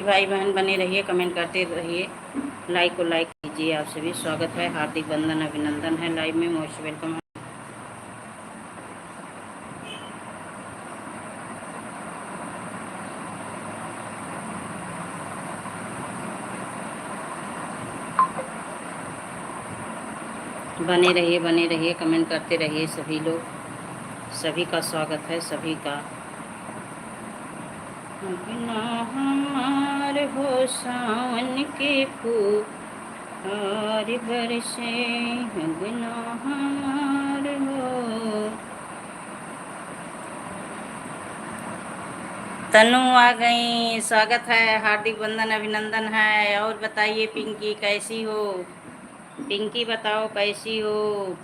भाई बहन बने रहिए, कमेंट करते रहिए, लाइक को लाइक कीजिए। आप सभी स्वागत है, हार्दिक वंदन अभिनंदन है। लाइव में मोस्ट वेलकम है। बने रहिए, कमेंट करते रहिए सभी लोग। सभी का स्वागत है, सभी का। बिना हमार हो सावन के फूल बरसे, बिना हमार हो। तनु आ गई, स्वागत है, हार्दिक वंदन अभिनंदन है। और बताइए पिंकी कैसी हो? पिंकी बताओ कैसी हो?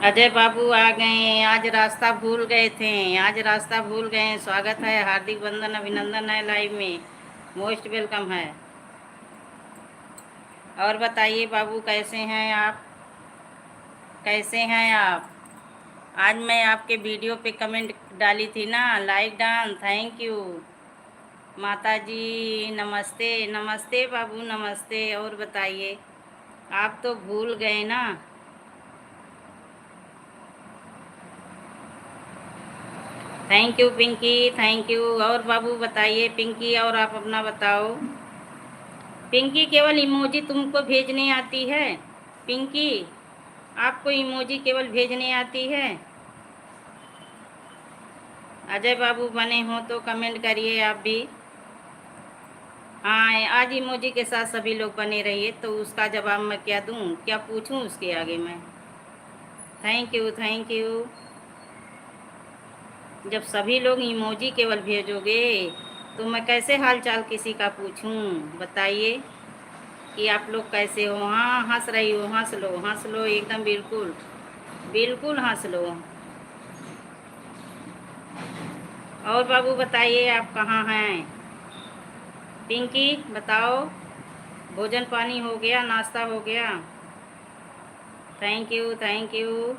अजय बाबू आ गए, आज रास्ता भूल गए थे, आज रास्ता भूल गए। स्वागत है, हार्दिक वंदन अभिनंदन है। लाइव में मोस्ट वेलकम है। और बताइए बाबू कैसे हैं आप? कैसे हैं आप? आज मैं आपके वीडियो पे कमेंट डाली थी ना, लाइक डाउन, थैंक यू। माता जी नमस्ते, नमस्ते बाबू नमस्ते। और बताइए, आप तो भूल गए ना। Thank you Pinky, thank you. और बाबू बताइए पिंकी, और आप अपना बताओ। पिंकी केवल इमोजी तुमको भेजने आती है? पिंकी आपको इमोजी केवल भेजने आती है? अजय बाबू बने हो तो कमेंट करिए आप भी। हाँ, आज इमोजी के साथ सभी लोग बने रहिए। तो उसका जवाब मैं क्या दूँ, क्या पूछूँ उसके आगे मैं? Thank you, thank you. जब सभी लोग इमोजी केवल भेजोगे तो मैं कैसे हालचाल किसी का पूछूं? बताइए कि आप लोग कैसे हो। हाँ, हंस रही हो, हंस लो, हंस लो एकदम, बिल्कुल बिल्कुल हंस लो। और बाबू बताइए आप कहाँ हैं? पिंकी बताओ, भोजन पानी हो गया, नाश्ता हो गया? Thank you, thank you.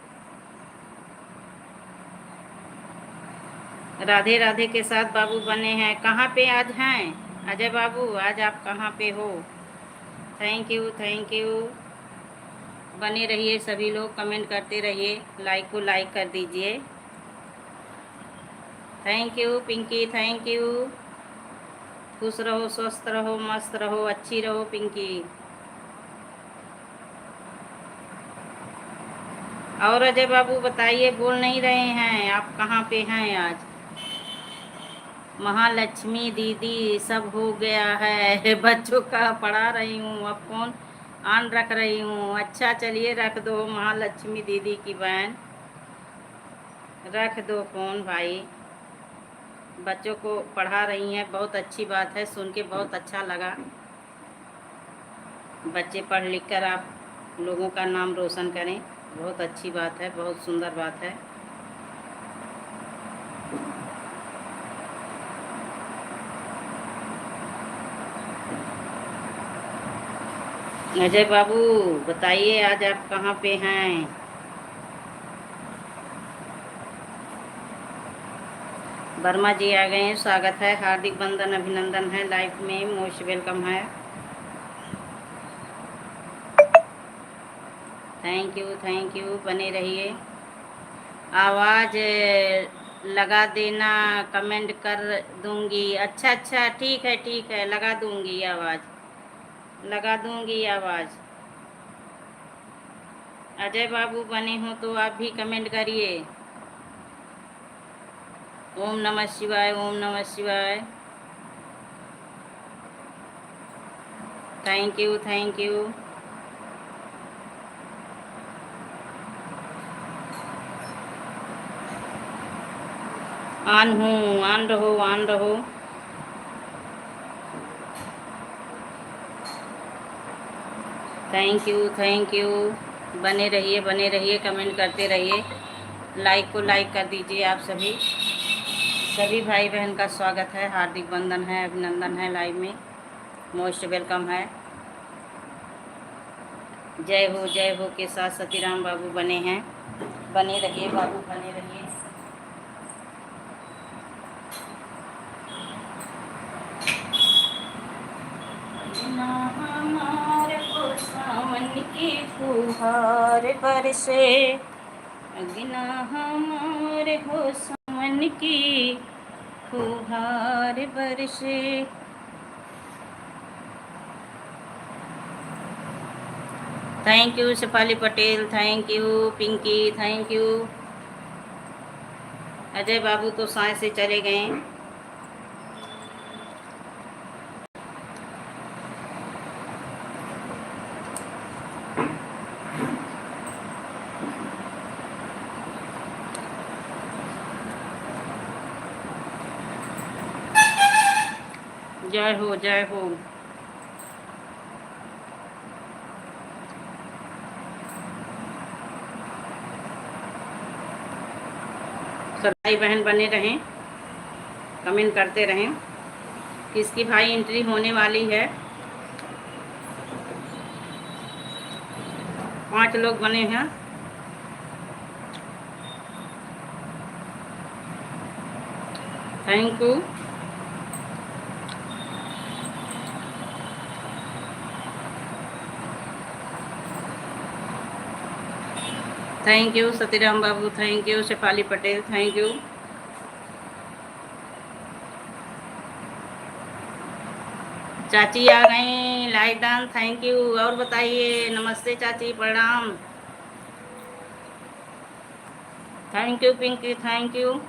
Radhe Radhe के साथ बाबू बने हैं। कहाँ पे आज हैं अजय बाबू? आज आप कहाँ पे हो? Thank you, thank you. बने रहिए सभी लोग, कमेंट करते रहिए, लाइक को लाइक कर दीजिए। Thank you Pinky, thank you. खुश रहो, स्वस्थ रहो, मस्त रहो, अच्छी रहो पिंकी। और अजय बाबू बताइए, बोल नहीं रहे हैं, आप कहाँ पे हैं आज? महालक्ष्मी दीदी सब हो गया है बच्चों का पढ़ा रही हूँ, अब फोन ऑन रख रही हूँ। अच्छा चलिए, रख दो महालक्ष्मी दीदी की बहन, रख दो फोन भाई। बच्चों को पढ़ा रही हैं, बहुत अच्छी बात है, सुन के बहुत अच्छा लगा। बच्चे पढ़ लिख कर आप लोगों का नाम रोशन करें, बहुत अच्छी बात है, बहुत सुंदर बात है। अजय बाबू बताइए, आज आप कहाँ पे हैं? वर्मा जी आ गए हैं, स्वागत है, हार्दिक वंदन अभिनंदन है। लाइफ में मोस्ट वेलकम है। Thank you, thank you. बने रहिए। आवाज़ लगा देना, कमेंट कर दूंगी। अच्छा अच्छा, ठीक है, ठीक है, लगा दूंगी आवाज़, लगा दूंगी आवाज़। अजय बाबू बने हो तो आप भी कमेंट करिए। ओम नमः शिवाय, ओम नमः शिवाय। Thank you, thank you. On हूँ, ऑन रहो, ऑन रहो। Thank you, thank you. बने रहिए, कमेंट करते रहिए, लाइक को लाइक कर दीजिए। आप सभी सभी भाई बहन का स्वागत है, हार्दिक वंदन है, अभिनंदन है। लाइव में मोस्ट वेलकम है। जय हो के साथ सतीराम बाबू बने हैं। बने रहिए बाबू, बने रहिए। सावन की फुहार बरसे, अगना हमारे हो सावन की फुहार बरसे। Thank you Shefali Patel, thank you Pinky, thank you. Ajay बाबू तो साय से चले गए। जय हो जय हो। सब भाई बहन बने रहें, कमेंट करते रहें। किसकी भाई एंट्री होने वाली है। 5 लोग बने हैं। Thank you. Thank you Satiram बाबू, thank you Shefali Patel, thank you. चाची आ गई लाइट डाउन, थैंक यू। और बताइए, नमस्ते चाची, प्रणाम। Thank you Pinky, thank you.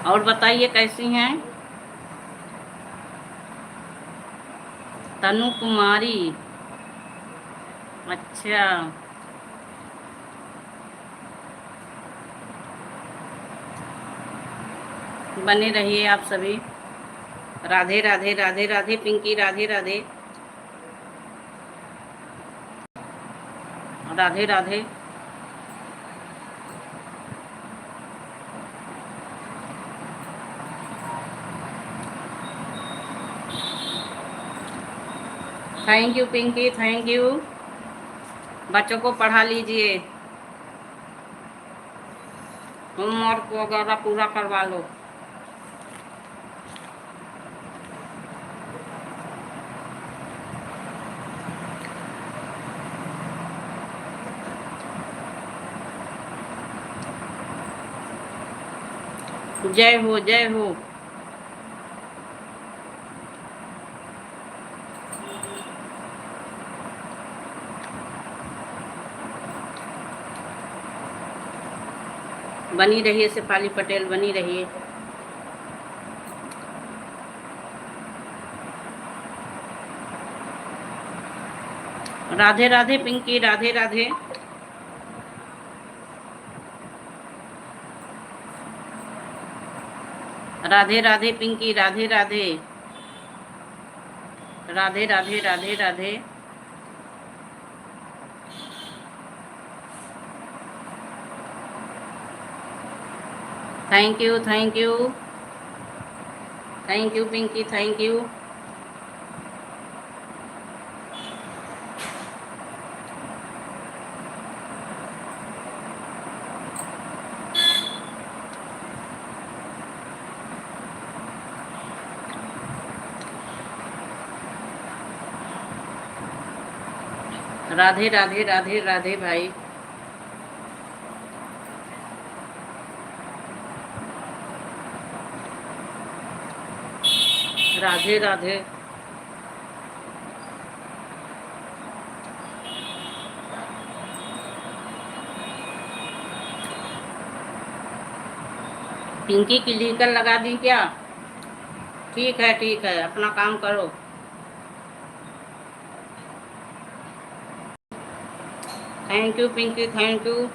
और बताइए कैसी हैं। तनु कुमारी, अच्छा। बने रहिए आप सभी। Radhe Radhe, Radhe Radhe Pinky, Radhe Radhe, Radhe Radhe. Thank you Pinky, thank you. बच्चों को पढ़ा लीजिए, होमवर्क वगैरह पूरा करवा लो। जय हो जय हो। बनी रहिए शेफाली पटेल, बनी रहिए। Radhe Radhe Pinky, Radhe Radhe. Radhe Radhe Pinky, Radhe Radhe, Radhe Radhe, Radhe Radhe. Thank you, thank you, thank you Pinky, thank you. Radhe Radhe, Radhe Radhe भाई। राधे राधे। पिंकी की लीकर लगा दी क्या? ठीक है ठीक है, अपना काम करो। Thank you Pinky, thank you.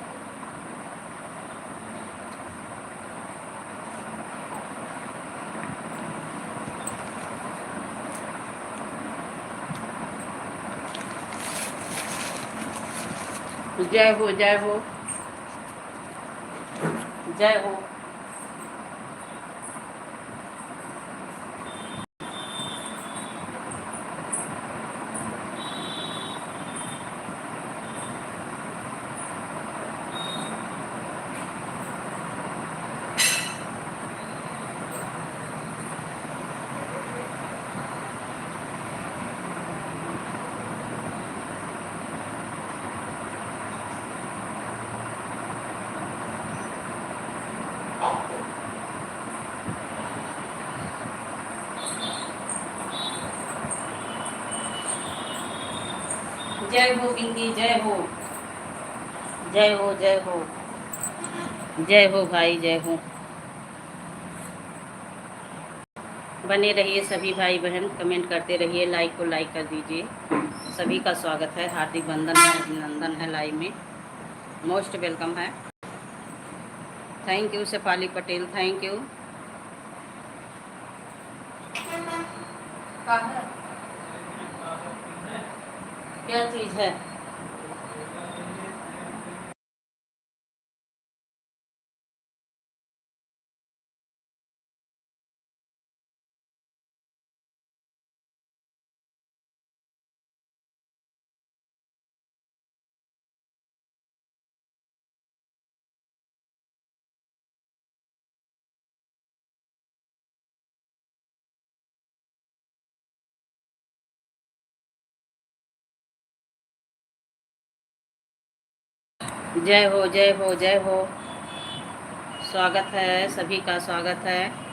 जय हो जय हो, जय हो। जय हो पिंकी, जय हो, जय हो, जय हो, जय हो भाई, जय हो। बने रहिए सभी भाई बहन, कमेंट करते रहिए, लाइक को लाइक कर दीजिए। सभी का स्वागत है, हार्दिक वंदन है, अभिनंदन है, लाइव में मोस्ट वेलकम है। Thank you Shefali Patel, thank you. क्या चीज़ है? जय हो, जय हो, जय हो। स्वागत है, सभी का स्वागत है।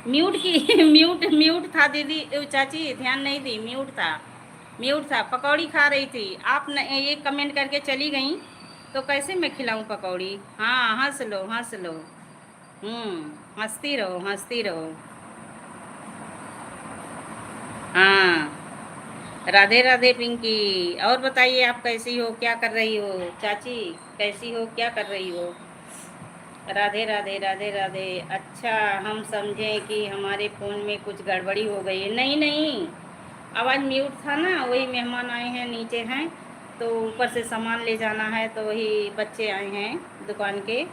म्यूट की म्यूट म्यूट था दीदी, चाची ध्यान नहीं दी, म्यूट था, म्यूट था। पकौड़ी खा रही थी आप न, ये कमेंट करके चली गई तो कैसे मैं खिलाऊं पकौड़ी? हाँ, हंस लो, हंस लो। हंसती रहो, हंसती रहो। हाँ, राधे राधे पिंकी। और बताइए आप कैसी हो, क्या कर रही हो? चाची कैसी हो, क्या कर रही हो? राधे राधे, राधे राधे। अच्छा, हम समझें कि हमारे फ़ोन में कुछ गड़बड़ी हो गई है। नहीं नहीं, आवाज़ म्यूट था ना, वही मेहमान आए हैं, नीचे हैं, तो ऊपर से सामान ले जाना है, तो वही बच्चे आए हैं दुकान के,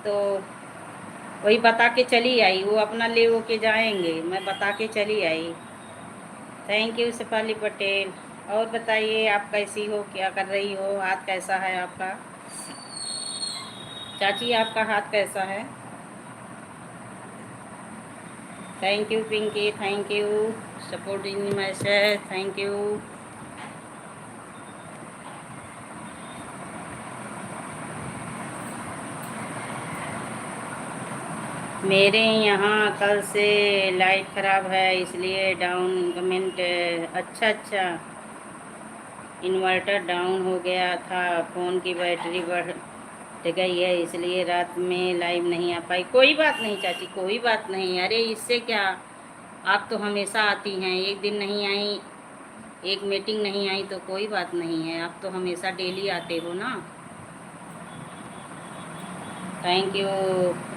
तो वही बता के चली आई, वो अपना ले वो के जाएंगे, मैं बता के चली आई। Thank you Shefali Patel. और बताइए आप कैसी हो, क्या कर रही हो, हाथ कैसा है आपका? चाची आपका हाथ कैसा है? Thank you Pinky, thank you supporting my share, thank you. मेरे यहाँ कल से लाइट ख़राब है, इसलिए डाउन कमेंट। अच्छा अच्छा, इन्वर्टर डाउन हो गया था, फ़ोन की बैटरी बढ़ गई है, इसलिए रात में लाइव नहीं आ पाई। कोई बात नहीं चाची, कोई बात नहीं, अरे इससे क्या, आप तो हमेशा आती हैं, एक दिन नहीं आई, एक मीटिंग नहीं आई तो कोई बात नहीं है, आप तो हमेशा डेली आते हो ना। थैंक यू,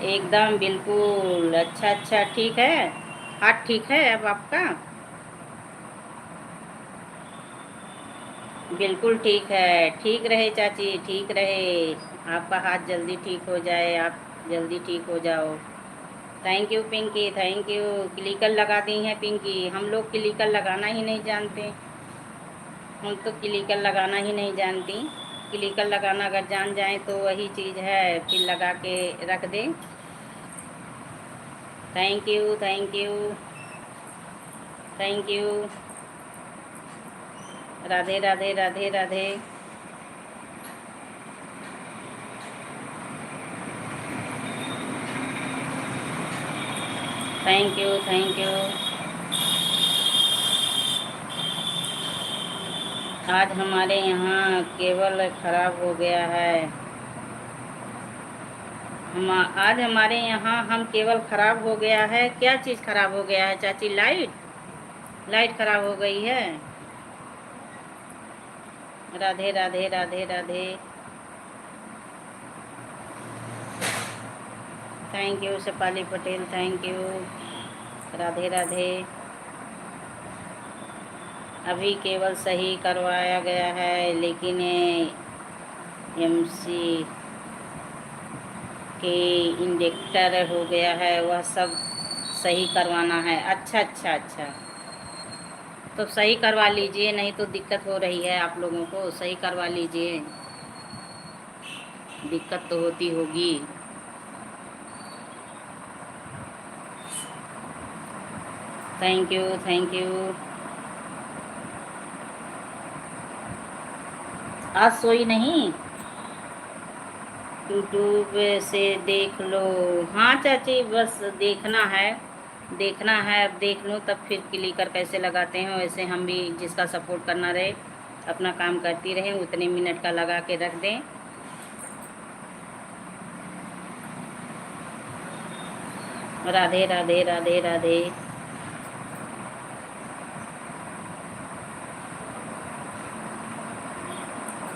एकदम बिल्कुल। अच्छा अच्छा, ठीक है, हाथ ठीक है अब आपका? बिल्कुल ठीक है, ठीक रहे चाची, ठीक रहे, आपका हाथ जल्दी ठीक हो जाए, आप जल्दी ठीक हो जाओ। Thank you Pinky, thank you. Clicker लगा दी हैं पिंकी। हम लोग क्लिकर लगाना ही नहीं जानते। हम तो क्लिकर लगाना ही नहीं जानती। क्लिकर लगाना अगर जान जाए तो वही चीज़ है, फिर लगा के रख दें। Thank you, thank you, thank you. Radhe Radhe Radhe Radhe. Thank you, thank you. आज हमारे यहाँ केबल खराब हो गया है। आज हमारे यहाँ हम केबल खराब हो गया है। क्या चीज़ खराब हो गया है चाची? लाइट खराब हो गई है। Radhe Radhe Radhe Radhe. Thank you Shefali Patel, thank you. Radhe Radhe. अभी केवल सही करवाया गया है, लेकिन एमसी के इंजेक्टर हो गया है, वह सब सही करवाना है। अच्छा अच्छा अच्छा, तो सही करवा लीजिए, नहीं तो दिक्कत हो रही है आप लोगों को। सही करवा लीजिए, दिक्कत तो होती होगी। Thank you, thank you. आज सोई नहीं? यूट्यूब से देख लो। हाँ चाची, बस देखना है, देखना है। अब देख लूँ तब फिर क्लिकर कैसे लगाते हैं। वैसे हम भी जिसका सपोर्ट करना रहे, अपना काम करती रहें, उतने मिनट का लगा के रख दें। राधे राधे राधे राधे।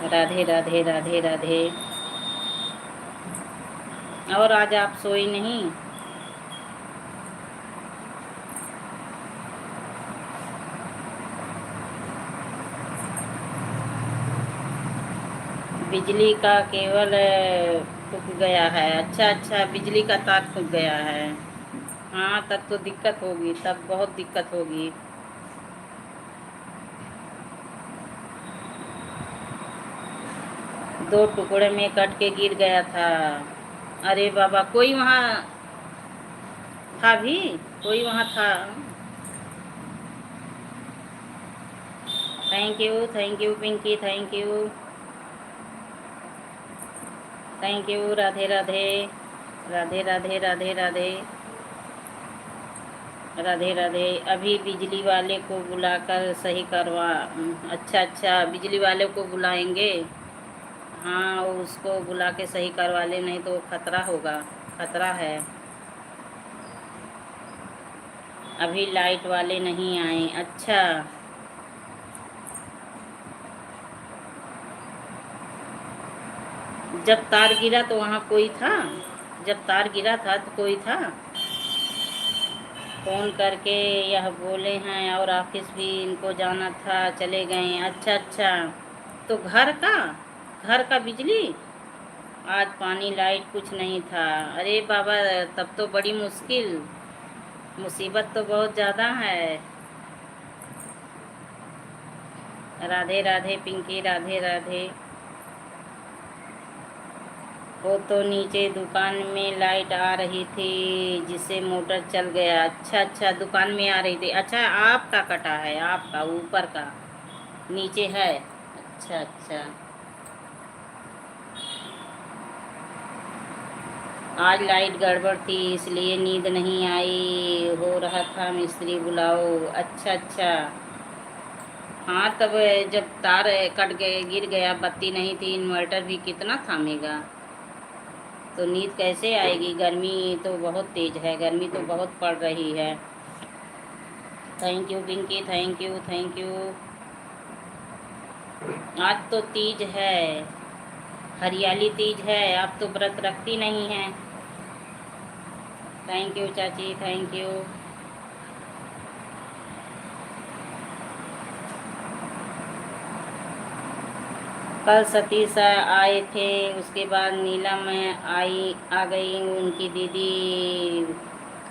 राधे राधे राधे राधे। और आज आप सोई नहीं? बिजली का केबल टूट गया है। अच्छा अच्छा, बिजली का तार टूट गया है। हाँ, तब तो दिक्कत होगी, तब बहुत दिक्कत होगी। दो टुकड़े में कट के गिर गया था। अरे बाबा, कोई वहाँ था भी? कोई वहाँ था? Thank you Pinky, thank you, thank you. Radhe Radhe Radhe Radhe Radhe Radhe Radhe Radhe. अभी बिजली वाले को बुलाकर सही करवा। अच्छा अच्छा, बिजली वाले को बुलाएंगे। हाँ, उसको बुला के सही करवा ले, नहीं तो खतरा होगा, खतरा है। अभी लाइट वाले नहीं आए। अच्छा, जब तार गिरा तो वहाँ कोई था? जब तार गिरा था तो कोई था? फ़ोन करके यह बोले हैं, और ऑफिस भी इनको जाना था, चले गए। अच्छा अच्छा, तो घर का बिजली? आज पानी लाइट कुछ नहीं था। अरे बाबा, तब तो बड़ी मुसीबत तो बहुत ज़्यादा है। राधे राधे पिंकी, राधे राधे। वो तो नीचे दुकान में लाइट आ रही थी, जिससे मोटर चल गया। अच्छा अच्छा, दुकान में आ रही थी। अच्छा, आपका कटा है, आपका ऊपर का, नीचे है। अच्छा अच्छा। आज लाइट गड़बड़ थी, इसलिए नींद नहीं आई। हो रहा था मिस्त्री बुलाओ। अच्छा अच्छा। हाँ, तब जब तार कट गए, गिर गया, बत्ती नहीं थी, इन्वर्टर भी कितना थामेगा, तो नींद कैसे आएगी? गर्मी तो बहुत तेज है, गर्मी तो बहुत पड़ रही है। Thank you Pinky, thank you, thank you. आज तो तीज है, हरियाली तीज है। आप तो व्रत रखती नहीं हैं। थैंक यू चाची, थैंक यू। कल सतीश आए थे, उसके बाद नीलम आ गई, उनकी दीदी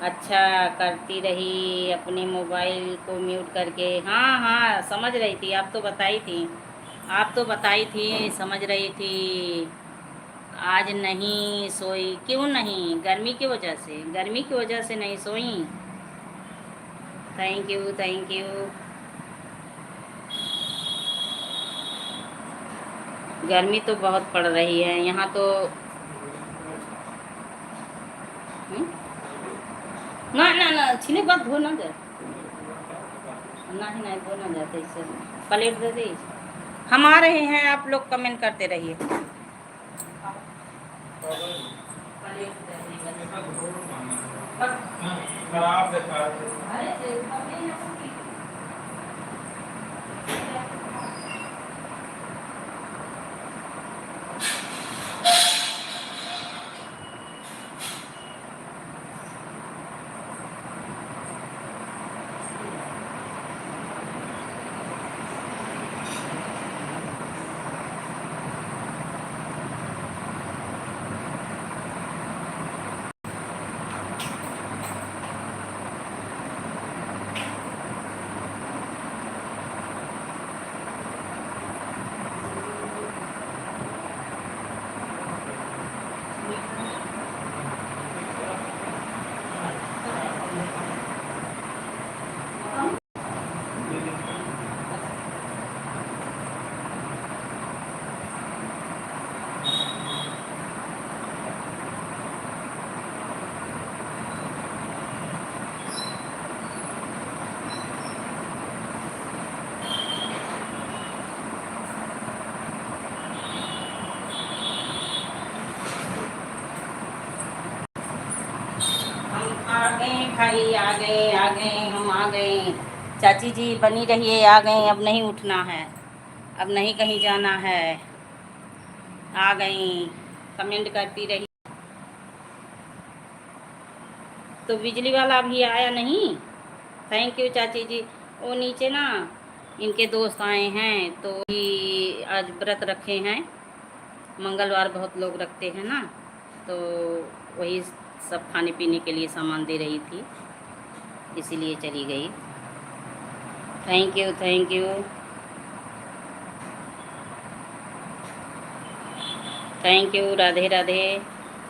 अच्छा करती रही अपने मोबाइल को म्यूट करके। हाँ हाँ समझ रही थी, आप तो बताई थी, आप तो बताई थी, समझ रही थी। आज नहीं सोई, क्यों नहीं? गर्मी की वजह से, गर्मी की वजह से नहीं सोई। Thank you thank you. गर्मी तो बहुत पड़ रही है यहाँ तो। हम्म? ना ना ना छीने बात धो ना जाए, नहीं नहीं धो ना जाते इससे। प्लेट दे दी। हम आ रहे हैं, आप लोग कमेंट करते रहिए। प्लेट दे दी बस। खराब देखा है। अरे आ गए भाई, आ गए आ गए, हम आ गए। चाची जी बनी रहिए, आ गए, अब नहीं उठना है, अब नहीं कहीं जाना है। आ गई, कमेंट करती रही। तो बिजली वाला भी आया नहीं। थैंक यू चाची जी। वो नीचे ना इनके दोस्त आए हैं तो ही आज व्रत रखे हैं। मंगलवार बहुत लोग रखते हैं ना, तो वही सब खाने पीने के लिए सामान दे रही थी, इसीलिए चली गई। Thank you thank you thank you. Radhe Radhe.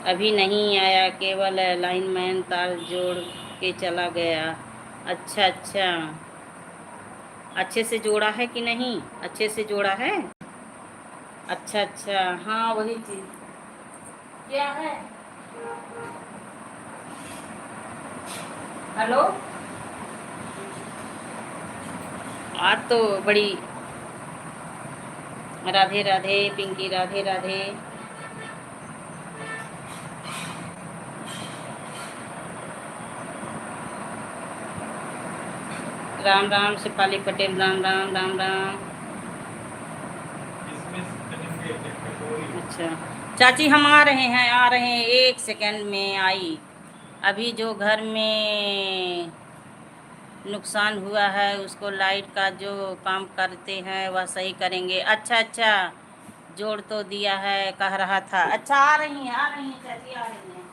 अभी नहीं आया, केवल लाइनमैन तार जोड़ के चला गया। अच्छा अच्छा, अच्छे से जोड़ा है कि नहीं? अच्छे से जोड़ा है। अच्छा अच्छा, हाँ वही चीज़। क्या है? हेलो। आज तो बड़ी। राधे राधे पिंकी, राधे राधे। राम राम शिपाली पटेल, राम राम राम राम। अच्छा चाची, हम आ रहे हैं, आ रहे हैं, 1 सेकंड में आई। अभी जो घर में नुकसान हुआ है उसको लाइट का जो काम करते हैं वह सही करेंगे। अच्छा अच्छा, जोड़ तो दिया है, कह रहा था। अच्छा आ रही हैं, आ रही हैं चाची, आ रही हैं।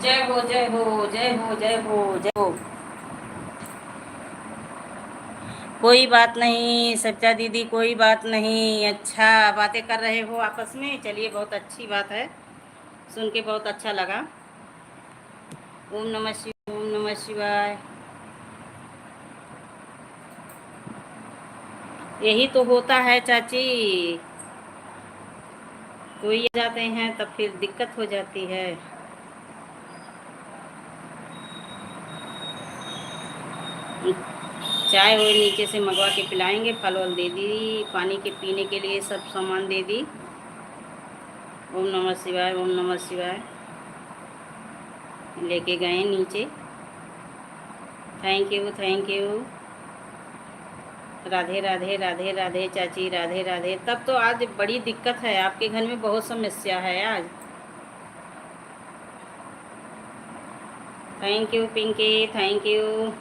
जय हो जय हो जय हो जय हो जय हो। कोई बात नहीं सच्चा दीदी, कोई बात नहीं। अच्छा बातें कर रहे हो आपस में, चलिए बहुत अच्छी बात है, सुन के बहुत अच्छा लगा। ओम नमः शिवाय, ओम नमः शिवाय। यही तो होता है चाची, कोई आ जाते हैं तब फिर दिक्कत हो जाती है। चाय वो नीचे से मंगवा के पिलाएंगे, फल वल दे दी, पानी के पीने के लिए सब सामान दे दी। ओम नमः शिवाय, ओम नमः शिवाय। लेके गए नीचे। Thank you thank you. Radhe Radhe Radhe Radhe चाची, राधे राधे। तब तो आज बड़ी दिक्कत है, आपके घर में बहुत समस्या है आज। Thank you Pinky, thank you.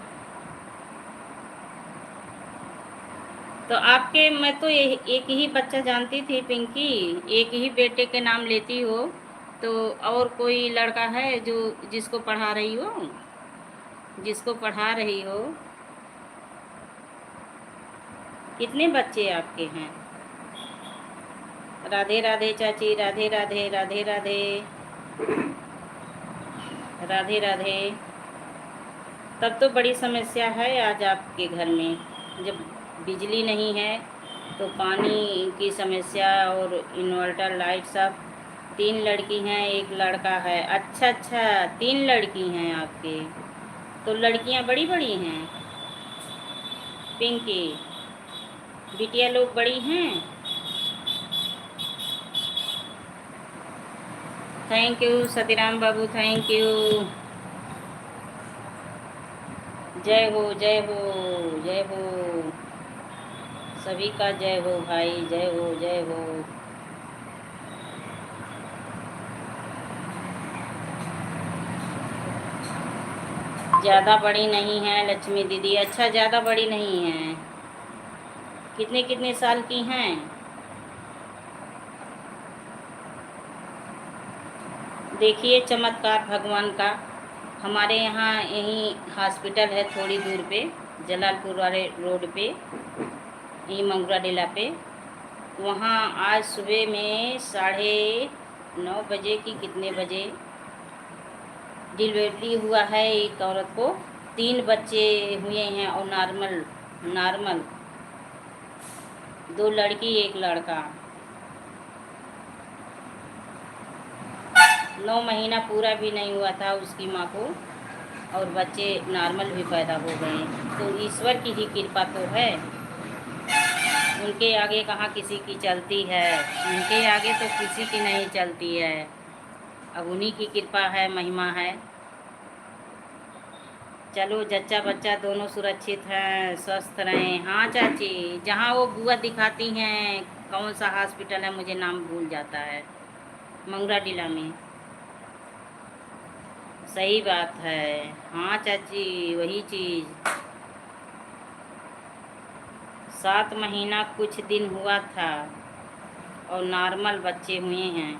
तो आपके, मैं तो एक ही बच्चा जानती थी पिंकी, एक ही बेटे के नाम लेती हो, तो और कोई लड़का है जो जिसको पढ़ा रही हो, जिसको पढ़ा रही हो? कितने बच्चे आपके हैं? राधे राधे चाची, राधे राधे राधे राधे राधे राधे। तब तो बड़ी समस्या है आज आपके घर में, जब बिजली नहीं है तो पानी की समस्या और इन्वर्टर लाइट सब। 3 लड़की हैं, एक लड़का है। अच्छा अच्छा, 3 लड़की हैं आपके, तो लड़कियां बड़ी बड़ी हैं पिंकी, बिटिया लोग बड़ी हैं। थैंक यू सतीराम बाबू, थैंक यू। जय हो जय हो जय हो, सभी का जय हो भाई, जय हो जय हो। ज़्यादा बड़ी नहीं है लक्ष्मी दीदी। अच्छा ज़्यादा बड़ी नहीं है। कितने कितने साल की हैं? देखिए चमत्कार भगवान का। हमारे यहाँ यहीं हॉस्पिटल है थोड़ी दूर पे, जलालपुर वाले रोड पे, यहीं मंगुरा डेला पे। वहाँ आज सुबह में 9:30 बजे की कितने बजे डिलीवरी हुआ है एक औरत को। 3 बच्चे हुए हैं और नॉर्मल नॉर्मल, 2 लड़की 1 लड़का। 9 महीना पूरा भी नहीं हुआ था उसकी माँ को, और बच्चे नॉर्मल भी पैदा हो गए। तो ईश्वर की ही कृपा तो है, उनके आगे कहाँ किसी की चलती है, उनके आगे तो किसी की नहीं चलती है। अब उन्हीं की कृपा है, महिमा है। चलो जच्चा बच्चा दोनों सुरक्षित हैं, स्वस्थ रहें। हाँ चाची, जहाँ वो बुआ दिखाती हैं, कौन सा हॉस्पिटल है मुझे नाम भूल जाता है, मंगरा जिला में। सही बात है। हाँ चाची, वही चीज़। 7 महीना कुछ दिन हुआ था और नॉर्मल बच्चे हुए हैं।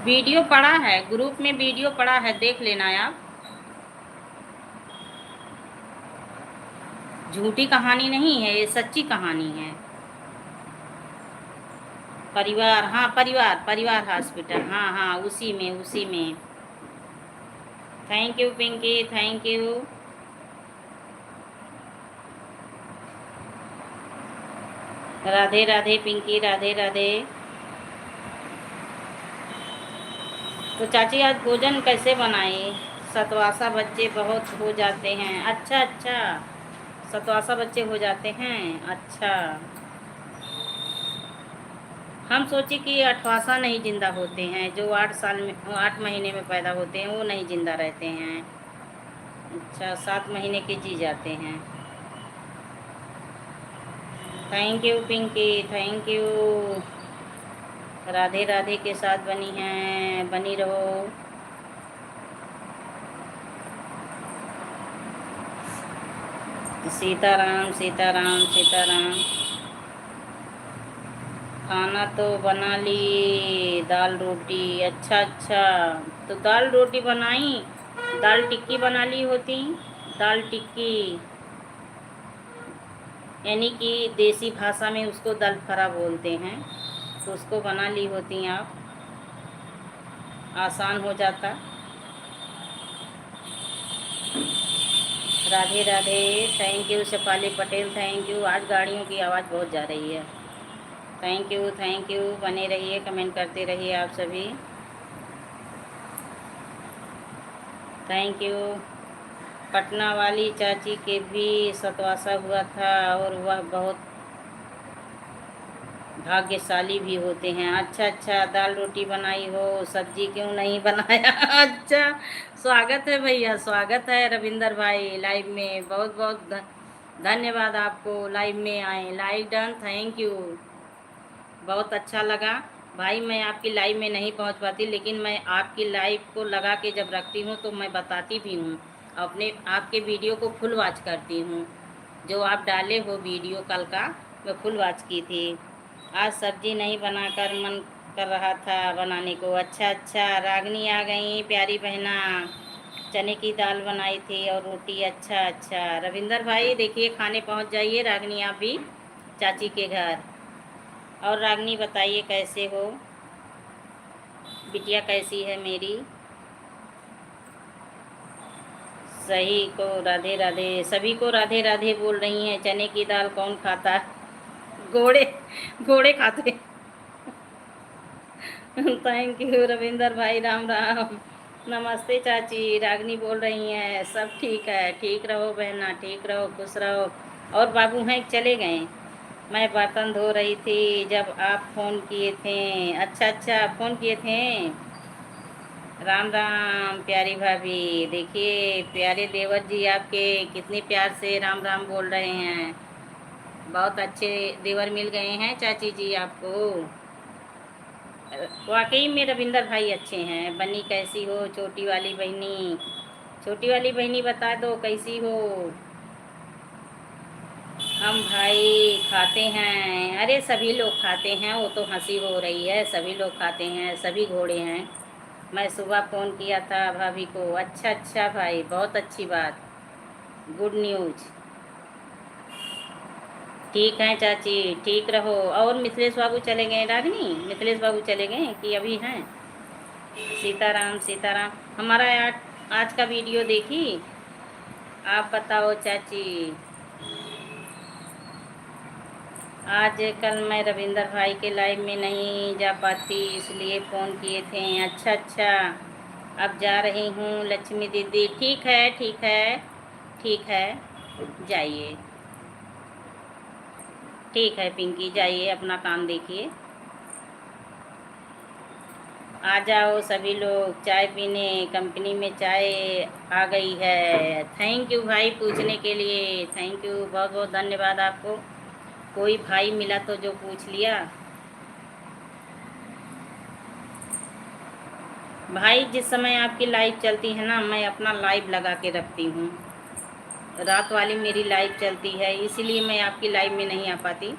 वीडियो पड़ा है ग्रुप में, वीडियो पड़ा है, देख लेना आप। झूठी कहानी नहीं है, ये सच्ची कहानी है। परिवार, हाँ परिवार, परिवार हॉस्पिटल, हाँ हाँ उसी में उसी में। Thank you Pinky, thank you. Radhe Radhe Pinky, Radhe Radhe. तो चाची आज भोजन कैसे बनाए? सतवासा बच्चे बहुत हो जाते हैं। अच्छा अच्छा, सतवासा बच्चे हो जाते हैं। अच्छा, हम सोचे कि 8वासा नहीं जिंदा होते हैं, जो 8 साल में 8 महीने में पैदा होते हैं वो नहीं जिंदा रहते हैं। अच्छा, 7 महीने के जी जाते हैं। Thank you Pinky, thank you. Radhe Radhe के साथ बनी हैं, बनी रहो। सीताराम सीताराम सीताराम। खाना तो बना ली, दाल रोटी। अच्छा अच्छा, तो दाल रोटी बनाई, दाल टिक्की बना ली होती। दाल टिक्की यानी कि देसी भाषा में उसको दाल फ्राई बोलते हैं, तो उसको बना ली होती आप, आसान हो जाता। Radhe Radhe, thank you Shefali Patel, thank you. आज गाड़ियों की आवाज़ बहुत जा रही है। थैंक यू थैंक यू, बने रहिए, कमेंट करते रहिए आप सभी। Thank you. पटना वाली चाची के भी सतवासा हुआ था और वह बहुत भाग्यशाली भी होते हैं। अच्छा अच्छा, दाल रोटी बनाई हो, सब्जी क्यों नहीं बनाया? अच्छा, स्वागत है भैया, स्वागत है रविंदर भाई लाइव में। बहुत बहुत धन्यवाद आपको, लाइव में आए। लाइव डन, थैंक यू, बहुत अच्छा लगा। भाई मैं आपकी लाइव में नहीं पहुंच पाती, लेकिन मैं आपकी लाइव को लगा के जब रखती हूं तो मैं बताती भी हूं, अपने आपके वीडियो को फुल वॉच करती हूं। जो आप डाले हो वीडियो कल का, मैं फुल वॉच की थी। आज सब्जी नहीं बनाकर मन कर रहा था बनाने को। अच्छा अच्छा, रागनी आ गई प्यारी बहना, चने की दाल बनाई थी और रोटी। अच्छा अच्छा रविंदर भाई, देखिए खाने पहुंच जाइए, रागनी आप भी चाची के घर। और रागनी बताइए कैसे हो, बिटिया कैसी है मेरी? सही को राधे राधे, सभी को राधे राधे बोल रही हैं। चने की दाल कौन खाता है? घोड़े, घोड़े खाते। थैंक यू रविंदर भाई, राम राम। नमस्ते चाची, रागनी बोल रही हैं। सब ठीक है, ठीक रहो बहना, ठीक रहो, खुश रहो। और बाबू हैं चले गए? मैं बर्तन धो रही थी जब आप फ़ोन किए थे। अच्छा अच्छा, फ़ोन किए थे। राम राम प्यारी भाभी, देखिए प्यारे देवर जी आपके कितने प्यार से राम राम बोल रहे हैं। बहुत अच्छे देवर मिल गए हैं चाची जी आपको। वाकई में रविंदर भाई अच्छे हैं। बनी कैसी हो छोटी वाली बहनी? छोटी वाली बहनी बता दो कैसी हो? हम भाई खाते हैं, अरे सभी लोग खाते हैं, वो तो हंसी हो रही है। सभी लोग खाते हैं, सभी घोड़े हैं। मैं सुबह फ़ोन किया था भाभी को। अच्छा अच्छा भाई, बहुत अच्छी बात, गुड न्यूज़। ठीक है चाची, ठीक रहो। और मिथिलेश बाबू चले गए रागनी? मिथिलेश बाबू चले गए कि अभी हैं? सीताराम सीताराम। हमारा आज का वीडियो देखी? आप बताओ चाची। आज कल मैं रविंदर भाई के लाइव में नहीं जा पाती, इसलिए फ़ोन किए थे। अच्छा अच्छा, अब जा रही हूँ लक्ष्मी दीदी। ठीक है ठीक है, ठीक है, जाइए। ठीक है पिंकी, जाइए अपना काम देखिए। आ जाओ सभी लोग चाय पीने, कंपनी में चाय आ गई है। थैंक यू भाई पूछने के लिए, थैंक यू, बहुत बहुत धन्यवाद आपको। कोई भाई मिला तो जो पूछ लिया। भाई जिस समय आपकी लाइव चलती है ना, मैं अपना लाइव लगा के रखती हूँ। रात वाली मेरी लाइव चलती है, इसीलिए मैं आपकी लाइव में नहीं आ पाती।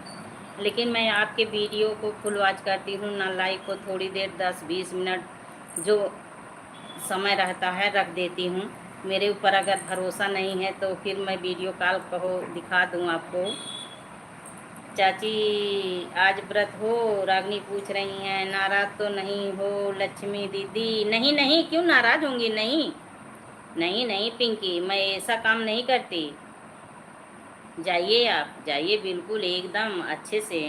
लेकिन मैं आपके वीडियो को फुल वॉच करती हूँ ना, लाइव को थोड़ी देर 10-20 मिनट जो समय रहता है रख देती हूँ। मेरे ऊपर अगर भरोसा नहीं है तो फिर मैं वीडियो कॉल कहो दिखा दूँ आपको। चाची आज व्रत हो? रागनी पूछ रही हैं। नाराज़ तो नहीं हो लक्ष्मी दीदी? नहीं नहीं, क्यों नाराज़ होंगी? नहीं नहीं नहीं पिंकी, मैं ऐसा काम नहीं करती। जाइए आप, जाइए बिल्कुल एकदम अच्छे से।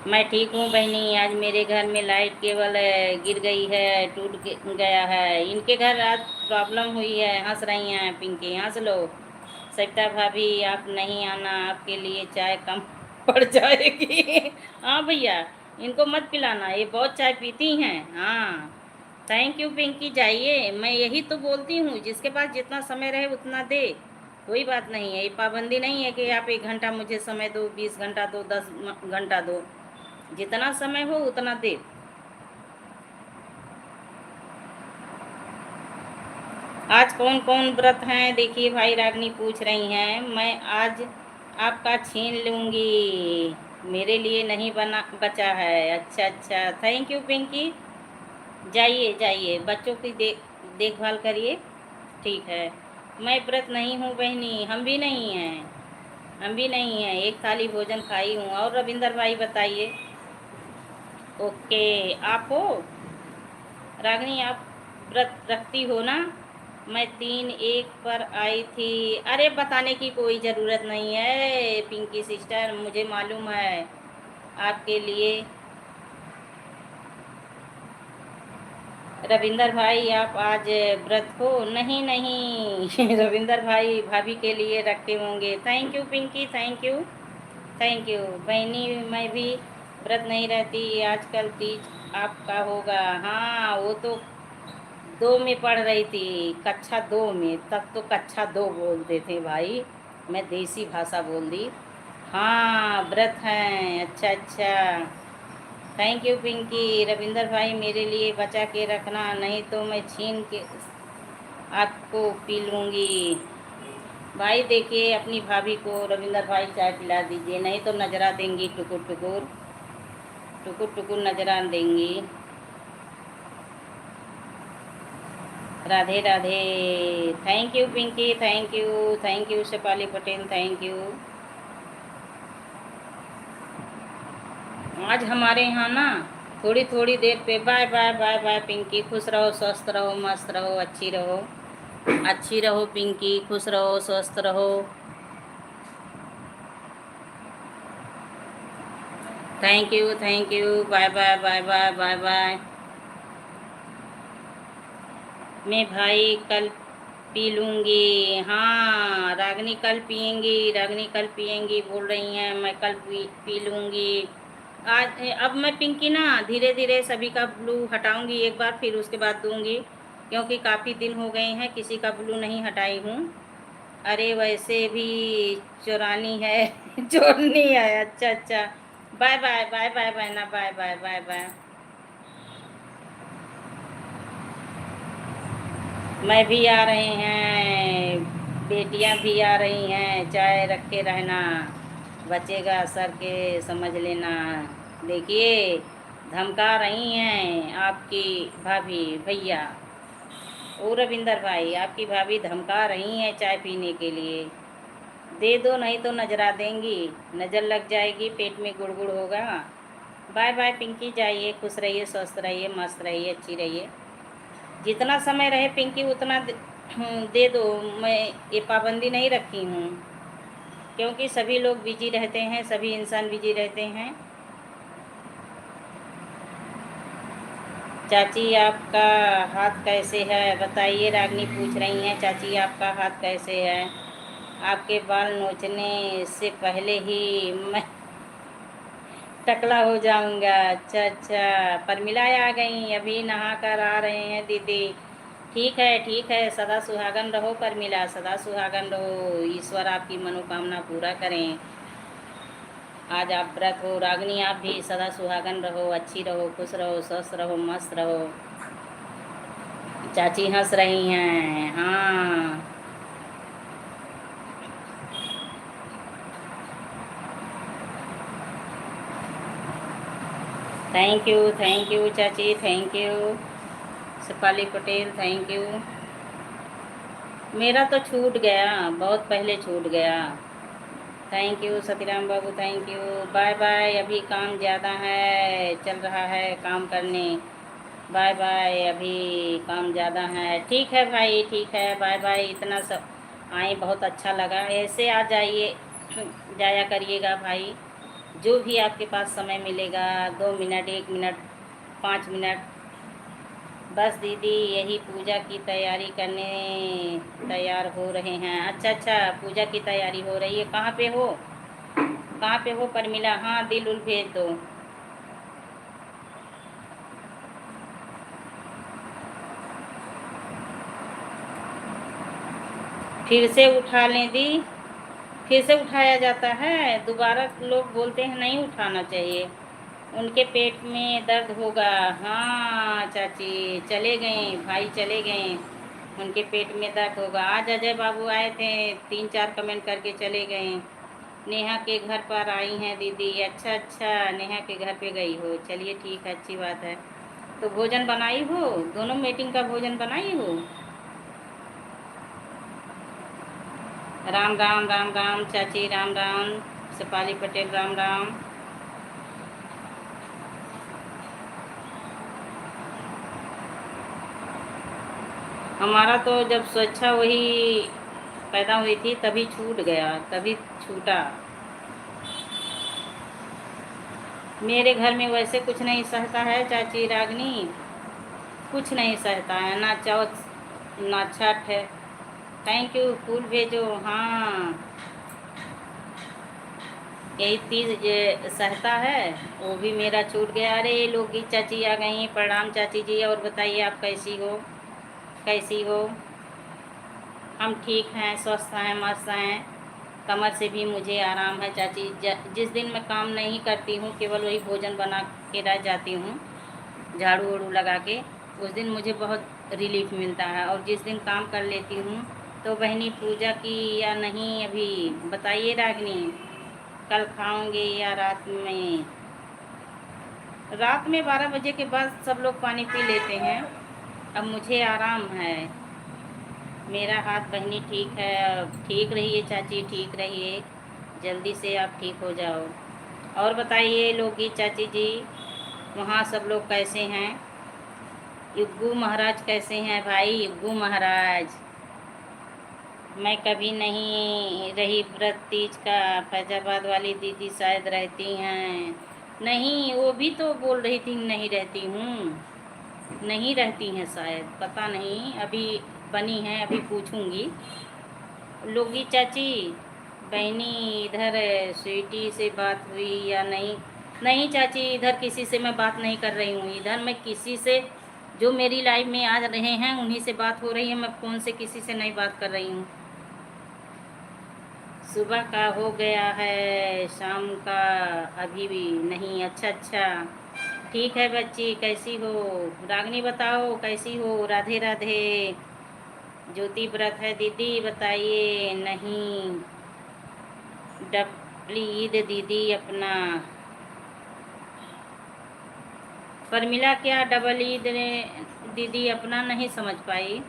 मैं ठीक हूँ बहनी। आज मेरे घर में लाइट केवल गिर गई है, गया है। इनके घर आज प्रॉब्लम हुई है। हंस रही हैं पिंकी, हंस लो। सविता भाभी आप नहीं आना, आपके लिए चाय कम पड़ जाएगी। हाँ भैया, इनको मत पिलाना, ये बहुत चाय पीती हैं। हाँ थैंक यू पिंकी, जाइए। मैं यही तो बोलती हूँ, जिसके पास जितना समय रहे उतना दे। कोई बात नहीं है, ये पाबंदी नहीं है कि आप 1 घंटा मुझे समय दो, 20 घंटा दो, 10 घंटा दो। जितना समय हो उतना दे। आज कौन कौन व्रत हैं देखिए भाई, रागनी पूछ रही हैं। मैं आज आपका छीन लूँगी, मेरे लिए नहीं बना बचा है। अच्छा अच्छा, थैंक यू पिंकी। जाइए जाइए, बच्चों की देखभाल करिए। ठीक है। मैं व्रत नहीं हूँ बहनी, हम भी नहीं हैं। हम भी नहीं हैं, एक थाली भोजन खाई हूँ। और रविंदर भाई बताइए। ओके, आप हो रागनी, आप व्रत रखती हो ना? मैं 3-1 पर आई थी। अरे बताने की कोई ज़रूरत नहीं है पिंकी सिस्टर, मुझे मालूम है आपके लिए। रविंदर भाई, आप आज व्रत हो? नहीं नहीं रविंदर भाई भाभी के लिए रखे होंगे। Thank you Pinky, thank you. Thank you बहनी, मैं भी व्रत नहीं रहती। आजकल तीज आपका होगा। हाँ, वो तो 2 में पढ़ रही थी, कक्षा 2 में। तब तो कक्षा 2 बोलते थे भाई, मैं देसी भाषा बोल दी। हाँ, व्रत हैं। अच्छा अच्छा, थैंक यू पिंकी। रविंदर भाई, मेरे लिए बचा के रखना, नहीं तो मैं छीन के आपको पी लूँगी। भाई देखिए, अपनी भाभी को रविंदर भाई चाय पिला दीजिए, नहीं तो नजरा देंगी, टुकुर टुकुर टुकुर टुकुर नजरा देंगी। Radhe Radhe. Thank you Pinky, thank you. Thank you Shefali Patel, thank you. आज हमारे यहाँ ना थोड़ी थोड़ी देर पे bye bye bye bye Pinky. खुश रहो, स्वस्थ रहो, मस्त रहो, अच्छी रहो। अच्छी रहो पिंकी, खुश रहो, स्वस्थ रहो। Thank you, thank you. Bye bye bye bye bye bye. मैं भाई कल पी लूँगी। हाँ रागनी, कल पियेंगी। रागनी कल पियेंगी बोल रही हैं, मैं कल पी लूँगी। आज अब मैं पिंकी ना धीरे धीरे सभी का ब्लू हटाऊँगी एक बार, फिर उसके बाद दूँगी, क्योंकि काफ़ी दिन हो गए हैं किसी का ब्लू नहीं हटाई हूँ। अरे वैसे भी चुरानी है जोड़नी है। अच्छा अच्छा, bye bye bye bye bye ना, बाय बाय बाय बाय। मैं भी आ रहे हैं, बेटियां भी आ रही हैं, चाय रखे रहना, बचेगा सर के समझ लेना। देखिए, धमका रही हैं आपकी भाभी भैया। ओ रविंदर भाई, आपकी भाभी धमका रही हैं चाय पीने के लिए। दे दो, नहीं तो नजरा देंगी, नज़र लग जाएगी, पेट में गुड़गुड़ होगा। बाय बाय पिंकी, जाइए, खुश रहिए, स्वस्थ रहिए, मस्त रहिए, अच्छी रहिए। जितना समय रहे पिंकी उतना दे दो। मैं ये पाबंदी नहीं रखी हूँ, क्योंकि सभी लोग बिजी रहते हैं, सभी इंसान बिजी रहते हैं। चाची आपका हाथ कैसे है बताइए, रागनी पूछ रही हैं। चाची आपका हाथ कैसे है? आपके बाल नोचने से पहले ही मैं टकला हो जाऊंगा। अच्छा अच्छा, परमिला आ गई, अभी नहा कर आ रहे हैं दीदी। ठीक है, सदा सुहागन रहो परमिला, सदा सुहागन रहो, ईश्वर आपकी मनोकामना पूरा करें। आज आप व्रत हो रागनी, आप भी सदा सुहागन रहो, अच्छी रहो, खुश रहो, स्वस्थ रहो, मस्त रहो। चाची हंस रही हैं। हाँ, थैंक यू चाची, thank you. Shefali Patel, thank you. मेरा तो छूट गया, बहुत पहले छूट गया। थैंक यू सतीराम बाबू, थैंक यू। बाय बाय, अभी काम ज़्यादा है, चल रहा है काम करने। बाय बाय, अभी काम ज़्यादा है। ठीक है भाई, ठीक है, बाय बाय। इतना सब आए, बहुत अच्छा लगा। ऐसे आ जाइए, जाया करिएगा भाई, जो भी आपके पास समय मिलेगा, 2 मिनट, 1 मिनट, 5 मिनट। बस दीदी यही पूजा की तैयारी करने तैयार हो रहे हैं। अच्छा अच्छा, पूजा की तैयारी हो रही है। कहाँ पे हो, कहाँ पे हो परमिला? हाँ, दिल उल भेज दो। फिर से उठा लें दी, फिर से उठाया जाता है। दोबारा लोग बोलते हैं नहीं उठाना चाहिए, उनके पेट में दर्द होगा। हाँ चाची चले गए, भाई चले गए, उनके पेट में दर्द होगा। आज अजय बाबू आए थे, 3-4 कमेंट करके चले गए। नेहा के घर पर आई हैं दीदी। अच्छा अच्छा, नेहा के घर पे गई हो, चलिए ठीक है, अच्छी बात है। तो भोजन बनाई हो, दोनों मीटिंग का भोजन बनाई हो। राम राम राम राम चाची, राम राम। सपाली पटेल, राम राम। हमारा तो जब स्वेच्छा वही पैदा हुई थी तभी छूट गया, तभी छूटा। मेरे घर में वैसे कुछ नहीं सहता है चाची रागनी, कुछ नहीं सहता है, ना चौथ ना छठ है। थैंक यू, फूल भेजो। हाँ यही तीज सहता है, वो भी मेरा छूट गया। अरे लोगी चाची आ गई, प्रणाम चाची जी। और बताइए आप कैसी हो, कैसी हो। हम ठीक हैं, स्वस्थ हैं, मस्त हैं। कमर से भी मुझे आराम है चाची। जिस दिन मैं काम नहीं करती हूँ, केवल वही भोजन बना के रह जाती हूँ, झाड़ू वाड़ू लगा के, उस दिन मुझे बहुत रिलीफ मिलता है। और जिस दिन काम कर लेती हूँ तो बहनी पूजा की या नहीं अभी बताइए रागनी, कल खाऊंगी या रात में। रात में 12 बजे के बाद सब लोग पानी पी लेते हैं। अब मुझे आराम है, मेरा हाथ बहनी ठीक है। अब ठीक रहिए चाची, ठीक रहिए, जल्दी से आप ठीक हो जाओ। और बताइए लोगी चाची जी, वहाँ सब लोग कैसे हैं। युग्गू महाराज कैसे हैं भाई, युग्गू महाराज। मैं कभी नहीं रही व्रत तीज का, फैजाबाद वाली दीदी शायद रहती हैं। नहीं, वो भी तो बोल रही थी नहीं रहती हूँ, नहीं रहती हैं शायद, पता नहीं, अभी बनी है, अभी पूछूंगी। लोगी चाची, बहनी इधर स्वीटी से बात हुई या नहीं। नहीं चाची, इधर किसी से मैं बात नहीं कर रही हूँ। इधर मैं किसी से, जो मेरी लाइफ में आ रहे हैं उन्हीं से बात हो रही है, मैं फ़ोन से किसी से नहीं बात कर रही हूँ। सुबह का हो गया है, शाम का अभी भी नहीं। अच्छा अच्छा, ठीक है बच्ची, कैसी हो। रागनी बताओ कैसी हो। राधे राधे। ज्योति व्रत है दीदी बताइए। नहीं, डबली ईद दीदी अपना। परमिला क्या डबल ईद दीदी अपना, नहीं समझ पाई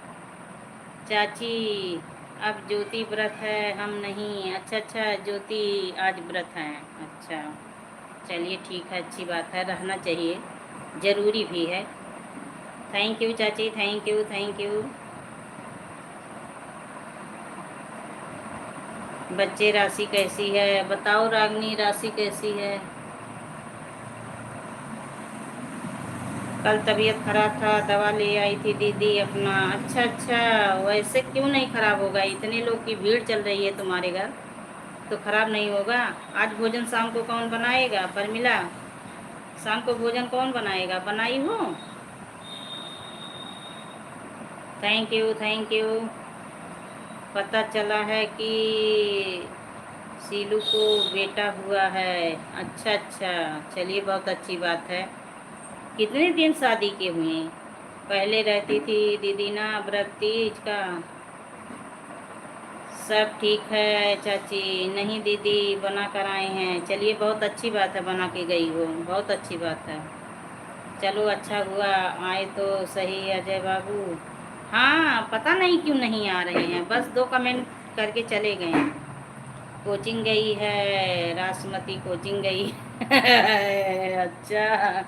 चाची। अब ज्योति व्रत है, हम नहीं। अच्छा अच्छा, ज्योति आज व्रत है। अच्छा चलिए ठीक है, अच्छी बात है, रहना चाहिए, ज़रूरी भी है। थैंक यू चाची, थैंक यू थैंक यू। बच्चे राशि कैसी है बताओ रागनी, राशि कैसी है। कल तबीयत खराब था, दवा ले आई थी दीदी अपना। अच्छा अच्छा, वैसे क्यों नहीं खराब होगा, इतने लोग की भीड़ चल रही है तुम्हारे घर, तो खराब नहीं होगा। आज भोजन शाम को कौन बनाएगा परमिला, शाम को भोजन कौन बनाएगा, बनाई हो। Thank you thank you. पता चला है कि सीलू को बेटा हुआ है। अच्छा अच्छा, चलिए बहुत अच्छी बात है। कितने दिन शादी के हुए। पहले रहती थी दीदी ना व्रत तीज का। सब ठीक है चाची। नहीं दीदी बना कर आए हैं, चलिए बहुत अच्छी बात है, बना के गई हो, बहुत अच्छी बात है। चलो अच्छा हुआ आए तो सही अजय बाबू। हाँ पता नहीं क्यों नहीं आ रहे हैं, बस 2 कमेंट करके चले गए हैं। कोचिंग गई है रासमती, कोचिंग गई अच्छा,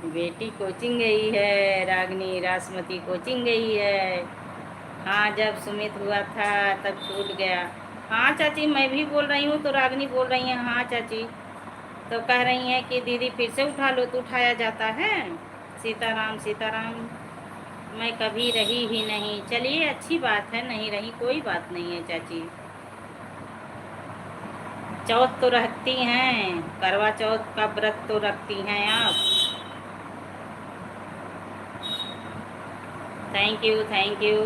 बेटी कोचिंग गई है, रागनी रासमती कोचिंग गई है। हाँ जब सुमित हुआ था तब छूट गया। हाँ चाची मैं भी बोल रही हूँ तो रागनी बोल रही है हाँ चाची, तो कह रही हैं कि दीदी फिर से उठा लो, तो उठाया जाता है। सीताराम सीताराम। मैं कभी रही ही नहीं, चलिए अच्छी बात है, नहीं रही कोई बात नहीं है चाची। चौथ तो रखती हैं, करवा चौथ का व्रत तो रखती हैं आप। Thank you thank you.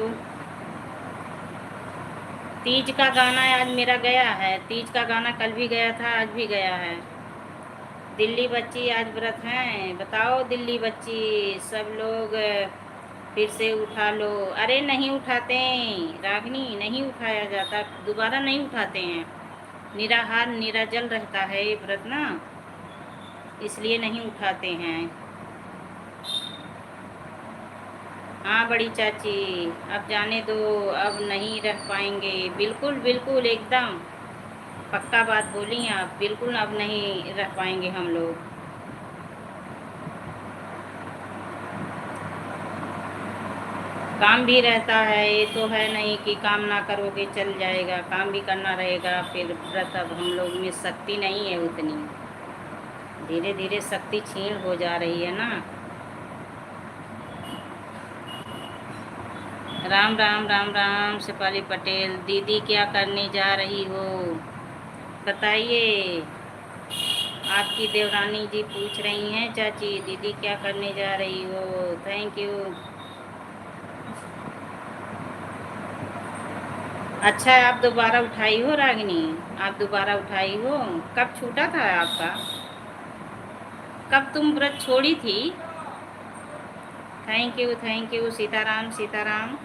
Teej का गाना आज मेरा गया है, तीज का गाना कल भी गया था, आज भी गया है। दिल्ली बच्ची आज व्रत हैं, बताओ दिल्ली बच्ची सब लोग फिर से उठा लो। अरे नहीं उठाते रागनी, नहीं उठाया जाता, दोबारा नहीं उठाते हैं। निराहार निराजल रहता है ये व्रत ना, इसलिए नहीं उठाते हैं। हाँ बड़ी चाची, अब जाने दो, अब नहीं रह पाएंगे। बिल्कुल बिल्कुल एकदम पक्का बात बोली आप, बिल्कुल अब नहीं रह पाएंगे हम लोग। काम भी रहता है, ये तो है नहीं कि काम ना करोगे चल जाएगा, काम भी करना रहेगा। फिर व्रत अब हम लोग में शक्ति नहीं है उतनी, धीरे धीरे शक्ति क्षीण हो जा रही है ना। राम राम राम राम शेफाली पटेल दीदी, क्या करने जा रही हो बताइए। आपकी देवरानी जी पूछ रही हैं चाची, दीदी क्या करने जा रही हो। Thank you. अच्छा आप दोबारा उठाई हो रागिनी, आप दोबारा उठाई हो। कब छूटा था आपका, कब तुम व्रत छोड़ी थी। Thank you Sitaram Sitaram.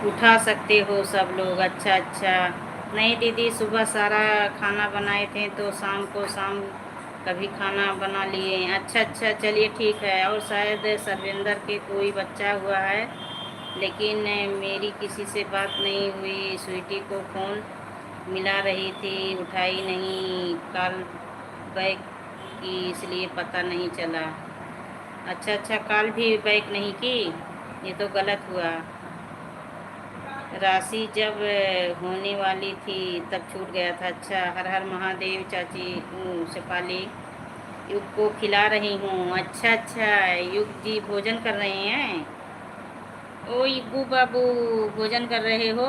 उठा सकते हो सब लोग, अच्छा अच्छा। नहीं दीदी सुबह सारा खाना बनाए थे तो शाम को शाम कभी खाना बना लिए। अच्छा अच्छा चलिए ठीक है। और शायद सर्वेंद्र के कोई बच्चा हुआ है, लेकिन मेरी किसी से बात नहीं हुई। स्वीटी को फ़ोन मिला रही थी, उठाई नहीं, कॉल बैक की इसलिए पता नहीं चला। अच्छा अच्छा कॉल भी बैक नहीं की, ये तो गलत हुआ। राशि जब होने वाली थी तब छूट गया था। अच्छा हर हर महादेव चाची शेफाली, युग को खिला रही हूँ। अच्छा अच्छा युग जी भोजन कर रहे हैं। ओ युगू बाबू भोजन कर रहे हो।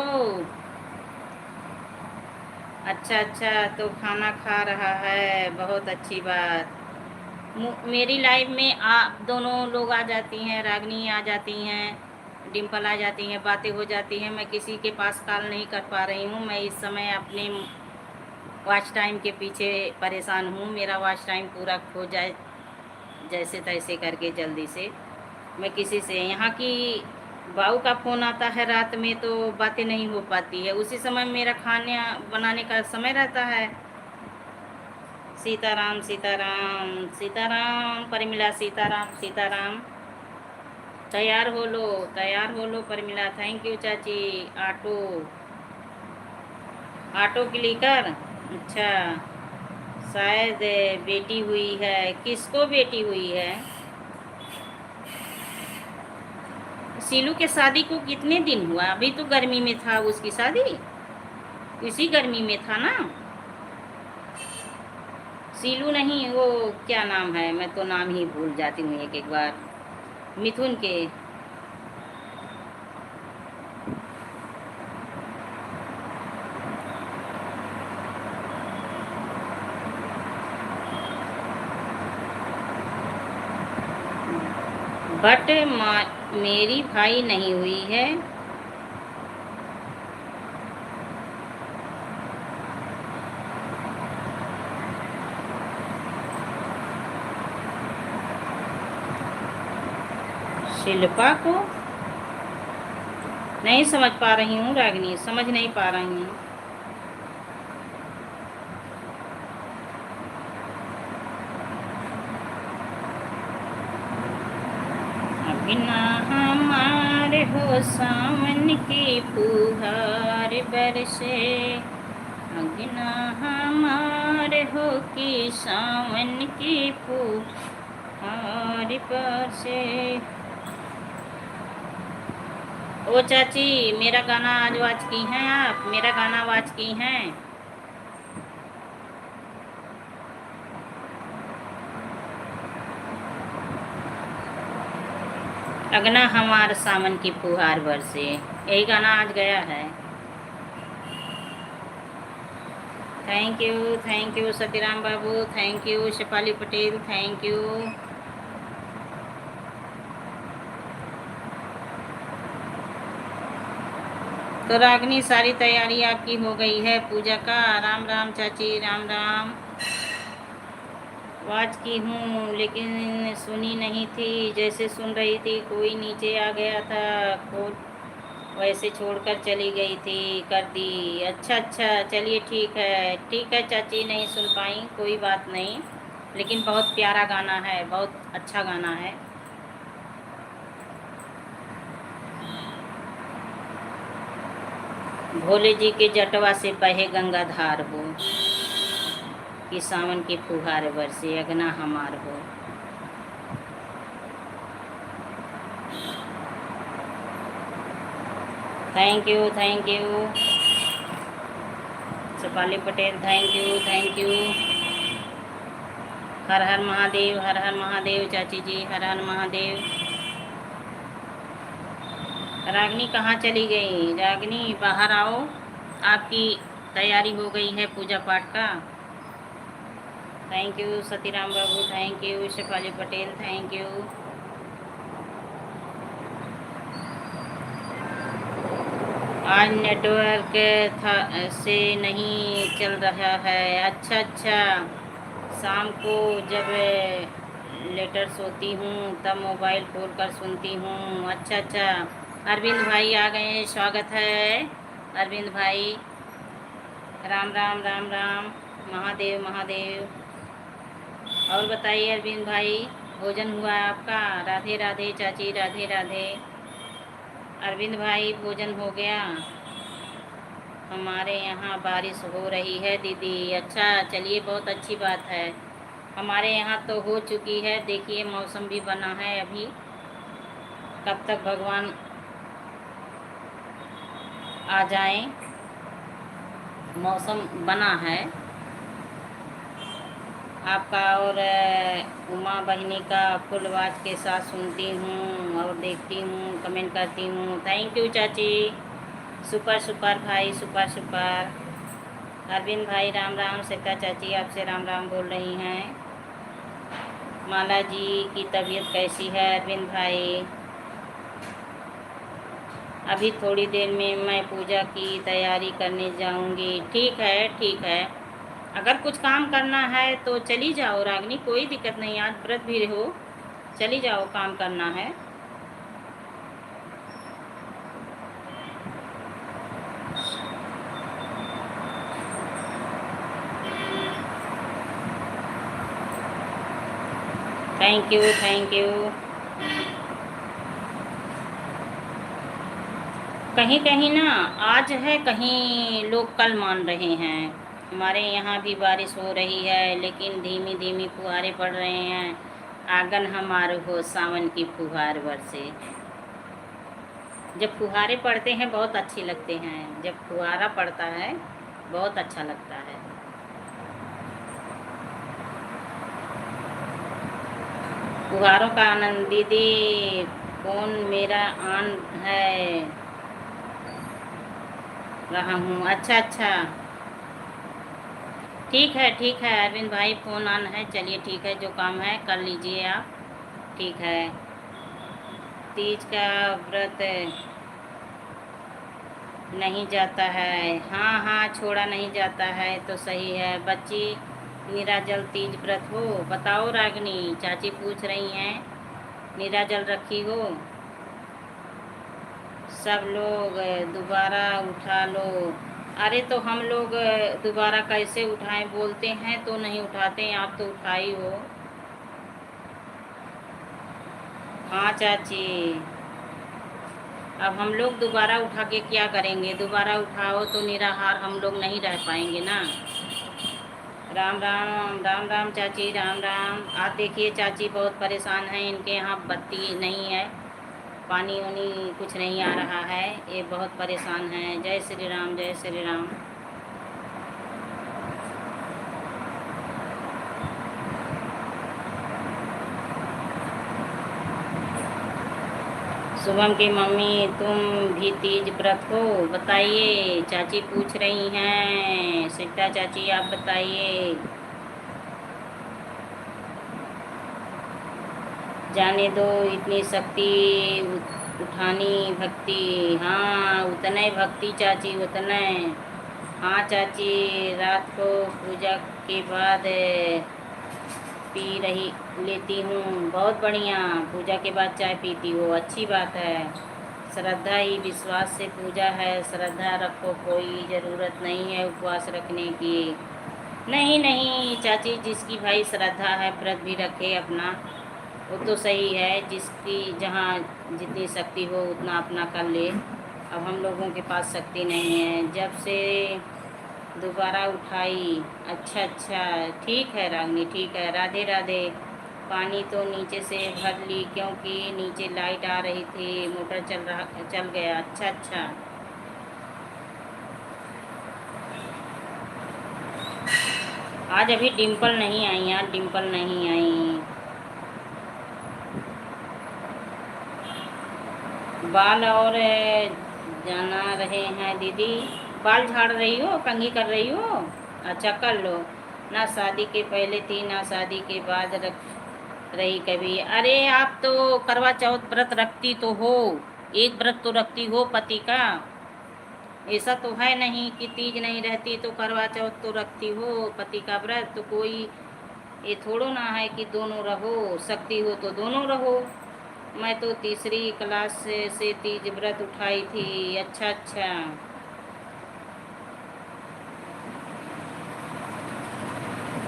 अच्छा अच्छा तो खाना खा रहा है, बहुत अच्छी बात। मेरी लाइफ में आप दोनों लोग आ जाती हैं, रागनी आ जाती हैं, डिम्पल आ जाती हैं, बातें हो जाती हैं। मैं किसी के पास कॉल नहीं कर पा रही हूँ, मैं इस समय अपने वॉच टाइम के पीछे परेशान हूँ। मेरा वॉच टाइम पूरा हो जाए जैसे तैसे करके जल्दी से। मैं किसी से, यहाँ की बाऊ का फ़ोन आता है रात में तो बातें नहीं हो पाती है, उसी समय मेरा खाने बनाने का समय रहता है। सीताराम सीताराम सीताराम परिमिला, सीताराम सीताराम। तैयार हो लो, तैयार हो लो परिमिला। थैंक यू चाची। ऑटो ऑटो क्लिकर, अच्छा शायद बेटी हुई है। किसको बेटी हुई है। सीलू के शादी को कितने दिन हुआ, अभी तो गर्मी में था उसकी शादी, इसी गर्मी में था ना। सीलू नहीं, वो क्या नाम है, मैं तो नाम ही भूल जाती हूँ एक एक बार। मिथुन के। बट मेरी भाई नहीं हुई है। शिल्पा को नहीं समझ पा रही हूँ रागिनी, समझ नहीं पा रही हूँ। बिना हमारे हो सावन की फुहार बरसे, बिना हमारे हो कि सावन की फुहार बरसे। ओ चाची मेरा गाना आज वाच की हैं आप, मेरा गाना वाच की हैं। अगना हमार सावन की फुहार बरसे, यही गाना आज गया है। थैंक यू सतीराम बाबू, thank you Shefali Patel, thank you. तो रागनी सारी तैयारी आपकी हो गई है पूजा का? राम राम चाची, राम राम। आवाज की हूँ लेकिन सुनी नहीं थी, जैसे सुन रही थी कोई नीचे आ गया था, वैसे छोड़कर चली गई थी, कर दी। अच्छा अच्छा, चलिए ठीक है चाची, नहीं सुन पाई कोई बात नहीं, लेकिन बहुत प्यारा गाना है, बहुत अच्छा गाना है। भोले जी के जटवा से बहे गंगाधार हो, कि सावन की फुहार बरसे अगना हमार हो। Thank you Shefali Patel, thank you. हर हर महादेव, हर हर महादेव चाची जी, हर हर महादेव। रागनी कहाँ चली गई? रागनी बाहर आओ, आपकी तैयारी हो गई है पूजा पाठ का। थैंक यू सतीराम बाबू, thank you Shefali Patel, thank you. आज नेटवर्क से नहीं चल रहा है। अच्छा अच्छा, शाम को जब लेटर सोती हूँ तब मोबाइल खोल कर सुनती हूँ। अच्छा अच्छा, अरविंद भाई आ गए, स्वागत है अरविंद भाई। राम राम राम राम, महादेव महादेव। और बताइए अरविंद भाई, भोजन हुआ आपका? राधे राधे चाची, राधे राधे। अरविंद भाई भोजन हो गया? हमारे यहाँ बारिश हो रही है दीदी। अच्छा, चलिए बहुत अच्छी बात है। हमारे यहाँ तो हो चुकी है, देखिए मौसम भी बना है अभी, कब तक भगवान आ जाएं। मौसम बना है आपका। और उमा बहिनी का फुल आवाज के साथ सुनती हूँ और देखती हूँ, कमेंट करती हूँ। थैंक यू चाची, सुपर सुपर भाई, सुपर सुपर। अरविंद भाई राम राम, सीता चाची आपसे राम राम बोल रही हैं। माला जी की तबीयत कैसी है अरविंद भाई? अभी थोड़ी देर में मैं पूजा की तैयारी करने जाऊंगी। ठीक है, अगर कुछ काम करना है तो चली जाओ रागनी, कोई दिक्कत नहीं, आज व्रत भी हो, चली जाओ, काम करना है। Thank you. कहीं कहीं ना आज है, कहीं लोग कल मान रहे हैं। हमारे यहाँ भी बारिश हो रही है, लेकिन धीमी धीमी फुहारे पड़ रहे हैं। आंगन हमारे हो सावन की फुहार बरसे। जब फुहारे पड़ते हैं बहुत अच्छे लगते हैं, जब फुहारा पड़ता है बहुत अच्छा लगता है। फुहारों का आनंद दीदी, कौन मेरा आन है रहा हूँ। अच्छा अच्छा, ठीक है अरविंद भाई, फ़ोन ऑन है, चलिए ठीक है, जो काम है कर लीजिए आप। ठीक है, तीज का व्रत नहीं जाता है। हाँ, छोड़ा नहीं जाता है तो सही है। बच्ची निराजल तीज व्रत हो? बताओ रागनी, चाची पूछ रही हैं, निराजल रखी हो? सब लोग दोबारा उठा लो। अरे तो हम लोग दोबारा कैसे उठाएं? बोलते हैं तो नहीं उठाते, आप तो उठाई हो। हाँ चाची, अब हम लोग दोबारा उठा के क्या करेंगे? दोबारा उठाओ तो निराहार हम लोग नहीं रह पाएंगे ना। राम राम राम राम चाची, राम राम। आप देखिए चाची बहुत परेशान हैं, इनके यहाँ बत्ती नहीं है, पानी वानी कुछ नहीं आ रहा है, ये बहुत परेशान हैं। जय श्री राम, जय श्री राम। शुभम की मम्मी तुम भी तीज व्रत हो, बताइए। चाची पूछ रही हैं, सीता चाची आप बताइए। जाने दो इतनी शक्ति उठानी भक्ति। हाँ उतने भक्ति चाची उतने। हाँ चाची रात को पूजा के बाद पी रही लेती हूँ। बहुत बढ़िया, पूजा के बाद चाय पीती हो, अच्छी बात है। श्रद्धा ही विश्वास से पूजा है, श्रद्धा रखो, कोई ज़रूरत नहीं है उपवास रखने की। नहीं नहीं चाची, जिसकी भाई श्रद्धा है व्रत भी रखे अपना, वो तो सही है। जिसकी जहाँ जितनी शक्ति हो उतना अपना कर ले। अब हम लोगों के पास शक्ति नहीं है, जब से दोबारा उठाई। अच्छा अच्छा, ठीक है रागनी, ठीक है। राधे राधे। पानी तो नीचे से भर ली क्योंकि नीचे लाइट आ रही थी, मोटर चल गया। अच्छा अच्छा। आज अभी डिम्पल नहीं आई यार, डिम्पल नहीं आई। बाल और जाना रहे हैं दीदी। बाल झाड़ रही हो, कंघी कर रही हो? अच्छा कर लो। ना शादी के पहले थी ना शादी के बाद रख रही कभी। अरे आप तो करवा चौथ व्रत रखती तो हो, एक व्रत तो रखती हो पति का। ऐसा तो है नहीं कि तीज नहीं रहती तो करवा चौथ तो रखती हो पति का व्रत। तो कोई ये थोड़ो ना है कि दोनों रहो, शक्ति हो तो दोनों रहो। मैं तो तीसरी क्लास से तीज व्रत उठाई थी। अच्छा अच्छा।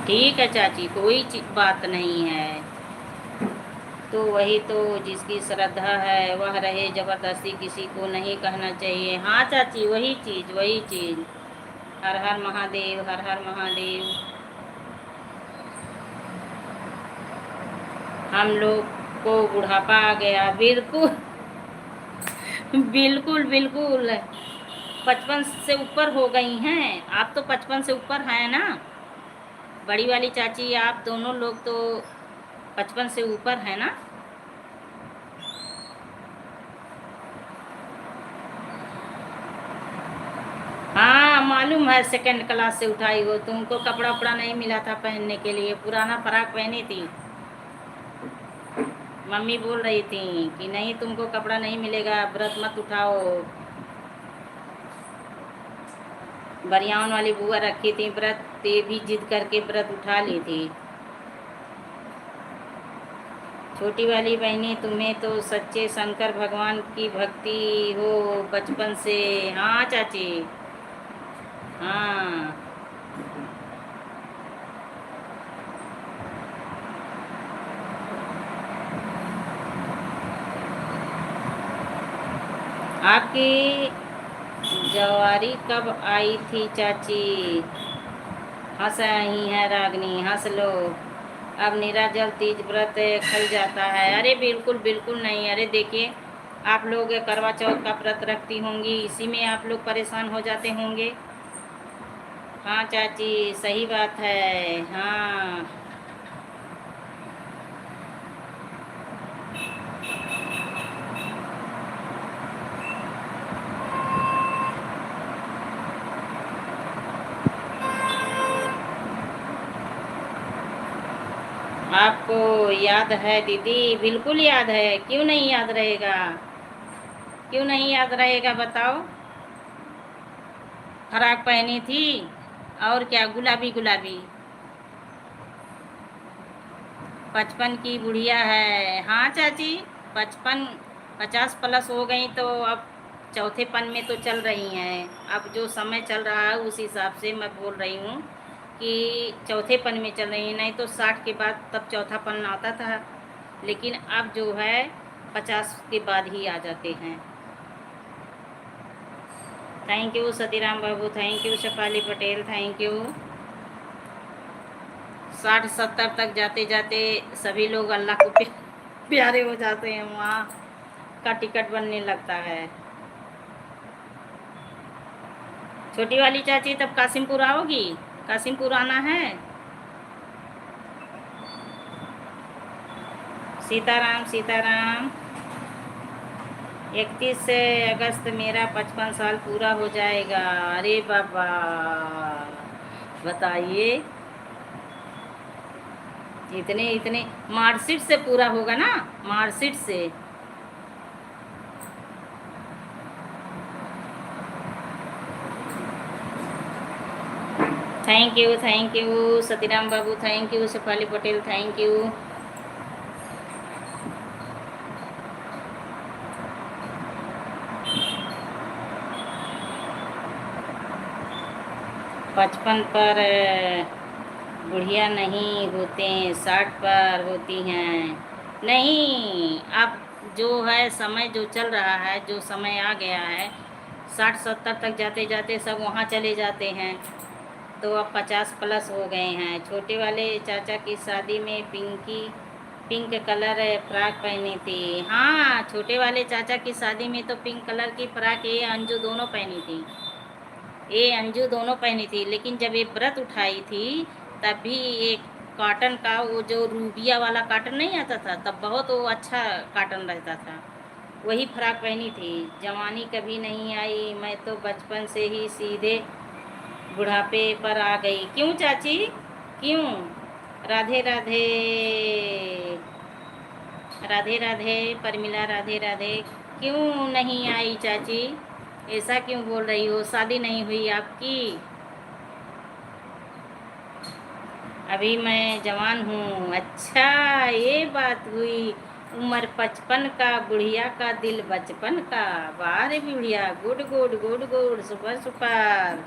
ठीक है चाची, कोई बात नहीं है। तो वही तो, जिसकी श्रद्धा है वह रहे, जबरदस्ती किसी को नहीं कहना चाहिए। हाँ चाची, वही चीज़ वही चीज़। हर हर महादेव, हर हर महादेव। हम लोग को बुढ़ापा आ गया, बिल्कुल बिल्कुल बिल्कुल। 55 से ऊपर हो गई हैं आप, तो 55 से ऊपर हैं ना। बड़ी वाली चाची आप दोनों लोग तो 55 से ऊपर है ना। हाँ मालूम है, सेकंड क्लास से उठाई हो। तुमको कपड़ा उपड़ा नहीं मिला था पहनने के लिए, पुराना फ्राक पहनी थी। मम्मी बोल रही थी कि नहीं तुमको कपड़ा नहीं मिलेगा, व्रत मत उठाओ। बरियान वाली बुआ रखी थी व्रत, ते भी जिद करके व्रत उठा ली थी। छोटी वाली बहनी तुम्हें तो सच्चे शंकर भगवान की भक्ति हो बचपन से। हाँ चाची, हाँ। आपकी जवारी कब आई थी चाची? हंस रही है रागनी, हंस लो। अब निराजल तीज व्रत खल जाता है। अरे बिल्कुल बिल्कुल नहीं। अरे देखिए, आप लोग करवा चौथ का व्रत रखती होंगी, इसी में आप लोग परेशान हो जाते होंगे। हाँ चाची सही बात है। हाँ आपको याद है दीदी? बिल्कुल याद है, क्यों नहीं याद रहेगा? क्यों नहीं याद रहेगा बताओ। फ्राक पहनी थी और क्या, गुलाबी गुलाबी। 55 की बुढ़िया है। हाँ चाची, 55 50 प्लस हो गई तो अब चौथे पन में तो चल रही हैं। अब जो समय चल रहा है उस हिसाब से मैं बोल रही हूँ कि चौथे पन में चल रही हैं। नहीं तो 60 के बाद तब चौथा पन आता था, लेकिन अब जो है 50 के बाद ही आ जाते हैं। थैंक यू सतीराम बाबू, thank you Shafali Patel, thank you. 60-70 तक जाते जाते सभी लोग अल्लाह को प्यारे हो जाते हैं, वहाँ का टिकट बनने लगता है। छोटी वाली चाची तब कासिमपुर आओगी? कासिमपुर आना है। सीताराम सीताराम। 31 अगस्त मेरा 55 साल पूरा हो जाएगा। अरे बाबा, बताइए। इतने इतने मार्कशीट से पूरा होगा ना, मार्कशीट से। थैंक यू सतीराम बाबू, thank you Shefali Patel, thank you. 55 पर बुढ़िया नहीं होते, 60 पर होती हैं। नहीं, अब जो है समय जो चल रहा है, जो समय आ गया है, 60-70 तक जाते जाते सब वहाँ चले जाते हैं। तो अब 50 प्लस हो गए हैं। छोटे वाले चाचा की शादी में पिंक कलर फ्रॉक पहनी थी। हाँ, छोटे वाले चाचा की शादी में तो पिंक कलर की फ्रॉक ये अंजू दोनों पहनी थी। ये अंजू दोनों पहनी थी, लेकिन जब ये व्रत उठाई थी तब भी एक कॉटन का, वो जो रूबिया वाला कॉटन नहीं आता था, तब बहुत वो अच्छा कॉटन रहता था, वही फ्रॉक पहनी थी। जवानी कभी नहीं आई, मैं तो बचपन से ही सीधे बुढ़ापे पर आ गई। क्यों चाची, क्यों? राधे राधे, राधे राधे परमिला, राधे राधे। क्यों नहीं आई चाची, ऐसा क्यों बोल रही हो? शादी नहीं हुई आपकी? अभी मैं जवान हूँ। अच्छा, ये बात हुई। उम्र 55 का, बुढ़िया का दिल बचपन का। वाह रे बुढ़िया, good good good good, super super.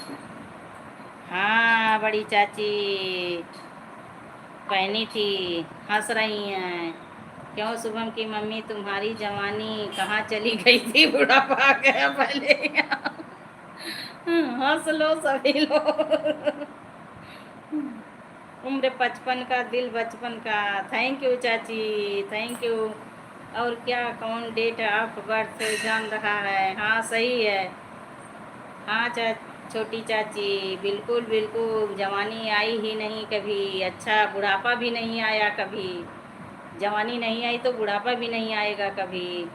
हाँ, बड़ी चाची पहनी थी। हंस रही हैं। क्यों शुभम की मम्मी, तुम्हारी जवानी कहाँ चली गई थी? बुढ़ापा आ गया पहले। हंस लो सभी लोग। उम्र 55 का, दिल बचपन का। थैंक यू चाची, थैंक यू। और क्या, कौन डेट ऑफ बर्थ जान रहा है? हाँ सही है। हाँ छोटी चाची, बिल्कुल बिल्कुल, जवानी आई ही नहीं कभी। अच्छा, बुढ़ापा भी नहीं आया कभी। जवानी नहीं आई तो बुढ़ापा भी नहीं आएगा कभी।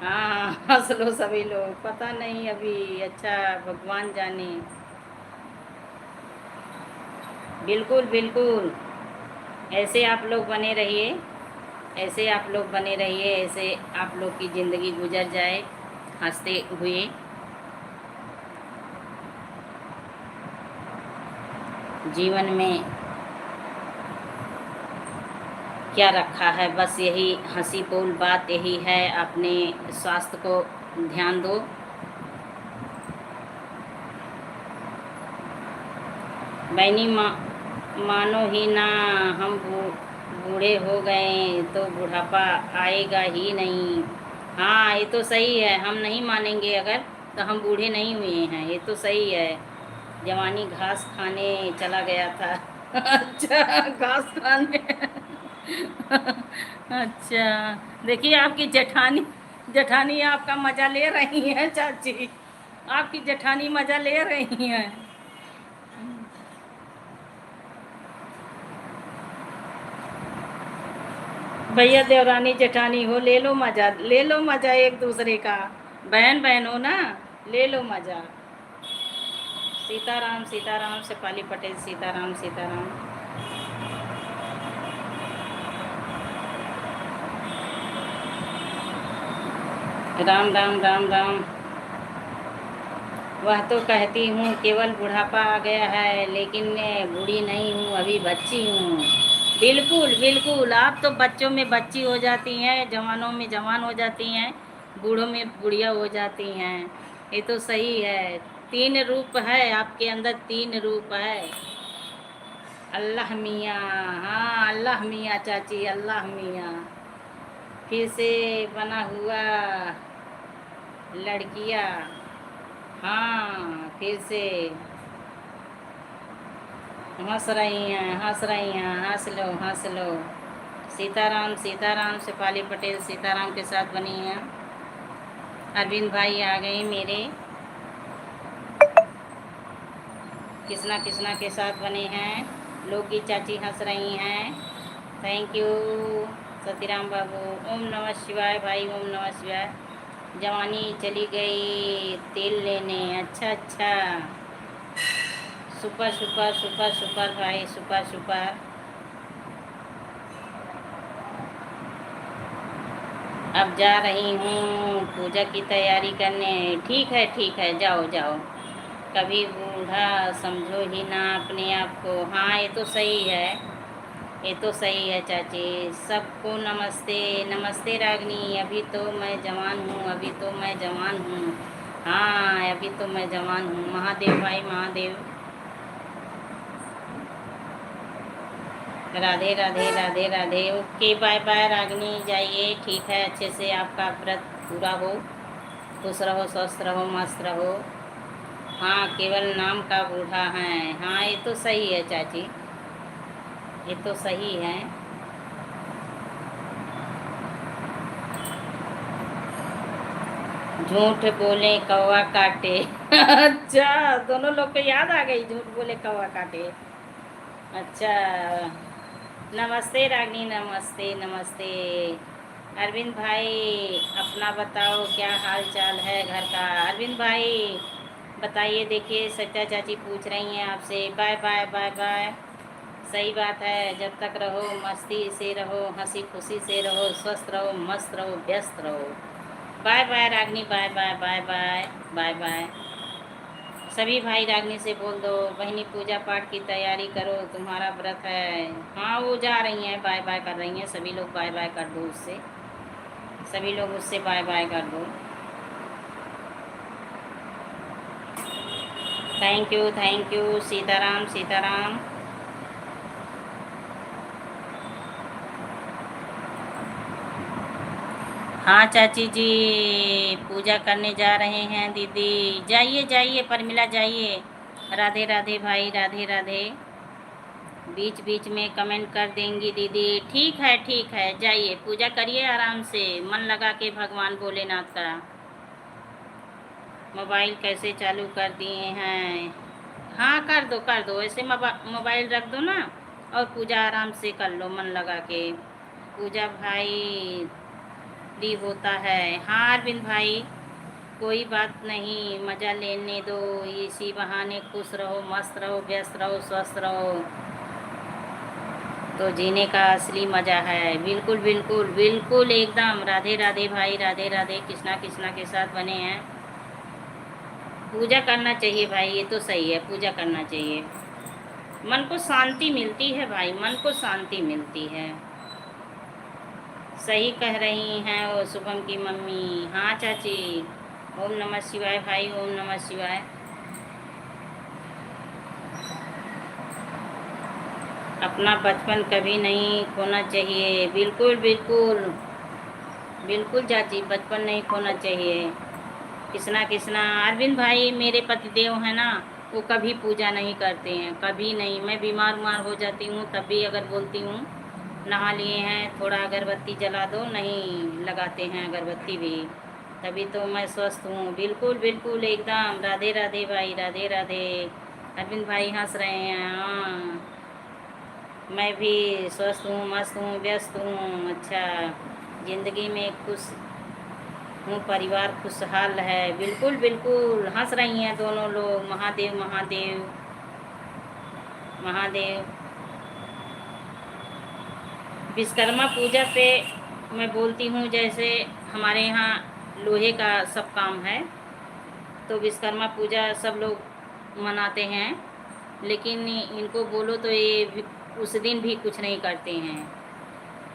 हाँ, हंस लो सभी लोग। पता नहीं अभी, अच्छा भगवान जाने। बिल्कुल बिल्कुल, ऐसे आप लोग बने रहिए, ऐसे आप लोग बने रहिए, ऐसे आप लोग की ज़िंदगी गुजर जाए हंसते हुए। जीवन में क्या रखा है, बस यही हंसी बोल बात यही है, अपने स्वास्थ्य को ध्यान दो। बहनी मानो ही ना, हम बूढ़े हो गए तो बुढ़ापा आएगा ही नहीं। हाँ, ये तो सही है, हम नहीं मानेंगे अगर, तो हम बूढ़े नहीं हुए हैं, ये तो सही है। जवानी घास खाने चला गया था। अच्छा, घास खाने। अच्छा, देखिए आपकी जेठानी, जेठानी आपका मजा ले रही है चाची, आपकी जेठानी मजा ले रही हैं। भैया देवरानी जेठानी हो, ले लो मजा, ले लो मजा एक दूसरे का। बहन बहन हो ना, ले लो मजा। सीताराम सीताराम, शेफाली पटेल, सीताराम सीताराम। राम राम राम राम। वह तो कहती हूँ केवल बुढ़ापा आ गया है, लेकिन मैं बूढ़ी नहीं हूँ, अभी बच्ची हूँ। बिल्कुल बिल्कुल, आप तो बच्चों में बच्ची हो जाती हैं, जवानों में जवान हो जाती हैं, बूढ़ों में बुढ़िया हो जाती हैं। ये तो सही है। 3 रूप है आपके अंदर, 3 रूप है। अल्लाह मियाँ, हाँ अल्लाह मियाँ चाची, अल्लाह मियाँ। फिर से बना हुआ लड़कियाँ। हाँ, फिर से हंस रही हैं, हंस रही हैं, हंस लो हंस लो। सीताराम सीताराम, शेफाली पटेल सीताराम के साथ बनी हैं। अरविंद भाई आ गए मेरे, कृष्णा कृष्णा के साथ बने हैं। लोकी चाची हंस रही हैं। थैंक यू सतीराम बाबू। ओम नमः शिवाय भाई, ओम नमः शिवाय। जवानी चली गई तेल लेने। अच्छा अच्छा, सुपर सुपर सुपर सुपर भाई, सुपर सुपर। अब जा रही हूँ पूजा की तैयारी करने। ठीक है, जाओ जाओ। कभी बूढ़ा समझो ही ना अपने आप को। हाँ ये तो सही है, ये तो सही है चाची। सबको नमस्ते। नमस्ते रागनी। अभी तो मैं जवान हूँ, अभी तो मैं जवान हूँ। हाँ अभी तो मैं जवान हूँ। महादेव भाई Mahadev. Radhe Radhe Radhe Radhe. Okay bye bye Ragini, जाइए। ठीक है, अच्छे से आपका व्रत पूरा हो। खुश रहो, स्वस्थ रहो, मस्त रहो। हाँ केवल नाम का बूढ़ा है। हाँ ये तो सही है चाची, ये तो सही है। झूठ बोले कौवा काटे। अच्छा, दोनों लोग को याद आ गई, झूठ बोले कौवा काटे। अच्छा, नमस्ते रागनी, नमस्ते नमस्ते। अरविंद भाई अपना बताओ, क्या हाल चाल है घर का। अरविंद भाई बताइए। देखिए सत्या चाची पूछ रही हैं आपसे। Bye bye bye bye. सही बात है, जब तक रहो मस्ती से रहो, हंसी खुशी से रहो, स्वस्थ रहो, मस्त रहो, व्यस्त रहो। Bye bye Ragini, bye bye bye bye bye bye. सभी भाई रागनी से बोल दो, बहनी पूजा पाठ की तैयारी करो, तुम्हारा व्रत है। हाँ वो जा रही हैं, बाय बाय कर रही हैं। सभी लोग बाय बाय कर दो उससे, सभी लोग उससे बाय बाय कर दो। Thank you Sitaram Sitaram. हाँ चाची जी, पूजा करने जा रहे हैं दीदी। जाइए जाइए परमिला, जाइए। राधे राधे भाई, राधे राधे। बीच बीच में कमेंट कर देंगी दीदी। ठीक है, जाइए पूजा करिए आराम से, मन लगा के भगवान भोलेनाथ का। मोबाइल कैसे चालू कर दिए हैं। हाँ कर दो ऐसे, मोबाइल रख दो ना, और पूजा आराम से कर लो मन लगा के। पूजा भाई भी होता है। हाँ अरविंद भाई, कोई बात नहीं, मज़ा लेने दो। इसी बहाने खुश रहो, मस्त रहो, व्यस्त रहो, स्वस्थ रहो, तो जीने का असली मज़ा है। बिल्कुल बिल्कुल बिल्कुल एकदम। राधे राधे भाई, राधे राधे। कृष्णा कृष्णा के साथ बने हैं। पूजा करना चाहिए भाई, ये तो सही है, पूजा करना चाहिए। मन को शांति मिलती है भाई, मन को शांति मिलती है। सही कह रही हैं वो शुभम की मम्मी। हाँ चाची। ओम नमः शिवाय भाई, ओम नमः शिवाय। अपना बचपन कभी नहीं खोना चाहिए। बिल्कुल बिल्कुल बिल्कुल चाची, बचपन नहीं खोना चाहिए। कृष्णा कृष्णा। अरविंद भाई मेरे पतिदेव हैं ना, वो कभी पूजा नहीं करते हैं, कभी नहीं। मैं बीमार उमार हो जाती हूँ तब भी अगर बोलती हूँ नहा लिए हैं, थोड़ा अगरबत्ती जला दो, नहीं लगाते हैं अगरबत्ती भी। तभी तो मैं स्वस्थ हूँ। बिल्कुल बिल्कुल एकदम। राधे राधे भाई, राधे राधे। अरविंद भाई हंस रहे हैं। हाँ मैं भी स्वस्थ हूँ, मस्त हूँ, व्यस्त हूँ। अच्छा, ज़िंदगी में खुश हूँ, परिवार खुशहाल है। बिल्कुल बिल्कुल हंस रही हैं दोनों लोग। महादेव महादेव महादेव। विश्वकर्मा पूजा पे मैं बोलती हूँ, जैसे हमारे यहाँ लोहे का सब काम है, तो विश्वकर्मा पूजा सब लोग मनाते हैं। लेकिन इनको बोलो तो ये उस दिन भी कुछ नहीं करते हैं।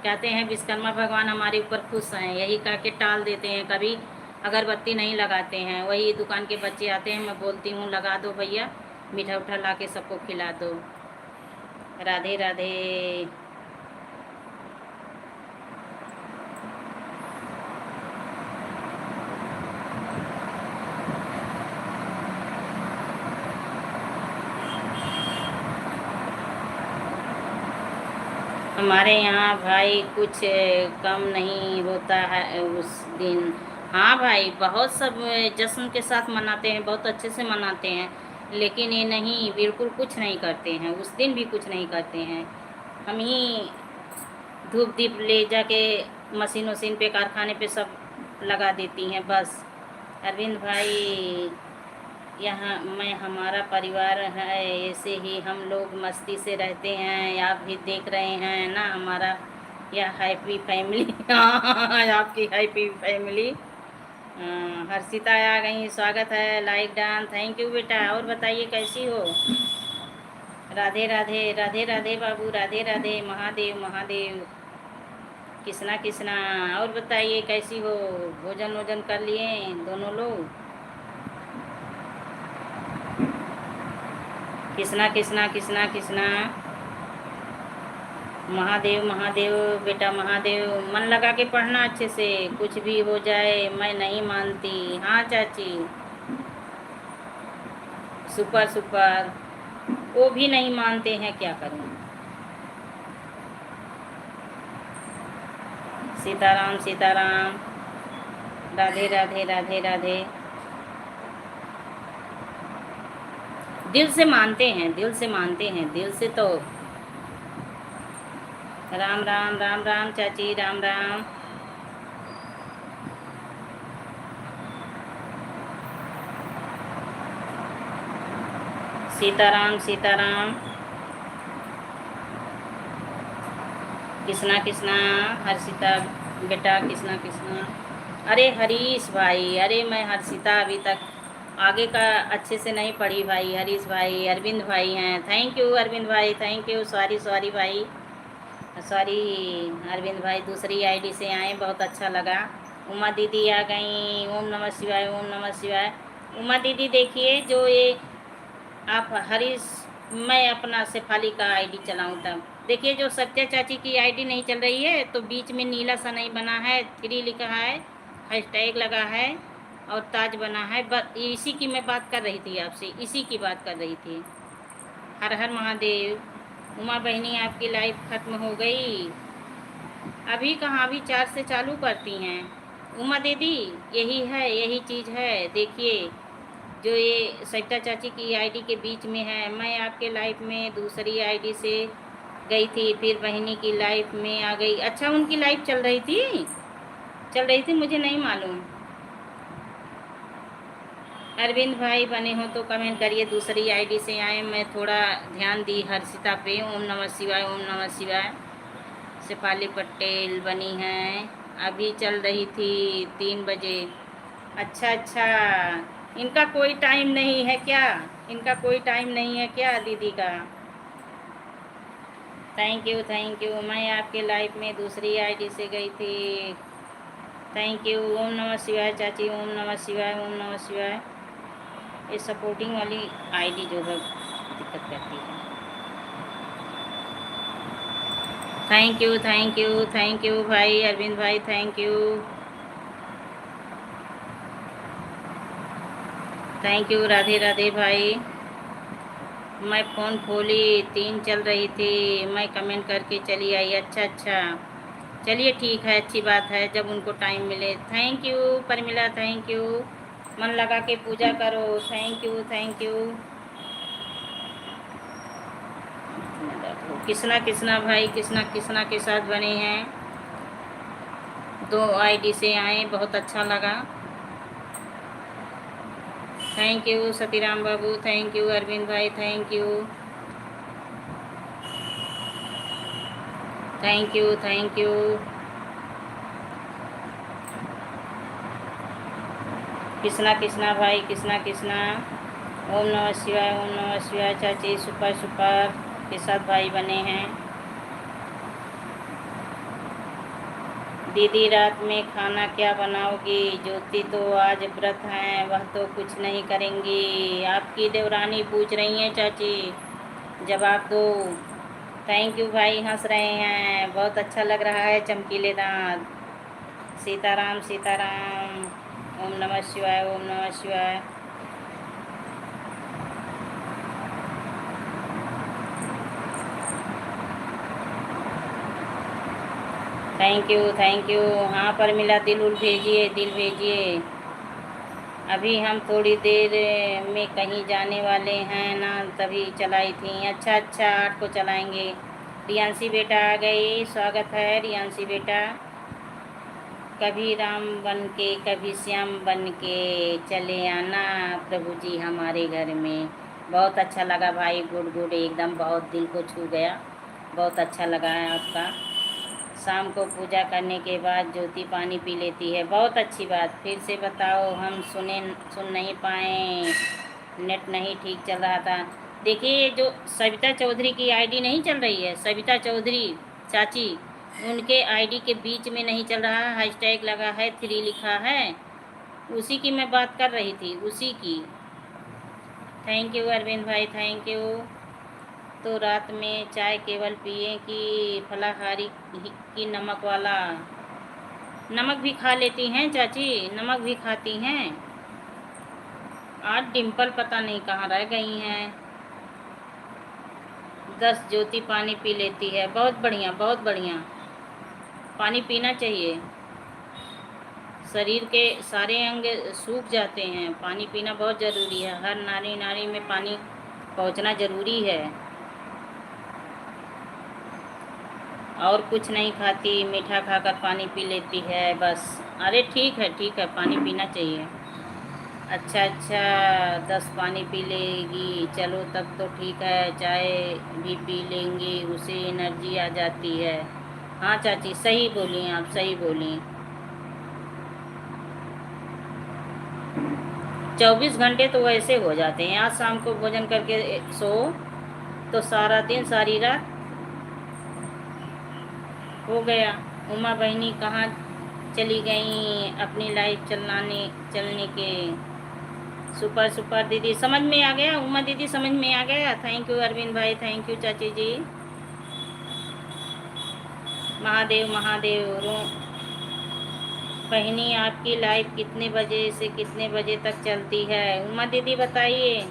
कहते हैं विश्वकर्मा भगवान हमारे ऊपर खुश हैं, यही कह के टाल देते हैं। कभी अगरबत्ती नहीं लगाते हैं। वही दुकान के बच्चे आते हैं, मैं बोलती हूँ लगा दो भैया, मीठा उठा ला के सबको खिला दो। राधे राधे। हमारे यहाँ भाई कुछ कम नहीं होता है उस दिन। हाँ भाई, बहुत सब जश्न के साथ मनाते हैं, बहुत अच्छे से मनाते हैं। लेकिन ये नहीं, बिल्कुल कुछ नहीं करते हैं, उस दिन भी कुछ नहीं करते हैं। हम ही धूप दीप ले जाके मशीन वशीन पे, कारखाने पे सब लगा देती हैं बस। अरविंद भाई, यहाँ मैं हमारा परिवार है, ऐसे ही हम लोग मस्ती से रहते हैं। आप भी देख रहे हैं ना हमारा यह हैप्पी फैमिली। हाँ, आपकी हैप्पी फैमिली। हर्षिता आ गई, स्वागत है। लाइक डान, थैंक यू बेटा। और बताइए कैसी हो? राधे राधे, राधे राधे बाबू, राधे राधे। महादेव महादेव। किसना किसना। और बताइए कैसी हो? भोजन वोजन कर लिए दोनों लोग? किसना किसना किसना किसना। महादेव महादेव बेटा, महादेव। मन लगा के पढ़ना अच्छे से, कुछ भी हो जाए मैं नहीं मानती। हाँ चाची, सुपर सुपर। वो भी नहीं मानते हैं, क्या करूं। सीताराम सीताराम। राधे राधे, राधे राधे। दिल से मानते हैं, दिल से मानते हैं, दिल से तो। राम राम, राम राम चाची, राम राम। सीताराम सीताराम। किसना किसना। हर्षिता बेटा, किसना किसना। अरे हरीश भाई, अरे मैं हर्षिता अभी तक आगे का अच्छे से नहीं पढ़ी भाई। हरीश भाई, अरविंद भाई हैं। थैंक यू अरविंद भाई, थैंक यू। सॉरी सॉरी भाई, सॉरी। अरविंद भाई दूसरी आईडी से आए, बहुत अच्छा लगा। उमा दीदी आ गई। ओम नमः शिवाय, ओम नमः शिवाय। उमा दीदी देखिए, जो ये आप हरीश, मैं अपना शेफाली का आईडी चलाऊं तब देखिए, जो सत्या चाची की आईडी नहीं चल रही है तो बीच में नीला सा नहीं बना है, 3 लिखा है, हैशटैग लगा है और ताज बना है। बस इसी की मैं बात कर रही थी आपसे, इसी की बात कर रही थी। हर हर महादेव। उमा बहनी, आपकी लाइफ खत्म हो गई? अभी कहाँ, अभी 4 से चालू करती हैं उमा दीदी। यही है, यही चीज़ है। देखिए, जो ये सविता चाची की आईडी के बीच में है, मैं आपके लाइफ में दूसरी आईडी से गई थी, फिर बहनी की लाइफ में आ गई। अच्छा, उनकी लाइफ चल रही थी, चल रही थी, मुझे नहीं मालूम। अरविंद भाई बने हो तो कमेंट करिए, दूसरी आईडी से आए। मैं थोड़ा ध्यान दी हर्षिता पे। ओम नमः शिवाय, ओम नमः शिवाय। शेफाली पटेल बनी हैं, अभी चल रही थी 3 बजे। अच्छा अच्छा, इनका कोई टाइम नहीं है क्या? इनका कोई टाइम नहीं है क्या दीदी का? Thank you thank you. मैं आपके लाइफ में दूसरी आईडी से गई थी। Thank you. ओम नमः शिवाय चाची, ओम नमः शिवाय, ओम नमः शिवाय। ये सपोर्टिंग वाली आईडी जो है दिक्कत करती है। Thank you thank you thank you भाई, अरविंद भाई, thank you. Thank you, Radhe Radhe भाई। मैं फ़ोन खोली, 3 चल रही थी, मैं कमेंट करके चली आई। अच्छा अच्छा, चलिए ठीक है, अच्छी बात है, जब उनको टाइम मिले। Thank you Parmila, thank you. मन लगा के पूजा करो। Thank you thank you. Kisna Kisna भाई, किसना किसना के साथ बने हैं, 2 आईडी से आए, बहुत अच्छा लगा। थैंक यू सतीराम बाबू, थैंक यू अरविंद भाई, thank you thank you thank you. Kisna Kisna भाई, किसना किसना। ओम नमः शिवाय, ओम नमः शिवाय चाची, सुपर सुपर के साथ भाई बने हैं। दीदी रात में खाना क्या बनाओगी? ज्योति तो आज व्रत हैं, वह तो कुछ नहीं करेंगी। आपकी देवरानी पूछ रही हैं चाची, जवाब दो। थैंक यू भाई, हंस रहे हैं, बहुत अच्छा लग रहा है चमकीले दांत। सीताराम सीताराम। ओम नमः शिवाय, ओम नमः शिवाय। Thank you thank you. हाँ पर मिला, दिल उल भेजिए, दिल भेजिए। अभी हम थोड़ी देर में कहीं जाने वाले हैं ना, तभी चलाई थी। अच्छा अच्छा, 8 को चलाएंगे। रियांशी बेटा आ गई, स्वागत है रियांशी बेटा। कभी राम बन के कभी श्याम बन के चले आना प्रभु जी हमारे घर में। बहुत अच्छा लगा भाई, गुड गुड, एकदम बहुत दिल को छू गया। बहुत अच्छा लगा है आपका। शाम को पूजा करने के बाद ज्योति पानी पी लेती है, बहुत अच्छी बात। फिर से बताओ, हम सुन नहीं पाए, नेट नहीं ठीक चल रहा था। देखिए, जो सविता चौधरी की आईडी नहीं चल रही है, सविता चौधरी चाची, उनके आईडी के बीच में नहीं चल रहा, हैशटैग लगा है, 3 लिखा है, उसी की मैं बात कर रही थी, उसी की। थैंक यू अरविंद भाई, थैंक यू। तो रात में चाय केवल पिए कि फलाहारी की नमक वाला? नमक भी खा लेती हैं चाची, नमक भी खाती हैं। आज डिम्पल पता नहीं कहाँ रह गई हैं। 10 ज्योति पानी पी लेती है, बहुत बढ़िया, बहुत बढ़िया। पानी पीना चाहिए, शरीर के सारे अंग सूख जाते हैं, पानी पीना बहुत ज़रूरी है। हर नारी नारी में पानी पहुंचना ज़रूरी है। और कुछ नहीं खाती, मीठा खाकर पानी पी लेती है बस। अरे ठीक है, ठीक है, पानी पीना चाहिए। अच्छा अच्छा, 10 पानी पी लेगी, चलो तब तो ठीक है। चाय भी पी लेंगी, उसे एनर्जी आ जाती है। हाँ चाची, सही बोली आप, सही बोली। 24 घंटे तो वैसे हो जाते हैं। आज शाम को भोजन करके सो तो सारा दिन सारी रात हो गया। उमा बहनी कहाँ चली गई अपनी लाइफ चलने के? सुपर सुपर दीदी, समझ में आ गया उमा दीदी, समझ में आ गया। थैंक यू अरविंद भाई, थैंक यू चाची जी। महादेव महादेव। बहनी आपकी लाइव कितने बजे से कितने बजे तक चलती है? उमा दीदी बताइए।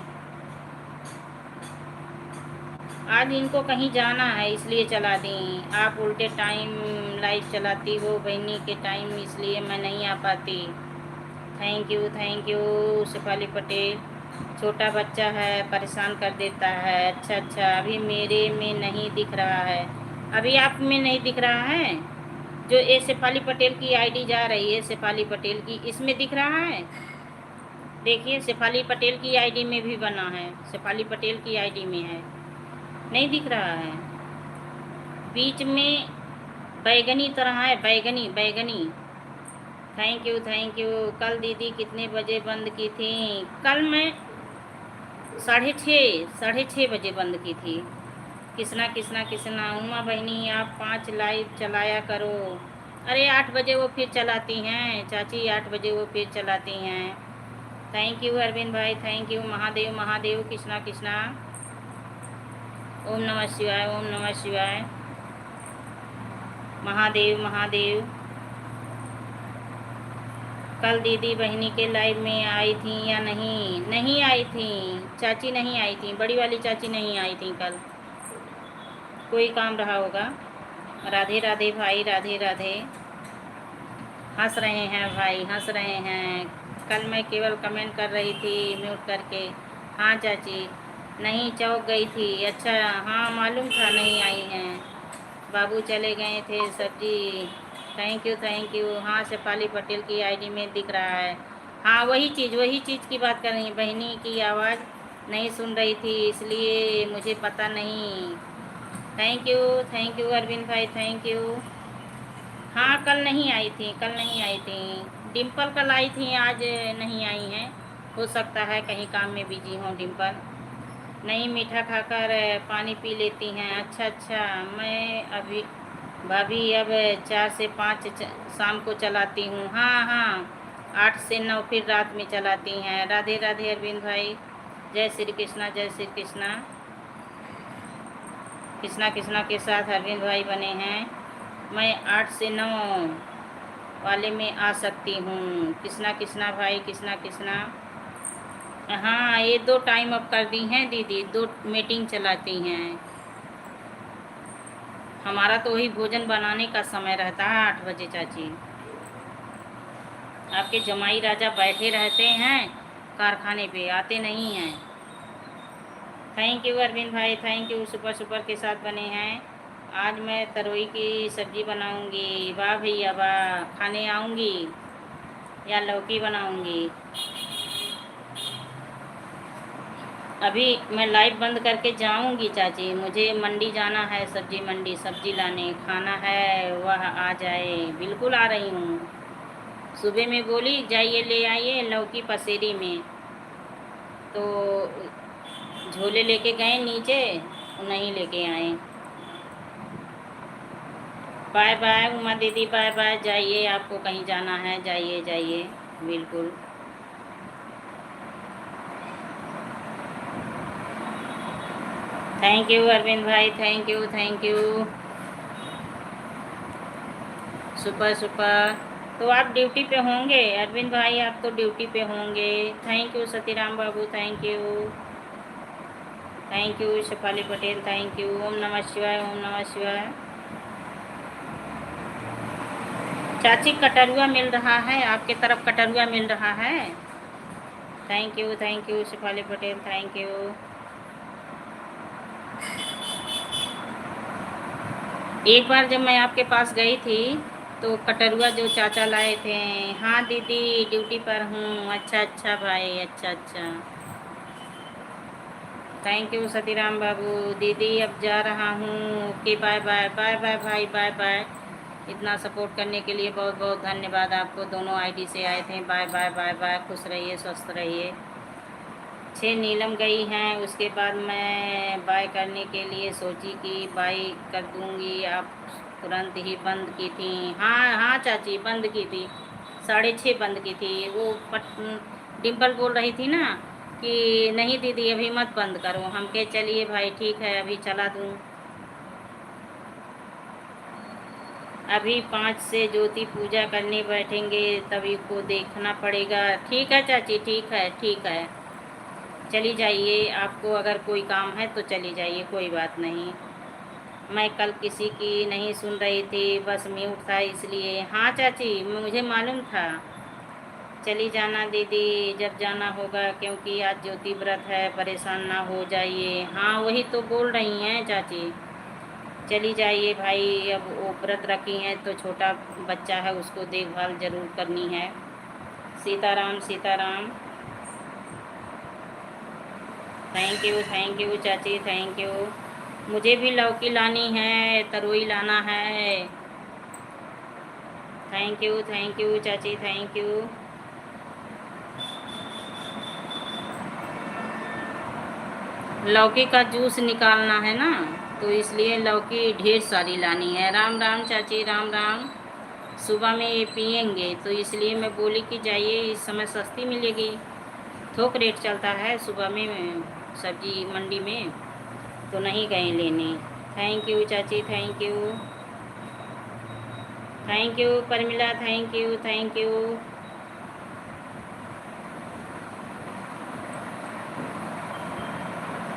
आज इनको कहीं जाना है इसलिए चला दी। आप उल्टे टाइम लाइव चलाती हो बहनी के टाइम, इसलिए मैं नहीं आ पाती। Thank you Shefali Patel. छोटा बच्चा है, परेशान कर देता है। अच्छा अच्छा, अभी मेरे में नहीं दिख रहा है। अभी आप में नहीं दिख रहा है? जो ये शेफाली पटेल की आईडी जा रही है, शेफाली पटेल की, इसमें दिख रहा है? देखिए, शेफाली पटेल की आईडी में भी बना है, शेफाली पटेल की आईडी में है, नहीं दिख रहा है? बीच में बैगनी तरह है, बैगनी बैगनी। Thank you thank you. कल दीदी कितने बजे बंद की थी? कल मैं 6:30 बजे बंद की थी। किसना किसना किसना। उमा बहनी आप 5 लाइव चलाया करो। अरे 8 बजे वो फिर चलाती हैं चाची, 8 बजे वो फिर चलाती हैं। थैंक यू अरविंद भाई, थैंक यू। महादेव महादेव, कृष्णा कृष्णा। ओम नमः शिवाय, ओम नमः शिवाय। महादेव महादेव। कल दीदी बहनी के लाइव में आई थी या नहीं? नहीं आई थी चाची, नहीं आई थी, बड़ी वाली चाची नहीं आई थी कल, कोई काम रहा होगा। राधे राधे भाई, राधे राधे। हंस रहे हैं भाई, हंस रहे हैं। कल मैं केवल कमेंट कर रही थी म्यूट करके। हाँ चाची, नहीं चौक गई थी। अच्छा, हाँ मालूम था नहीं आई हैं, बाबू चले गए थे सब्जी। Thank you. हाँ, शेफाली पटेल की आईडी में दिख रहा है। हाँ, वही चीज़ की बात कर रही हैं। बहनी की आवाज़ नहीं सुन रही थी इसलिए मुझे पता नहीं। थैंक यू अरविंद भाई, थैंक यू। हाँ, कल नहीं आई थी, कल नहीं आई थी। डिम्पल कल आई थी, आज नहीं आई हैं। हो सकता है कहीं काम में बिजी हों डिम्पल। नहीं, मीठा खाकर पानी पी लेती हैं। अच्छा अच्छा, मैं अभी भाभी अब 4 से 5 शाम को चलाती हूँ। हाँ हाँ, 8 से 9 फिर रात में चलाती हैं। राधे राधे अरविंद भाई, जय श्री कृष्णा, जय श्री कृष्णा। कृष्णा कृष्णा के साथ अरविंद भाई बने हैं। मैं 8 से 9 वाले में आ सकती हूँ। कृष्णा कृष्णा भाई, कृष्णा कृष्णा। हाँ, ये 2 टाइम अब कर दी हैं दीदी, 2 मीटिंग चलाती हैं। हमारा तो वही भोजन बनाने का समय रहता है 8 बजे चाची। आपके जमाई राजा बैठे रहते हैं कारखाने पे, आते नहीं हैं। थैंक यू अरविंद भाई, थैंक यू। सुपर सुपर के साथ बने हैं। आज मैं तरोई की सब्ज़ी बनाऊंगी। वाह भैया वाह, खाने आऊंगी या लौकी बनाऊंगी। अभी मैं लाइट बंद करके जाऊंगी चाची, मुझे मंडी जाना है, सब्जी मंडी सब्जी लाने, खाना है वह आ जाए। बिल्कुल आ रही हूँ। सुबह में बोली जाइए ले आइए लौकी पसेरी में, तो झोले लेके गए नीचे, नहीं लेके आए। बाय बाय उमा दीदी, बाय बाय, जाइए, आपको कहीं जाना है, जाइए जाइए, बिल्कुल। थैंक यू अरविंद भाई, thank you thank you. Super super. तो आप ड्यूटी पे होंगे अरविंद भाई, आप तो ड्यूटी पे होंगे। थैंक यू सतीराम बाबू, thank you thank you. Shefali Patel, thank you. ओम नमः शिवाय, ओम नमः शिवाय। चाची कटरुआ मिल रहा है, आपके तरफ कटरुआ मिल रहा है। Thank you Shefali Patel, thank you. एक बार जब मैं आपके पास गई थी तो कटरुआ जो चाचा लाए थे। हाँ दीदी ड्यूटी पर हूँ। अच्छा अच्छा भाई, अच्छा अच्छा। थैंक यू सतीराम बाबू। दीदी अब जा रहा हूँ, okay bye bye, bye bye भाई, बाय बाय। इतना सपोर्ट करने के लिए बहुत बहुत धन्यवाद आपको। दोनों आईडी से आए थे। बाय बाय बाय बाय, खुश रहिए, स्वस्थ रहिए। 6 नीलम गई हैं, उसके बाद मैं बाय करने के लिए सोची कि बाय कर दूंगी, आप तुरंत ही बंद की थी। हाँ हाँ चाची बंद की थी, 6:30 बंद की थी। वो डिम्पल बोल रही थी ना कि नहीं दीदी अभी मत बंद करो, हम कहे चलिए भाई ठीक है अभी चला दूँ। अभी 5 से ज्योति पूजा करने बैठेंगे, तभी को देखना पड़ेगा। ठीक है चाची, ठीक है ठीक है, चली जाइए। आपको अगर कोई काम है तो चली जाइए, कोई बात नहीं। मैं कल किसी की नहीं सुन रही थी, बस म्यूट था इसलिए। हाँ चाची मुझे मालूम था। चली जाना दीदी जब जाना होगा, क्योंकि आज ज्योति व्रत है, परेशान ना हो जाइए। हाँ वही तो बोल रही हैं चाची, चली जाइए भाई। अब वो व्रत रखी हैं तो छोटा बच्चा है, उसको देखभाल ज़रूर करनी है। सीताराम सीताराम। थैंक यू चाची, थैंक यू। मुझे भी लौकी लानी है, तरोई लाना है। थैंक यू चाची, थैंक यू। लौकी का जूस निकालना है ना, तो इसलिए लौकी ढेर सारी लानी है। राम राम चाची, राम राम। सुबह में ये पियेंगे तो इसलिए मैं बोली कि जाइए, इस समय सस्ती मिलेगी, थोक रेट चलता है सुबह में सब्जी मंडी में, तो नहीं गए लेने। थैंक यू चाची, thank you thank you Parmila, thank you thank you.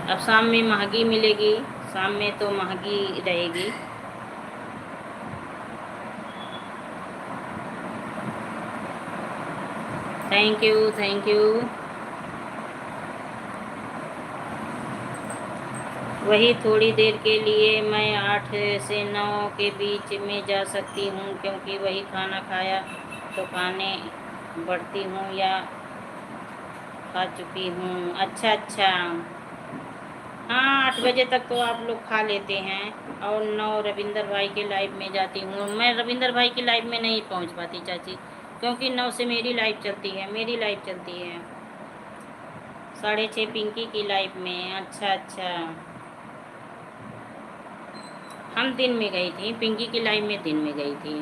अब शाम में महंगी मिलेगी, शाम में तो महंगी रहेगी। Thank you thank you. वही थोड़ी देर के लिए मैं 8 से 9 के बीच में जा सकती हूँ, क्योंकि वही खाना खाया तो खाने बढ़ती हूँ या खा चुकी हूँ। अच्छा अच्छा। हाँ 8 बजे तक तो आप लोग खा लेते हैं, और 9 रविंदर भाई के लाइव में जाती हूँ। मैं रविंदर भाई की लाइव में नहीं पहुँच पाती चाची, क्योंकि 9 से मेरी लाइव चलती है, मेरी लाइव चलती है। 6:30 पिंकी की लाइव में। अच्छा अच्छा, हम दिन में गई थी, पिंकी की लाइव में दिन में गई थी।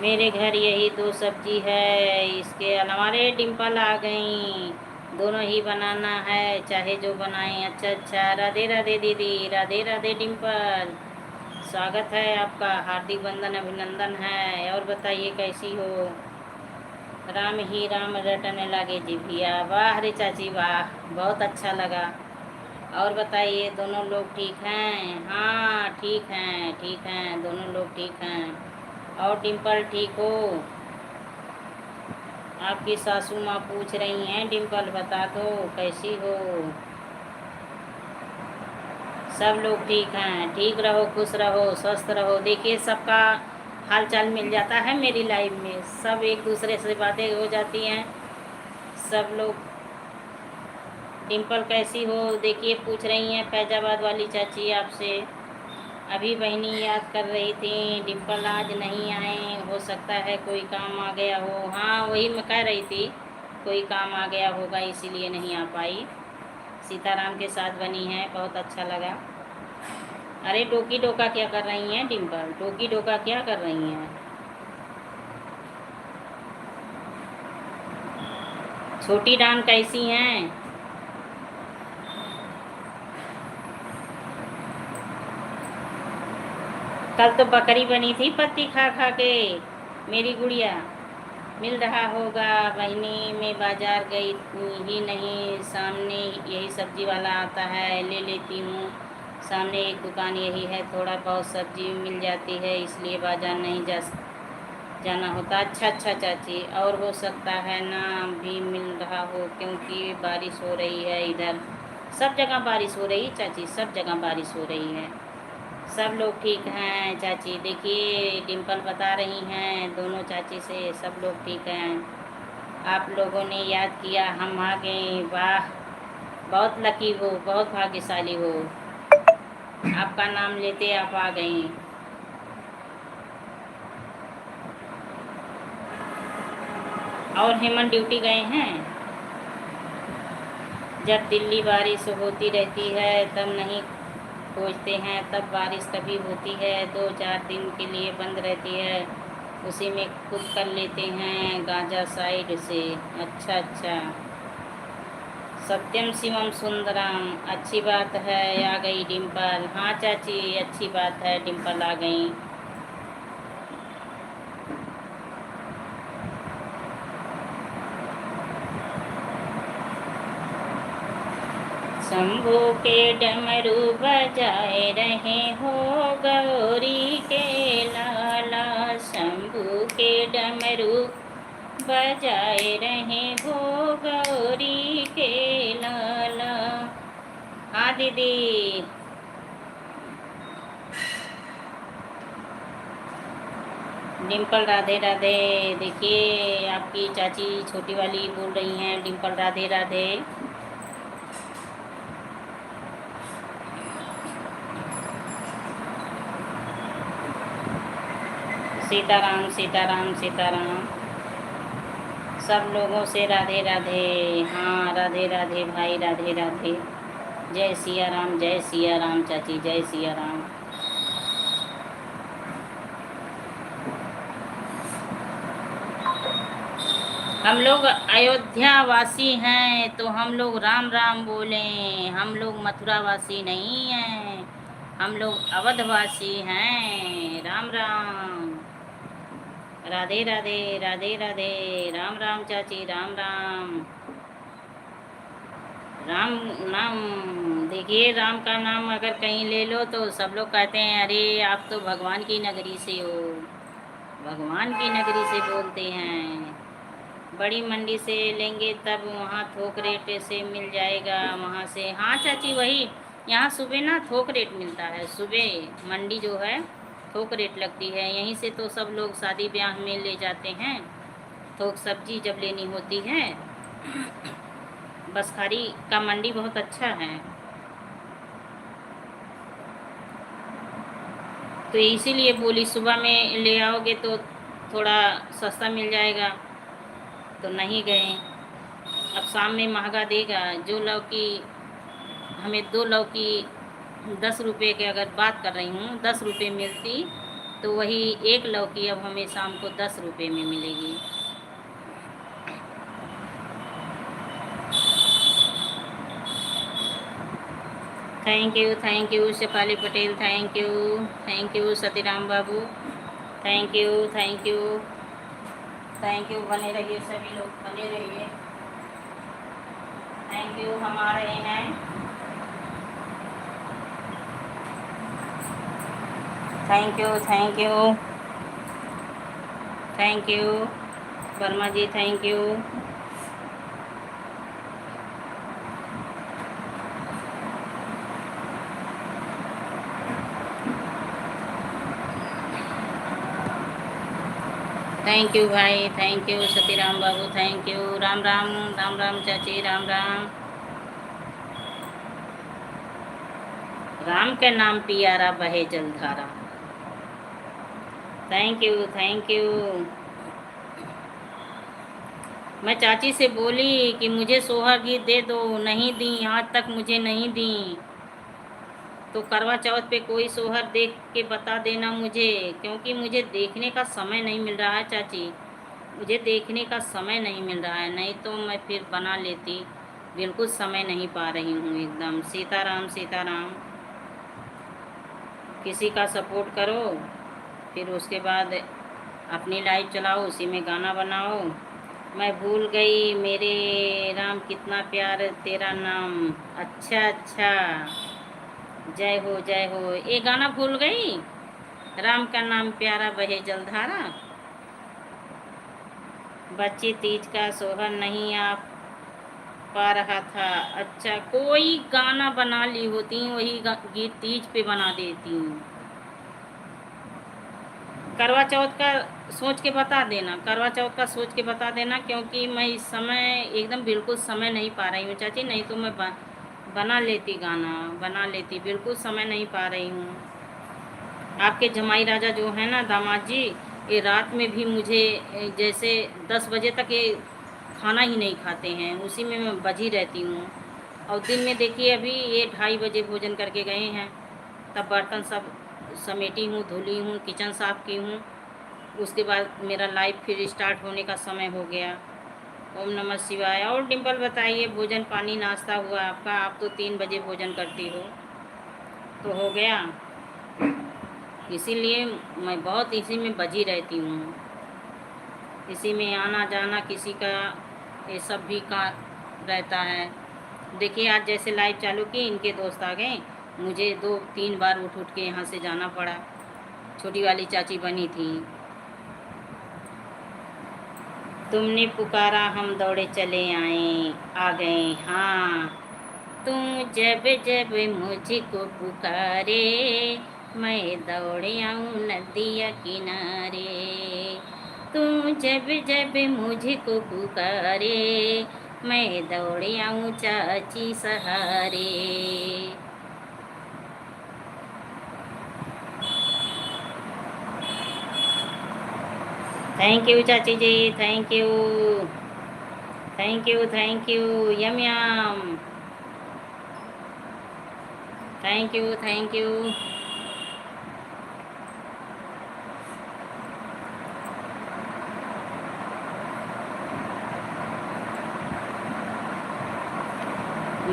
मेरे घर यही 2 सब्जी है, इसके अलावा रे डिम्पल आ गई। दोनों ही बनाना है, चाहे जो बनाएं। अच्छा अच्छा, राधे राधे दीदी, राधे राधे डिम्पल, स्वागत है आपका, हार्दिक वंदन अभिनंदन है। और बताइए कैसी हो। राम ही राम रटने लगे जी भैया, वाह रे चाची वाह, बहुत अच्छा लगा। और बताइए दोनों लोग ठीक हैं। हाँ ठीक हैं, दोनों लोग ठीक हैं। और डिम्पल ठीक हो। आपकी सासू माँ पूछ रही हैं डिम्पल बता दो कैसी हो। सब लोग ठीक हैं, ठीक रहो, खुश रहो, स्वस्थ रहो। देखिए सबका हाल चाल मिल जाता है मेरी लाइफ में, सब एक दूसरे से बातें हो जाती हैं। सब लोग डिम्पल कैसी हो देखिए पूछ रही हैं फैजाबाद वाली चाची आपसे। अभी बहनी याद कर रही थी डिम्पल आज नहीं आए, हो सकता है कोई काम आ गया हो। हाँ वही मैं कह रही थी, कोई काम आ गया होगा इसीलिए नहीं आ पाई। सीताराम के साथ बनी है, बहुत अच्छा लगा। अरे डोकी डोका क्या कर रही हैं डिम्पल, डोकी डोका क्या कर रही हैं। छोटी डान कैसी हैं। कल तो बकरी बनी थी पत्ती खा खा के मेरी गुड़िया। मिल रहा होगा बहनी, मैं बाजार गई ही नहीं, सामने यही सब्जी वाला आता है ले लेती हूँ। सामने एक दुकान यही है, थोड़ा बहुत सब्जी मिल जाती है इसलिए बाजार नहीं जाना होता। अच्छा अच्छा चाची, और हो सकता है ना भी मिल रहा हो क्योंकि बारिश हो रही है इधर। सब जगह बारिश हो रही चाची, सब जगह बारिश हो रही है। सब लोग ठीक हैं चाची। देखिए डिम्पल बता रही हैं दोनों चाची से सब लोग ठीक हैं। आप लोगों ने याद किया, हम आ गए। वाह बहुत लकी हो, बहुत भाग्यशाली हो, आपका नाम लेते आप आ गए। और हेमंत ड्यूटी गए हैं। जब दिल्ली बारिश होती रहती है तब नहीं खोजते हैं, तब बारिश कभी होती है 2-4 दिन के लिए बंद रहती है, उसी में खुद कर लेते हैं गांजा साइड से। अच्छा अच्छा, सत्यम शिवम सुंदरम, अच्छी बात है आ गई डिम्पल। हाँ चाची अच्छी बात है डिम्पल आ गई। शंभू के डमरू बजाए रहे हो गौरी के लाला, शंभू के डमरू बजाए रहे हो गौरी के लाला। हाँ दीदी। डिम्पल राधे राधे। देखिए आपकी चाची छोटी वाली बोल रही हैं डिम्पल राधे राधे। सीताराम सीताराम सीताराम। सब लोगों से राधे राधे। हाँ राधे राधे भाई राधे राधे। जय सिया राम, जय सिया राम चाची, जय सिया राम। हम लोग अयोध्या वासी हैं तो हम लोग राम राम बोलें, हम लोग मथुरा वासी नहीं हैं, हम लोग अवधवासी हैं। राम राम। राधे राधे राधे राधे। राम राम चाची, राम राम। राम नाम, देखिए राम का नाम अगर कहीं ले लो तो सब लोग कहते हैं अरे आप तो भगवान की नगरी से हो, भगवान की नगरी से बोलते हैं। बड़ी मंडी से लेंगे तब वहाँ थोक रेट से मिल जाएगा वहाँ से। हाँ चाची वही, यहाँ सुबह ना थोक रेट मिलता है, सुबह मंडी जो है थोक रेट लगती है, यहीं से तो सब लोग शादी ब्याह में ले जाते हैं थोक सब्जी जब लेनी होती है। बसखारी का मंडी बहुत अच्छा है, तो इसीलिए बोली सुबह में ले आओगे तो थोड़ा सस्ता मिल जाएगा, तो नहीं गए। अब शाम में महंगा देगा। जो लौकी हमें 2 लौकी 10 रुपये के अगर बात कर रही हूँ 10 रुपये मिलती, तो वही 1 लौकी अब हमें शाम को 10 रुपये में मिलेगी। Thank you Shefali Patel, thank you Satiram बाबू, thank you thank you thank you. बने रहिए सभी लोग, बने रहिए। Thank you. हम आ रहे हैं। Thank you thank you thank you. Verma ji thank you. Thank you भाई, थैंक यू सतीराम बाबू, थैंक यू। राम राम, राम राम चाची, राम राम। राम के नाम पियारा बहे जलधारा। Thank you, thank you. मैं चाची से बोली कि मुझे सोहर गीत दे दो, नहीं दी, आज तक मुझे नहीं दी। तो करवा चौथ पे कोई सोहर देख के बता देना मुझे, क्योंकि मुझे देखने का समय नहीं मिल रहा है चाची। मुझे देखने का समय नहीं मिल रहा है, नहीं तो मैं फिर बना लेती। बिल्कुल समय नहीं पा रही हूँ एकदम। सीताराम सीताराम। किसी का सपोर्ट करो, फिर उसके बाद अपनी लाइव चलाओ, उसी में गाना बनाओ। मैं भूल गई मेरे राम कितना प्यार तेरा नाम। अच्छा अच्छा, जय हो जय हो। ये गाना भूल गई, राम का नाम प्यारा बहे जलधारा। बच्ची तीज का सोहर नहीं आ पा रहा था। अच्छा, कोई गाना बना ली होती, वही गीत तीज पे बना देती हूँ। करवा चौथ का सोच के बता देना, करवा चौथ का सोच के बता देना, क्योंकि मैं इस समय एकदम बिल्कुल समय नहीं पा रही हूँ चाची, नहीं तो मैं बना लेती, गाना बना लेती। बिल्कुल समय नहीं पा रही हूँ। आपके जमाई राजा जो है ना, दामाद जी, ये रात में भी मुझे जैसे 10 बजे तक ये खाना ही नहीं खाते हैं, उसी में मैं बजी रहती हूँ। और दिन में देखिए अभी ये 2:30 बजे भोजन करके गए हैं, तब बर्तन सब समेटी हूँ, धुली हूँ, किचन साफ़ की हूँ। उसके बाद मेरा लाइव फिर स्टार्ट होने का समय हो गया। ओम नमः शिवाय। और डिम्पल बताइए, भोजन पानी नाश्ता हुआ आपका? आप तो 3 बजे भोजन करती हो, तो हो गया। इसीलिए मैं बहुत इसी में बजी रहती हूँ, इसी में आना जाना किसी का, ये सब भी का रहता है। देखिए आज जैसे लाइव चालू की, इनके दोस्त आ गए, मुझे 2-3 बार उठ उठ के यहाँ से जाना पड़ा। छोटी वाली चाची बनी थी, तुमने पुकारा हम दौड़े चले आए, आ गए। हाँ, तुम जब जब मुझको पुकारे, मैं दौड़े आऊँ नदिया किनारे। तुम जब जब मुझको पुकारे, मैं दौड़े आऊँ चाची सहारे। थैंक यू चाची जी, thank you, thank you, thank you. Yum yum, thank you, thank you.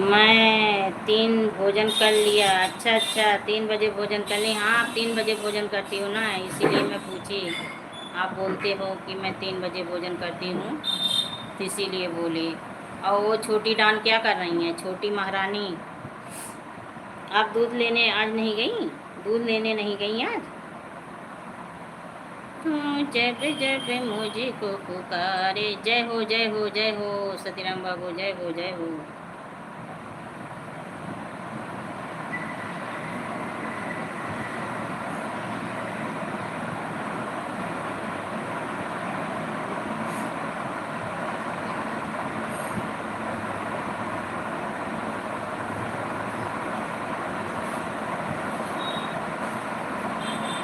मैं 3 भोजन कर लिया। अच्छा अच्छा, 3 बजे भोजन कर ली। हाँ, आप 3 बजे भोजन करती हो ना, इसीलिए मैं पूछी। आप बोलते हो कि मैं 3 बजे भोजन करती हूँ, इसीलिए बोली। और वो छोटी डान क्या कर रही हैं, छोटी महारानी? आप दूध लेने आज नहीं गई? दूध लेने नहीं गई आज? जब जब मुझे को पुकारे। जय हो जय हो जय हो सतीराम बाबू, जय हो जय हो।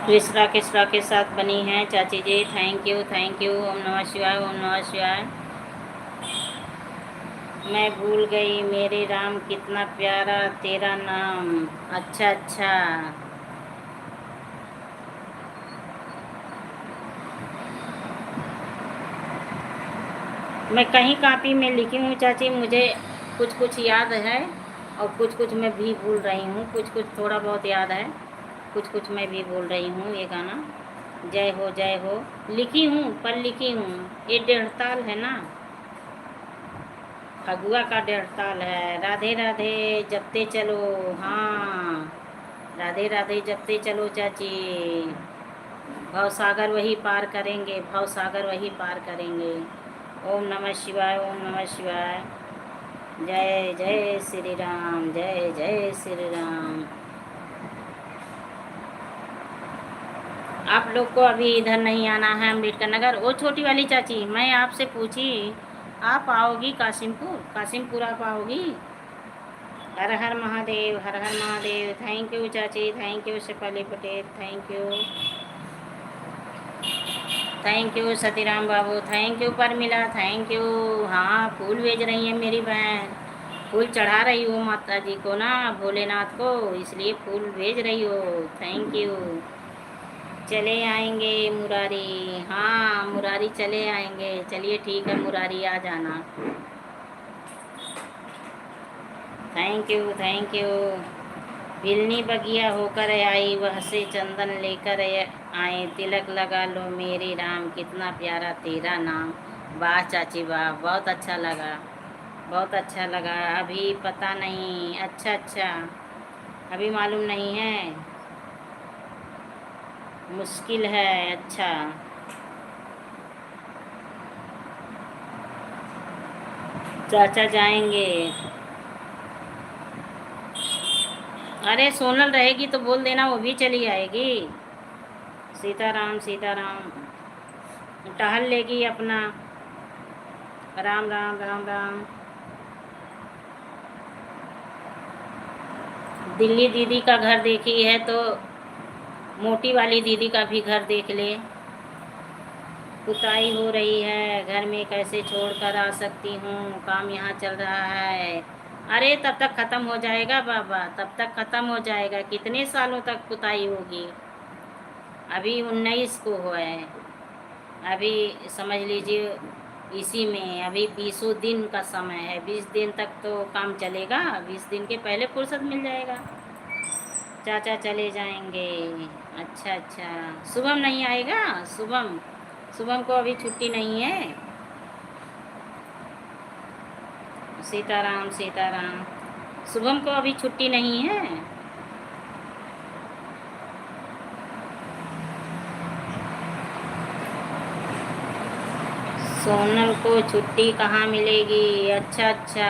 कृष्णा कृष्णा के साथ बनी हैं चाची जी, थैंक यू, थैंक यू। ओम नमः शिवाय, ओम नमः शिवाय। मैं भूल गई मेरे राम कितना प्यारा तेरा नाम। अच्छा अच्छा, मैं कहीं कापी में लिखी हूँ चाची, मुझे कुछ कुछ याद है और कुछ कुछ मैं भी भूल रही हूँ। कुछ कुछ थोड़ा बहुत याद है, कुछ कुछ मैं भी भूल रही हूँ। ये गाना जय हो लिखी हूँ, पर लिखी हूँ। ये 1.5 ताल है ना, फगुआ का 1.5 ताल है। राधे राधे जपते चलो। हाँ, राधे राधे जपते चलो चाची। भव सागर वही पार करेंगे, भव सागर वही पार करेंगे। ओम नमः शिवाय, ओम नमः शिवाय। जय जय श्री राम, जय जय श्री राम। आप लोग को अभी इधर नहीं आना है अम्बेडकर नगर। ओ छोटी वाली चाची, मैं आपसे पूछी, आप आओगी कासिमपुर? कासिमपुर आप आओगी? हर हर महादेव, हर हर महादेव। थैंक यू चाची, thank you Shefali Patel, thank you, thank you Satiram बाबू, thank you Parmila, thank you. हाँ, फूल भेज रही है मेरी बहन, फूल चढ़ा रही हूँ माता जी को ना, भोलेनाथ को, इसलिए फूल भेज रही हो। Thank you. चले आएंगे मुरारी, हाँ मुरारी चले आएंगे। चलिए ठीक है मुरारी, आ जाना। Thank you, thank you. बिलनी बगिया होकर आई, वह से चंदन लेकर आए, तिलक लगा लो मेरे राम, कितना प्यारा तेरा नाम। वाह चाची वाह, बहुत अच्छा लगा, बहुत अच्छा लगा। अभी पता नहीं, अच्छा अच्छा, अभी मालूम नहीं है, मुश्किल है। अच्छा, चाचा जाएंगे। अरे सोनल रहेगी तो बोल देना, वो भी चली आएगी। सीताराम सीताराम। टहल लेगी अपना। राम राम राम राम। दिल्ली दीदी का घर देखी है तो मोटी वाली दीदी का भी घर देख ले। कुताई हो रही है घर में, कैसे छोड़कर आ सकती हूँ, काम यहाँ चल रहा है। अरे तब तक ख़त्म हो जाएगा बाबा, तब तक ख़त्म हो जाएगा। कितने सालों तक कुताई होगी? अभी 19 को है, अभी समझ लीजिए इसी में अभी 20 दिन का समय है। 20 दिन तक तो काम चलेगा, 20 दिन के पहले फुर्सत मिल जाएगा। चाचा चले जाएंगे। अच्छा अच्छा, शुभम नहीं आएगा? शुभम, शुभम को अभी छुट्टी नहीं है। सीताराम सीताराम। शुभम को अभी छुट्टी नहीं है। सोनल को छुट्टी कहाँ मिलेगी? अच्छा अच्छा।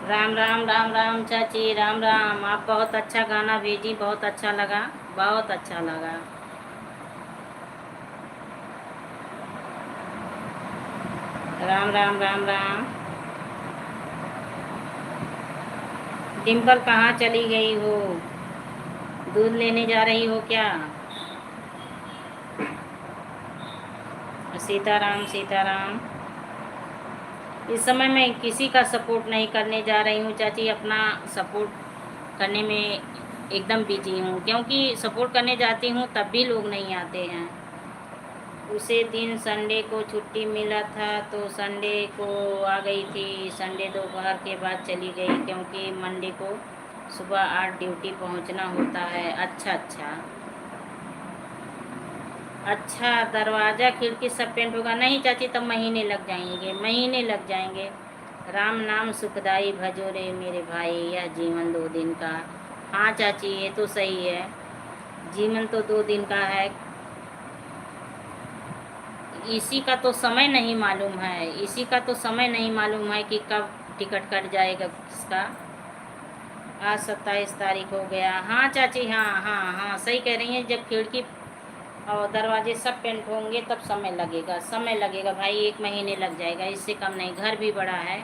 राम राम राम राम चाची, राम राम। आप बहुत अच्छा गाना भेजी, बहुत अच्छा लगा, बहुत अच्छा लगा। राम राम राम राम। डिम्पल कहाँ चली गई हो? दूध लेने जा रही हो क्या? सीताराम सीताराम। इस समय मैं किसी का सपोर्ट नहीं करने जा रही हूँ चाची, अपना सपोर्ट करने में एकदम बिजी हूँ, क्योंकि सपोर्ट करने जाती हूँ तब भी लोग नहीं आते हैं। उसे दिन संडे को छुट्टी मिला था तो संडे को आ गई थी, संडे दोपहर के बाद चली गई, क्योंकि मंडे को सुबह 8 ड्यूटी पहुँचना होता है। अच्छा अच्छा अच्छा। दरवाज़ा खिड़की सब पेंट होगा? नहीं चाची, तब महीने लग जाएंगे, महीने लग जाएंगे। राम नाम सुखदाई भजो रे मेरे भाई, यह जीवन 2 दिन का। हाँ चाची ये तो सही है, जीवन तो 2 दिन का है। इसी का तो समय नहीं मालूम है, इसी का तो समय नहीं मालूम है कि कब टिकट कट जाएगा किसका। आज 27 तारीख हो गया। हाँ चाची, हाँ हाँ हाँ सही कह रही हैं। जब खिड़की और दरवाजे सब पेंट होंगे तब समय लगेगा, समय लगेगा भाई, 1 महीने लग जाएगा, इससे कम नहीं। घर भी बड़ा है,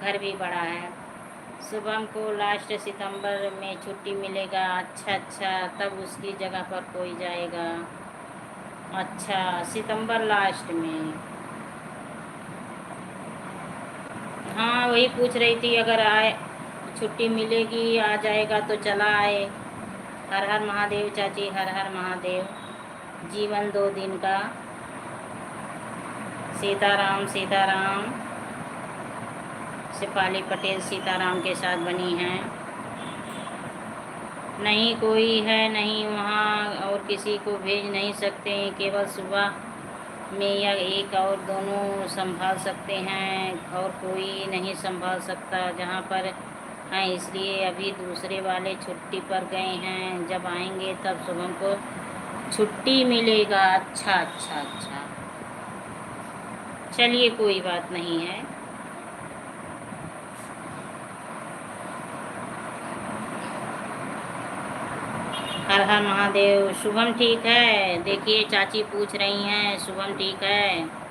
घर भी बड़ा है। शुभम को लास्ट सितंबर में छुट्टी मिलेगा। अच्छा अच्छा, तब उसकी जगह पर कोई जाएगा। अच्छा, सितंबर लास्ट में। हाँ वही पूछ रही थी, अगर आए छुट्टी मिलेगी आ जाएगा तो चला आए। हर हर महादेव चाची, हर हर महादेव। जीवन 2 दिन का। सीताराम सीताराम। शेफाली पटेल सीताराम के साथ बनी हैं। नहीं कोई है नहीं वहाँ, और किसी को भेज नहीं सकते हैं, केवल सुबह में या एक और दोनों संभाल सकते हैं, और कोई नहीं संभाल सकता जहाँ पर हैं, इसलिए अभी दूसरे वाले छुट्टी पर गए हैं। जब आएंगे तब शुभम को छुट्टी मिलेगा। अच्छा अच्छा अच्छा, चलिए कोई बात नहीं है। हर हर महादेव। शुभम ठीक है? देखिए चाची पूछ रही हैं, शुभम ठीक है?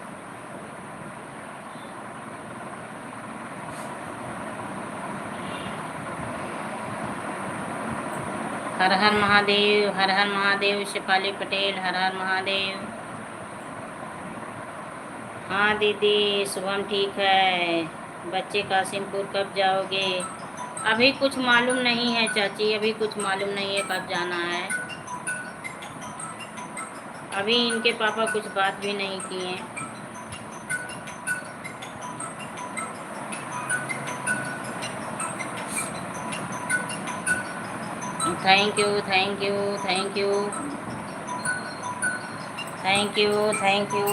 हर हर महादेव, हर हर महादेव। शेफाली पटेल, हर हर महादेव। हाँ दीदी, शुभम ठीक है। बच्चे कासिमपुर कब जाओगे? अभी कुछ मालूम नहीं है चाची, अभी कुछ मालूम नहीं है कब जाना है। अभी इनके पापा कुछ बात भी नहीं किए। Thank you thank you thank you thank you thank you.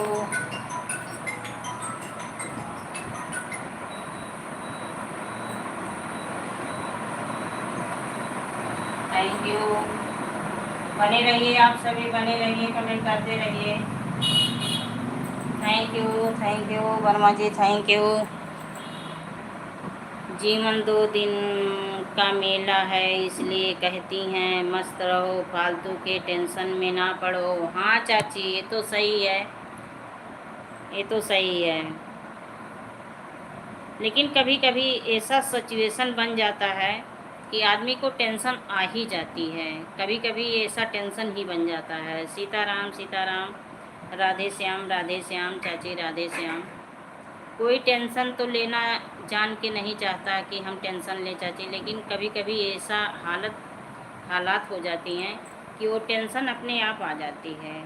Thank you. बने रहिए, आप सभी बने रहिए, कमेंट करते रहिए। Thank you Verma ji, thank you. जीवन 2 दिन का मेला है, इसलिए कहती हैं मस्त रहो, फालतू के टेंशन में ना पड़ो। हाँ चाची, ये तो सही है, ये तो सही है। लेकिन कभी कभी ऐसा सिचुएशन बन जाता है कि आदमी को टेंशन आ ही जाती है। कभी कभी ऐसा टेंशन ही बन जाता है। सीताराम सीताराम, राधे श्याम चाची, राधे श्याम। कोई टेंशन तो लेना जान के नहीं चाहता कि हम टेंशन ले चाची, लेकिन कभी कभी ऐसा हालात हो जाती हैं कि वो टेंशन अपने आप आ जाती है।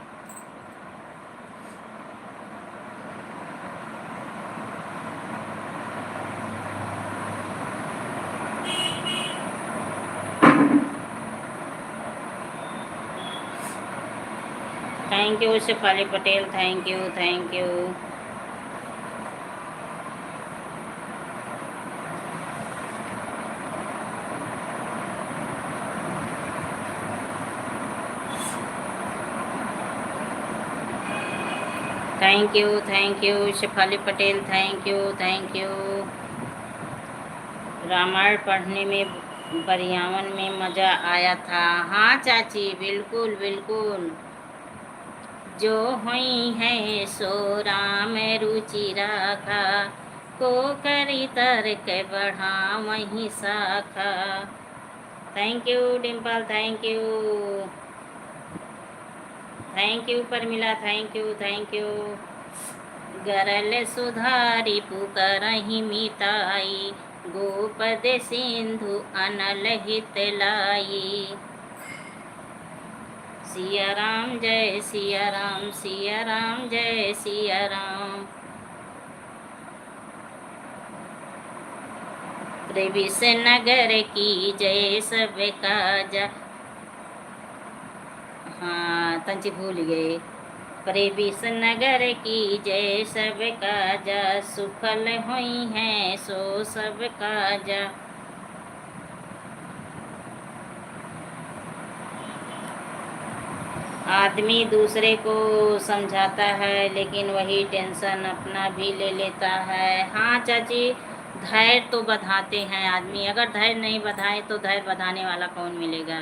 Thank you Shefali Patel, thank you thank you. Thank you Shefali Patel, thank you thank you. Ramayan पढ़ने में बरियावन में मज़ा आया था। हाँ चाची, बिल्कुल बिल्कुल। जो हुई है सो राम रुचि राखा, को करी तर्क बढ़ा वही साखा। Thank you Dimple, thank you Parmila, thank you. गरल सुधारी पुकारहि मिताई, गोपद सिंधु अनल हित लाई। सिया राम जय सिया राम, सिया राम जय सिया राम। प्रविश नगर की जय सब काजा। हाँ तंची भूल गए। प्रविश नगर की जय सब काजा, सुफल हुई हैं सो सब काजा। आदमी दूसरे को समझाता है, लेकिन वही टेंशन अपना भी ले लेता है। हाँ चाची, धैर्य तो बधाते हैं आदमी। अगर धैर्य नहीं बधाए तो धैर्य बधाने वाला कौन मिलेगा?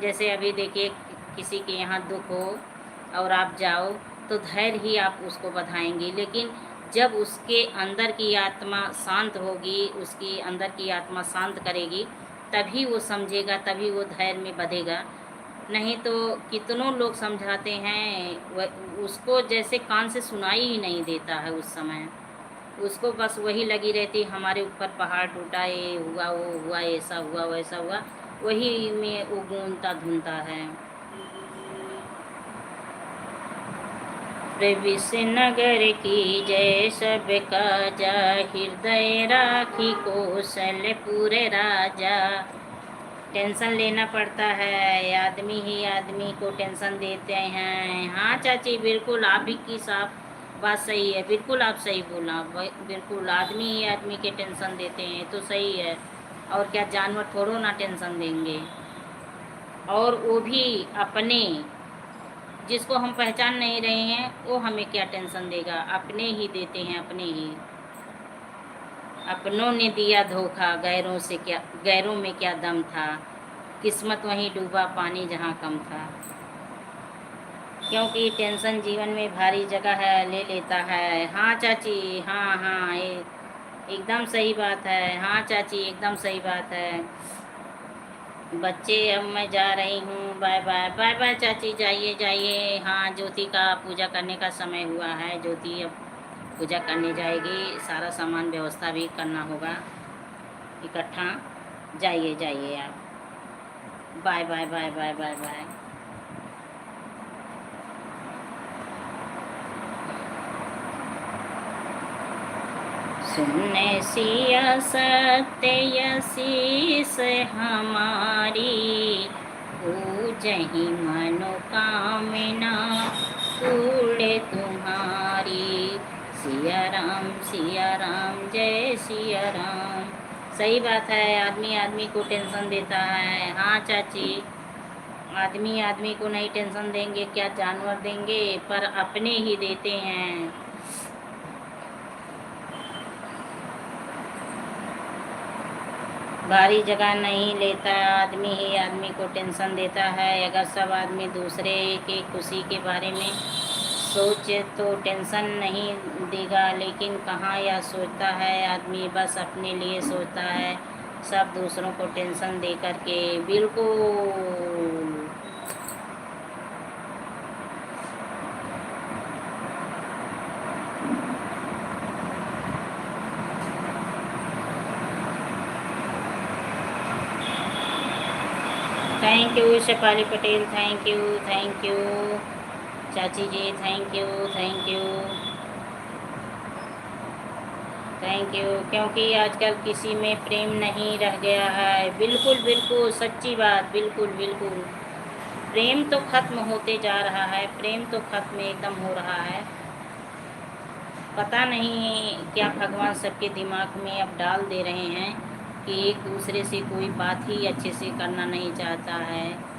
जैसे अभी देखिए, किसी के यहाँ दुख हो और आप जाओ तो धैर्य ही आप उसको बधाएंगे, लेकिन जब उसके अंदर की आत्मा शांत होगी, उसकी अंदर की आत्मा शांत करेगी, तभी वो समझेगा, तभी वो धैर्य में बधेगा। नहीं तो कितनों लोग समझाते हैं, वह उसको जैसे कान से सुनाई ही नहीं देता है। उस समय उसको बस वही लगी रहती, हमारे ऊपर पहाड़ टूटा, ये हुआ वो हुआ, ऐसा हुआ वैसा हुआ, वही में वो गूंजता धुनता है। प्रविश नगर की जय सब काजा, हृदय राखी कौशलपुर राजा। टेंशन लेना पड़ता है, आदमी ही आदमी को टेंशन देते हैं। हाँ चाची, बिल्कुल आप ही की साफ बात सही है, बिल्कुल आप सही बोला। बिल्कुल आदमी ही आदमी के टेंशन देते हैं, तो सही है। और क्या जानवर थोड़ो ना टेंशन देंगे, और वो भी अपने जिसको हम पहचान नहीं रहे हैं वो हमें क्या टेंशन देगा, अपने ही देते हैं, अपने ही। अपनों ने दिया धोखा, गैरों में क्या दम था, किस्मत वहीं डूबा पानी जहाँ कम था। क्योंकि टेंशन जीवन में भारी जगह है ले लेता है। हाँ चाची, हाँ हाँ, ये एकदम सही बात है। हाँ चाची, एकदम सही बात है। बच्चे, अब मैं जा रही हूँ, बाय बाय। बाय बाय चाची, जाइए जाइए। हाँ, ज्योति का पूजा करने का समय हुआ है। ज्योति अब पूजा करने जाएगी, सारा सामान व्यवस्था भी करना होगा इकट्ठा। जाइए जाइए आप। Bye bye bye bye bye bye. सुनने सिया सत्य शीस हमारी, पूजहि मनोकामना पूर्ण तुम्हारी। सिया राम जय सिया राम। सही बात है, आदमी आदमी को टेंशन देता है। हाँ चाची, आदमी आदमी को नहीं टेंशन देंगे, क्या जानवर देंगे, पर अपने ही देते हैं। भारी जगह नहीं लेता, आदमी ही आदमी को टेंशन देता है। अगर सब आदमी दूसरे के खुशी के बारे में सोचे तो टेंशन नहीं देगा, लेकिन कहाँ यह सोचता है आदमी, बस अपने लिए सोचता है, सब दूसरों को टेंशन दे करके। बिल्कुल। Thank you Shefali Patel, thank you, thank you चाची जी, thank you, thank you, thank you. क्योंकि आजकल किसी में प्रेम नहीं रह गया है। बिल्कुल बिल्कुल सच्ची बात, बिल्कुल बिल्कुल। प्रेम तो खत्म होते जा रहा है, प्रेम तो खत्म एकदम हो रहा है। पता नहीं क्या भगवान सबके दिमाग में अब डाल दे रहे हैं कि एक दूसरे से कोई बात ही अच्छे से करना नहीं चाहता है।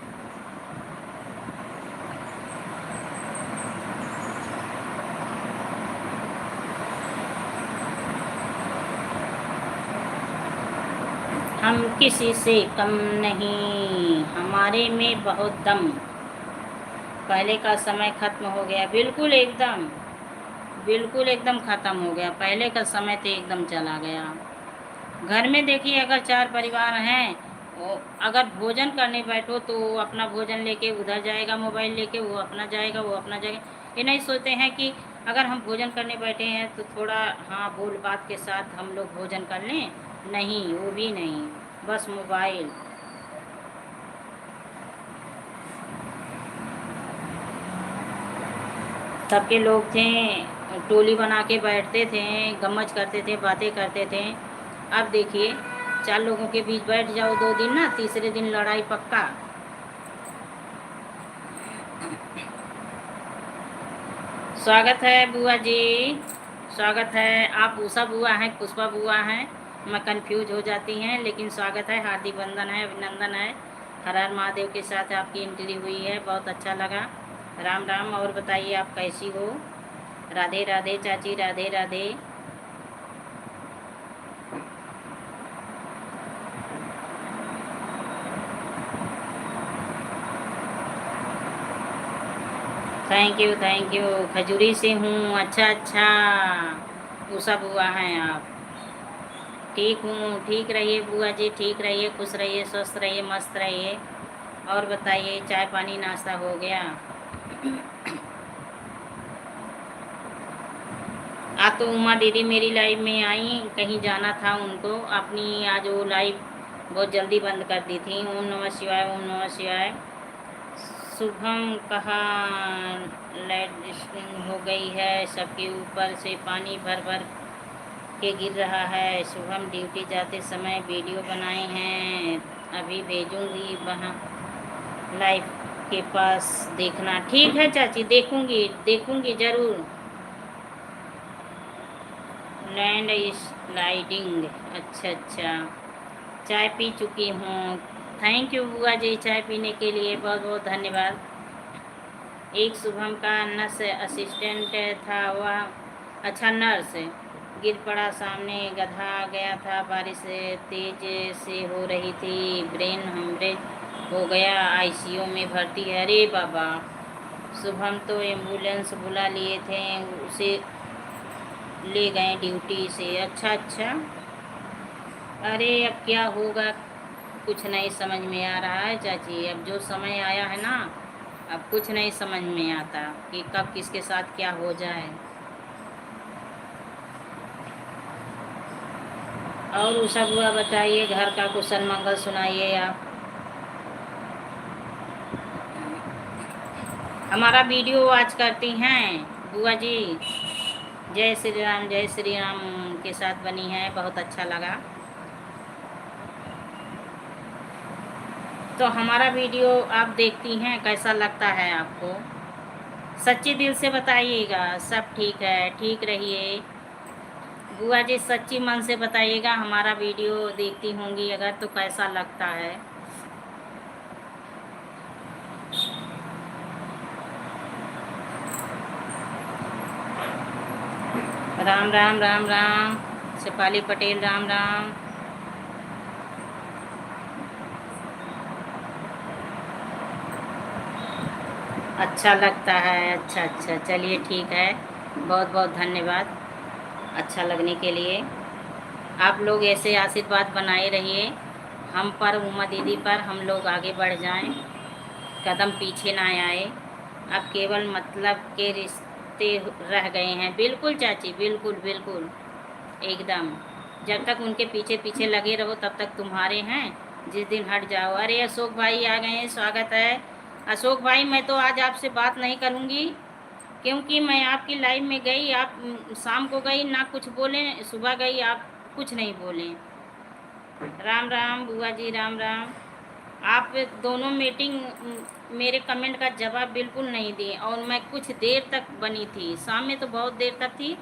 हम किसी से कम नहीं, हमारे में बहुत दम। पहले का समय खत्म हो गया। बिल्कुल एकदम, बिल्कुल एकदम ख़त्म हो गया। पहले का समय तो एकदम चला गया। घर में देखिए, अगर 4 परिवार हैं, अगर भोजन करने बैठो तो वो अपना भोजन लेके उधर जाएगा, मोबाइल लेके, वो अपना जाएगा, वो अपना जाएगा। ये नहीं सोचते हैं कि अगर हम भोजन करने बैठे हैं तो थोड़ा हाँ बोल बात के साथ हम लोग भोजन कर लें। नहीं, वो भी नहीं, बस मोबाइल। सबके लोग थे, टोली बना के बैठते थे, गम्मज करते थे, बातें करते थे। अब देखिए, 4 लोगों के बीच बैठ जाओ 2 दिन ना, तीसरे दिन लड़ाई पक्का। स्वागत है बुआ जी, स्वागत है। आप उषा बुआ हैं, पुष्पा बुआ हैं, मैं कंफ्यूज हो जाती हैं, लेकिन स्वागत है, हार्दिक वंदन है, अभिनंदन है। हर हर महादेव के साथ आपकी एंट्री हुई है, बहुत अच्छा लगा। राम राम। और बताइए आप कैसी हो? राधे राधे चाची, Radhe Radhe. Thank you, thank you. Khajuri से हूँ। अच्छा अच्छा, उषा बुआ हैं आप? ठीक हूँ। ठीक रहिए बुआ जी, ठीक रहिए, खुश रहिए, स्वस्थ रहिए, मस्त रहिए। और बताइए, चाय पानी नाश्ता हो गया? आज तो उमा दीदी मेरी लाइव में आई, कहीं जाना था उनको। अपनी आज वो लाइव बहुत जल्दी बंद कर दी थी। ओम नमः शिवाय, ओम नमः शिवाय। शुभम कहा लैंडिंग हो गई है, सबके ऊपर से पानी भर भर के गिर रहा है। शुभम ड्यूटी जाते समय वीडियो बनाए हैं, अभी भेजूंगी वहाँ लाइव के पास, देखना। ठीक है चाची, देखूंगी देखूंगी ज़रूर। लैंड स्लाइडिंग, अच्छा अच्छा। चाय पी चुकी हूँ। थैंक यू बुआ जी, चाय पीने के लिए बहुत बहुत धन्यवाद। एक शुभम का नर्स असिस्टेंट था, वह अच्छा नर्स गिर पड़ा, सामने गधा आ गया था, बारिश तेज से हो रही थी, ब्रेन हेमरेज हो गया, आईसीयू में भर्ती है। अरे बाबा, शुभम तो एम्बुलेंस बुला लिए थे, उसे ले गए ड्यूटी से। अच्छा अच्छा, अरे अब क्या होगा कुछ नहीं समझ में आ रहा है चाची। अब जो समय आया है ना, अब कुछ नहीं समझ में आता कि कब किसके साथ क्या हो जाए। और उषा बुआ बताइए, घर का कुशल मंगल सुनाइए आप। हमारा वीडियो वॉच करती हैं बुआ जी? जय श्री राम के साथ बनी है, बहुत अच्छा लगा। तो हमारा वीडियो आप देखती हैं, कैसा लगता है आपको? सच्चे दिल से बताइएगा। सब ठीक है, ठीक रहिए बुआ जी, सच्ची मन से बताइएगा। हमारा वीडियो देखती होंगी अगर, तो कैसा लगता है? राम राम राम राम। शेफाली पटेल, राम राम। अच्छा लगता है, अच्छा अच्छा, चलिए ठीक है, बहुत बहुत धन्यवाद अच्छा लगने के लिए। आप लोग ऐसे आशीर्वाद बनाए रहिए हम पर, उमा दीदी पर, हम लोग आगे बढ़ जाएं, कदम पीछे ना आए। अब केवल मतलब के रिश्ते रह गए हैं। बिल्कुल चाची, बिल्कुल बिल्कुल, एकदम। जब तक उनके पीछे पीछे लगे रहो तब तक तुम्हारे हैं, जिस दिन हट जाओ। अरे अशोक भाई आ गए हैं, स्वागत है। अशोक भाई, मैं तो आज आपसे बात नहीं करूँगी, क्योंकि मैं आपकी लाइव में गई, आप शाम को गई ना कुछ बोले, सुबह गई आप कुछ नहीं बोले। राम राम बुआ जी, राम राम। आप दोनों मीटिंग मेरे कमेंट का जवाब बिल्कुल नहीं दिए, और मैं कुछ देर तक बनी थी, शाम में तो बहुत देर तक थी,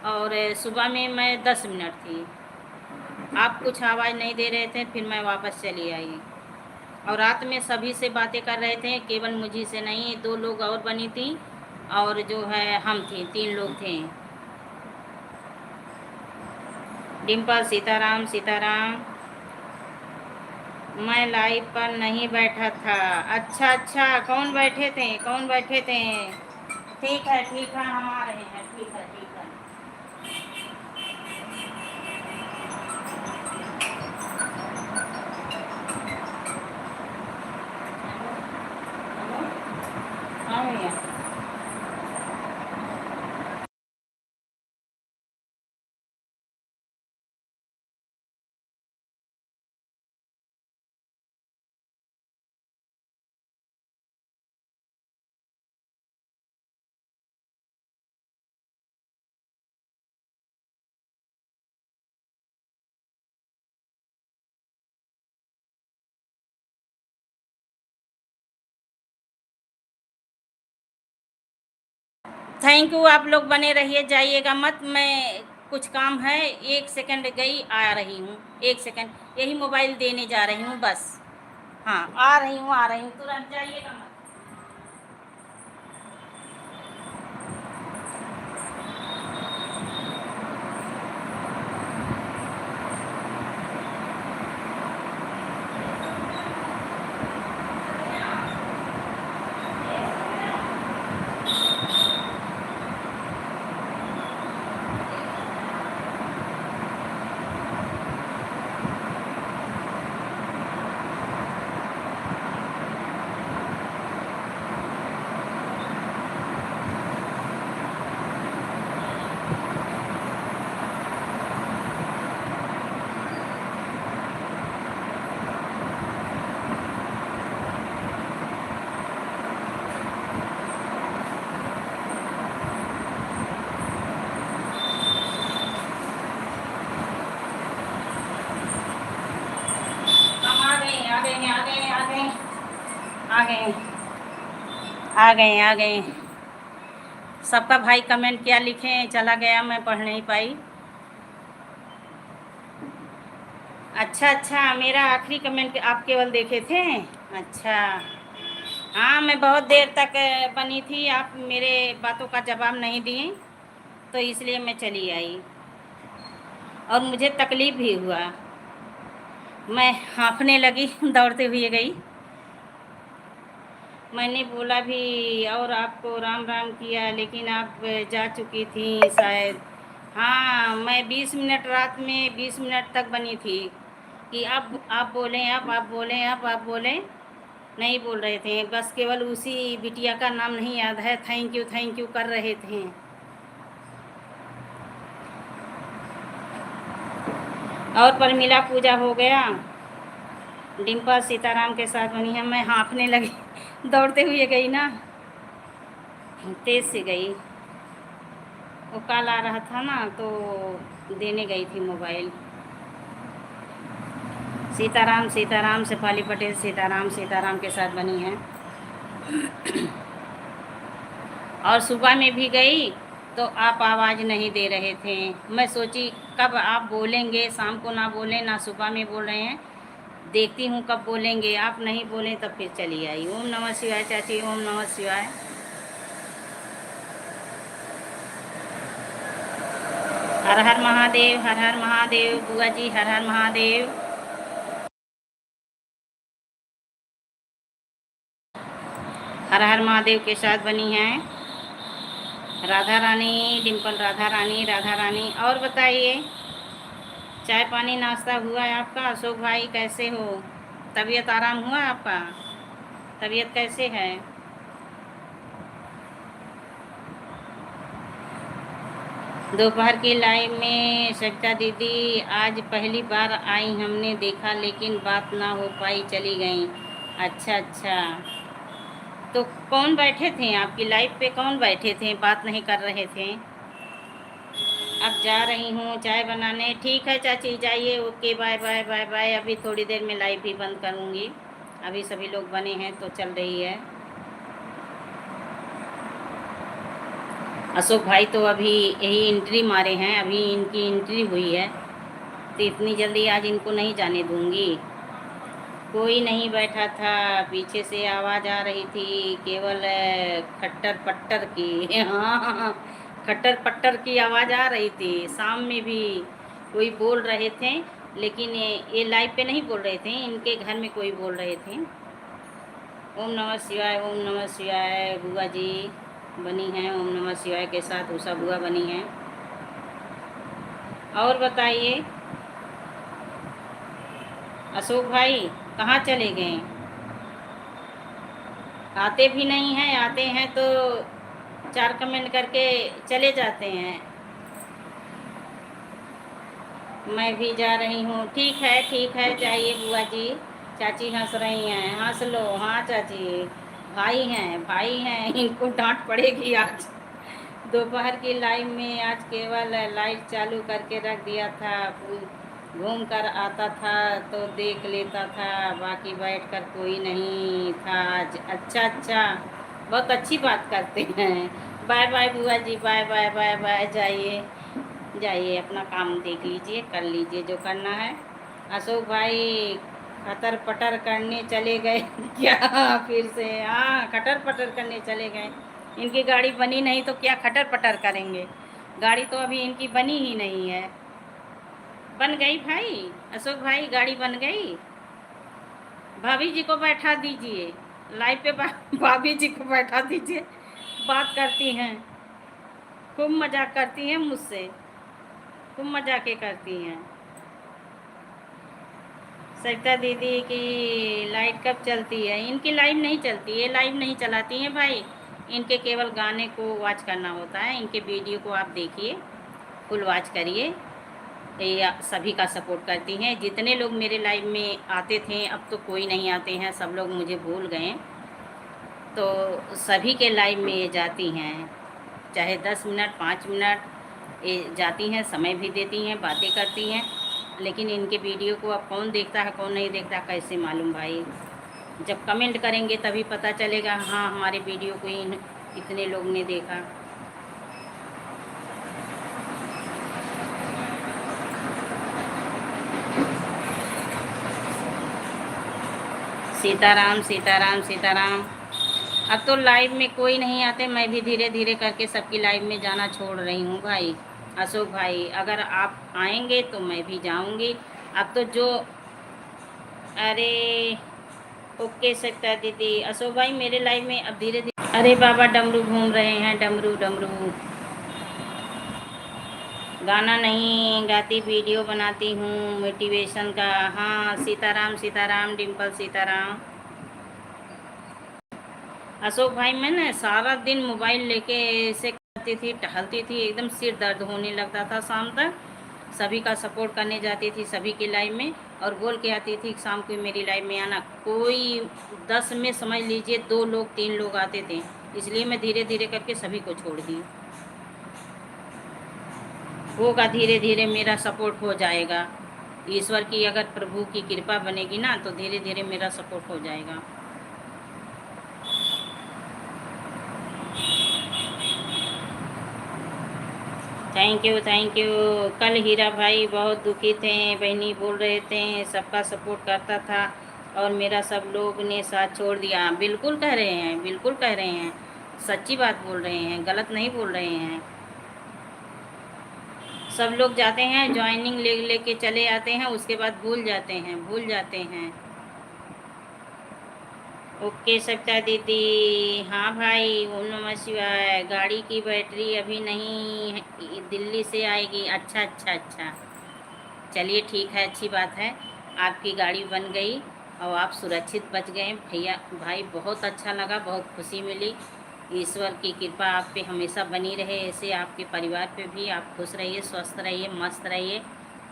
और सुबह में मैं 10 मिनट थी। आप कुछ आवाज़ नहीं दे रहे थे, फिर मैं वापस चली आई। और रात में सभी से बातें कर रहे थे, केवल मुझी से नहीं, 2 लोग और बनी थी, और जो है हम थी, 3 लोग थे। डिम्पल, सीताराम सीताराम। मैं लाइव पर नहीं बैठा था। अच्छा अच्छा, कौन बैठे थे, कौन बैठे थे? ठीक है, हम आ रहे हैं, ठीक है ठीक है। हाँ भैया। थैंक यू, आप लोग बने रहिए, जाइएगा मत। मैं कुछ काम है, 1 सेकंड गई, आ रही हूँ। 1 सेकंड, यही मोबाइल देने जा रही हूँ बस। हाँ, आ रही हूँ आ रही हूँ, तुरंत जाइएगा मत। हम आ गए आ गए आ गए आ गए आ गए आ गए आ गए। सबका भाई कमेंट क्या लिखे, चला गया, मैं पढ़ नहीं पाई। अच्छा अच्छा, मेरा आखिरी कमेंट आप केवल देखे थे। अच्छा, हाँ, मैं बहुत देर तक बनी थी, आप मेरे बातों का जवाब नहीं दिए, तो इसलिए मैं चली आई और मुझे तकलीफ़ भी हुआ। मैं हाँफने लगी, दौड़ते हुए गई। मैंने बोला भी और आपको राम राम किया, लेकिन आप जा चुकी थी शायद। हाँ, मैं 20 मिनट, रात में 20 मिनट तक बनी थी कि अब आप बोलें, अब आप बोलें, अब आप बोलें। नहीं बोल रहे थे, बस केवल उसी बिटिया का नाम नहीं याद है, थैंक यू कर रहे थे। और परमिला पूजा हो गया, डिम्पल सीताराम के साथ बनी है। मैं हाँफने लगी, दौड़ते हुए गई ना, तेज़ से गई। वो कल आ रहा था ना, तो देने गई थी मोबाइल। सीताराम सीताराम, शेफाली पटेल सीताराम सीताराम के साथ बनी है। और सुबह में भी गई तो आप आवाज़ नहीं दे रहे थे। मैं सोची कब आप बोलेंगे, शाम को ना बोलें ना सुबह में बोल रहे हैं, देखती हूँ कब बोलेंगे। आप नहीं बोलें तब फिर चली आई। ओम नमः शिवाय चाची, ओम नमः शिवाय। हर हर महादेव, हर हर महादेव। बुआ जी हर हर महादेव। हर हर महादेव के साथ बनी हैं राधा रानी, डिम्पल राधा रानी, राधा रानी। और बताइए, चाय पानी नाश्ता हुआ है आपका? अशोक भाई कैसे हो? तबीयत आराम हुआ आपका? तबीयत कैसे है? दोपहर की लाइव में सविता दीदी आज पहली बार आई, हमने देखा लेकिन बात ना हो पाई, चली गई। अच्छा अच्छा, तो कौन बैठे थे आपकी लाइव पे? कौन बैठे थे, बात नहीं कर रहे थे? अब जा रही हूँ चाय बनाने। ठीक है चाची, जाइए। Okay, bye bye bye bye. अभी थोड़ी देर में लाइव भी बंद करूँगी। अभी सभी लोग बने हैं तो चल रही है। अशोक भाई तो अभी यही एंट्री मारे हैं, अभी इनकी एंट्री हुई है, तो इतनी जल्दी आज इनको नहीं जाने दूंगी। कोई नहीं बैठा था, पीछे से आवाज़ आ रही थी केवल खट्टर पट्टर की। हाँ, खट्टर पट्टर की आवाज़ आ रही थी। शाम में भी कोई बोल रहे थे, लेकिन ये लाइव पे नहीं बोल रहे थे, इनके घर में कोई बोल रहे थे। ओम नमः शिवाय, ओम नमः शिवाय। बुआ जी बनी हैं ओम नमः शिवाय के साथ, उषा बुआ बनी हैं। और बताइए अशोक भाई कहाँ चले गए? आते भी नहीं हैं, आते हैं तो 4 कमेंट करके चले जाते हैं। मैं भी जा रही हूँ। ठीक है, जाइए बुआ जी। चाची हंस रही हैं, हंस लो। हाँ चाची, भाई हैं, इनको डांट पड़ेगी आज। दोपहर की लाइव में आज केवल लाइट चालू करके रख दिया था, घूम कर आता था तो देख लेता था, बाकी बैठकर कोई नहीं था आज। अच्छा अच्छा, बहुत अच्छी बात करते हैं। बाय बाय बुआ जी, बाय बाय बाय बाय। जाइए जाइए, अपना काम देख लीजिए, कर लीजिए जो करना है। अशोक भाई खटर पटर करने चले गए क्या? फिर से? हाँ, खटर पटर करने चले गए। इनकी गाड़ी बनी नहीं तो क्या खटर पटर करेंगे? गाड़ी तो अभी इनकी बनी ही नहीं है। बन गई भाई, अशोक भाई गाड़ी बन गई। भाभी जी को बैठा दीजिए लाइव पे। भाभी जी को बैठा दीजिए, बात करती हैं, खूब मजाक करती हैं मुझसे, खूब मजाके करती हैं। सरिता दीदी की लाइट कब चलती है? इनकी लाइव नहीं चलती, ये लाइव नहीं चलाती हैं भाई। इनके केवल गाने को वॉच करना होता है, इनके वीडियो को आप देखिए, फुल वॉच करिए। ये सभी का सपोर्ट करती हैं। जितने लोग मेरे लाइव में आते थे, अब तो कोई नहीं आते हैं, सब लोग मुझे भूल गए। तो सभी के लाइव में ये जाती हैं, चाहे 10 मिनट 5 मिनट ये जाती हैं, समय भी देती हैं, बातें करती हैं। लेकिन इनके वीडियो को अब कौन देखता है कौन नहीं देखता कैसे मालूम भाई? जब कमेंट करेंगे तभी पता चलेगा, हाँ हमारे वीडियो को इतने लोग ने देखा। सीताराम सीताराम सीताराम। अब तो लाइव में कोई नहीं आते, मैं भी धीरे धीरे करके सबकी लाइव में जाना छोड़ रही हूँ भाई। अशोक भाई अगर आप आएंगे तो मैं भी जाऊंगी। अब तो जो, अरे ओके सकता दीदी। अशोक भाई मेरे लाइव में अब धीरे धीरे, अरे बाबा डमरू घूम रहे हैं, डमरू डमरू। गाना नहीं गाती, वीडियो बनाती हूँ मोटिवेशन का। हाँ सीताराम सीताराम, डिम्पल सीताराम। अशोक भाई मैं ना सारा दिन मोबाइल लेके ऐसे करती थी, टहलती थी, एकदम सिर दर्द होने लगता था शाम तक। सभी का सपोर्ट करने जाती थी, सभी की लाइव में, और बोल के आती थी शाम को मेरी लाइव में आना। कोई 10 में समझ लीजिए 2 लोग 3 लोग आते थे, इसलिए मैं धीरे धीरे करके सभी को छोड़ दी। होगा धीरे धीरे, मेरा सपोर्ट हो जाएगा। ईश्वर की अगर प्रभु की कृपा बनेगी ना तो धीरे धीरे मेरा सपोर्ट हो जाएगा। Thank you thank you. कल हीरा भाई बहुत दुखी थे, बहनी बोल रहे थे सबका सपोर्ट करता था और मेरा सब लोग ने साथ छोड़ दिया। बिल्कुल कह रहे हैं, बिल्कुल कह रहे हैं, सच्ची बात बोल रहे हैं, गलत नहीं बोल रहे हैं। सब लोग जाते हैं ज्वाइनिंग ले लेके चले आते हैं, उसके बाद भूल जाते हैं, भूल जाते हैं। ओके सकता दीदी। हाँ भाई ओम नमः शिवाय। गाड़ी की बैटरी अभी नहीं दिल्ली से आएगी। अच्छा अच्छा अच्छा, चलिए ठीक है, अच्छी बात है। आपकी गाड़ी बन गई और आप सुरक्षित बच गए भैया। भाई बहुत अच्छा लगा, बहुत खुशी मिली। ईश्वर की कृपा आप पे हमेशा बनी रहे, ऐसे आपके परिवार पे भी। आप खुश रहिए, स्वस्थ रहिए, मस्त रहिए।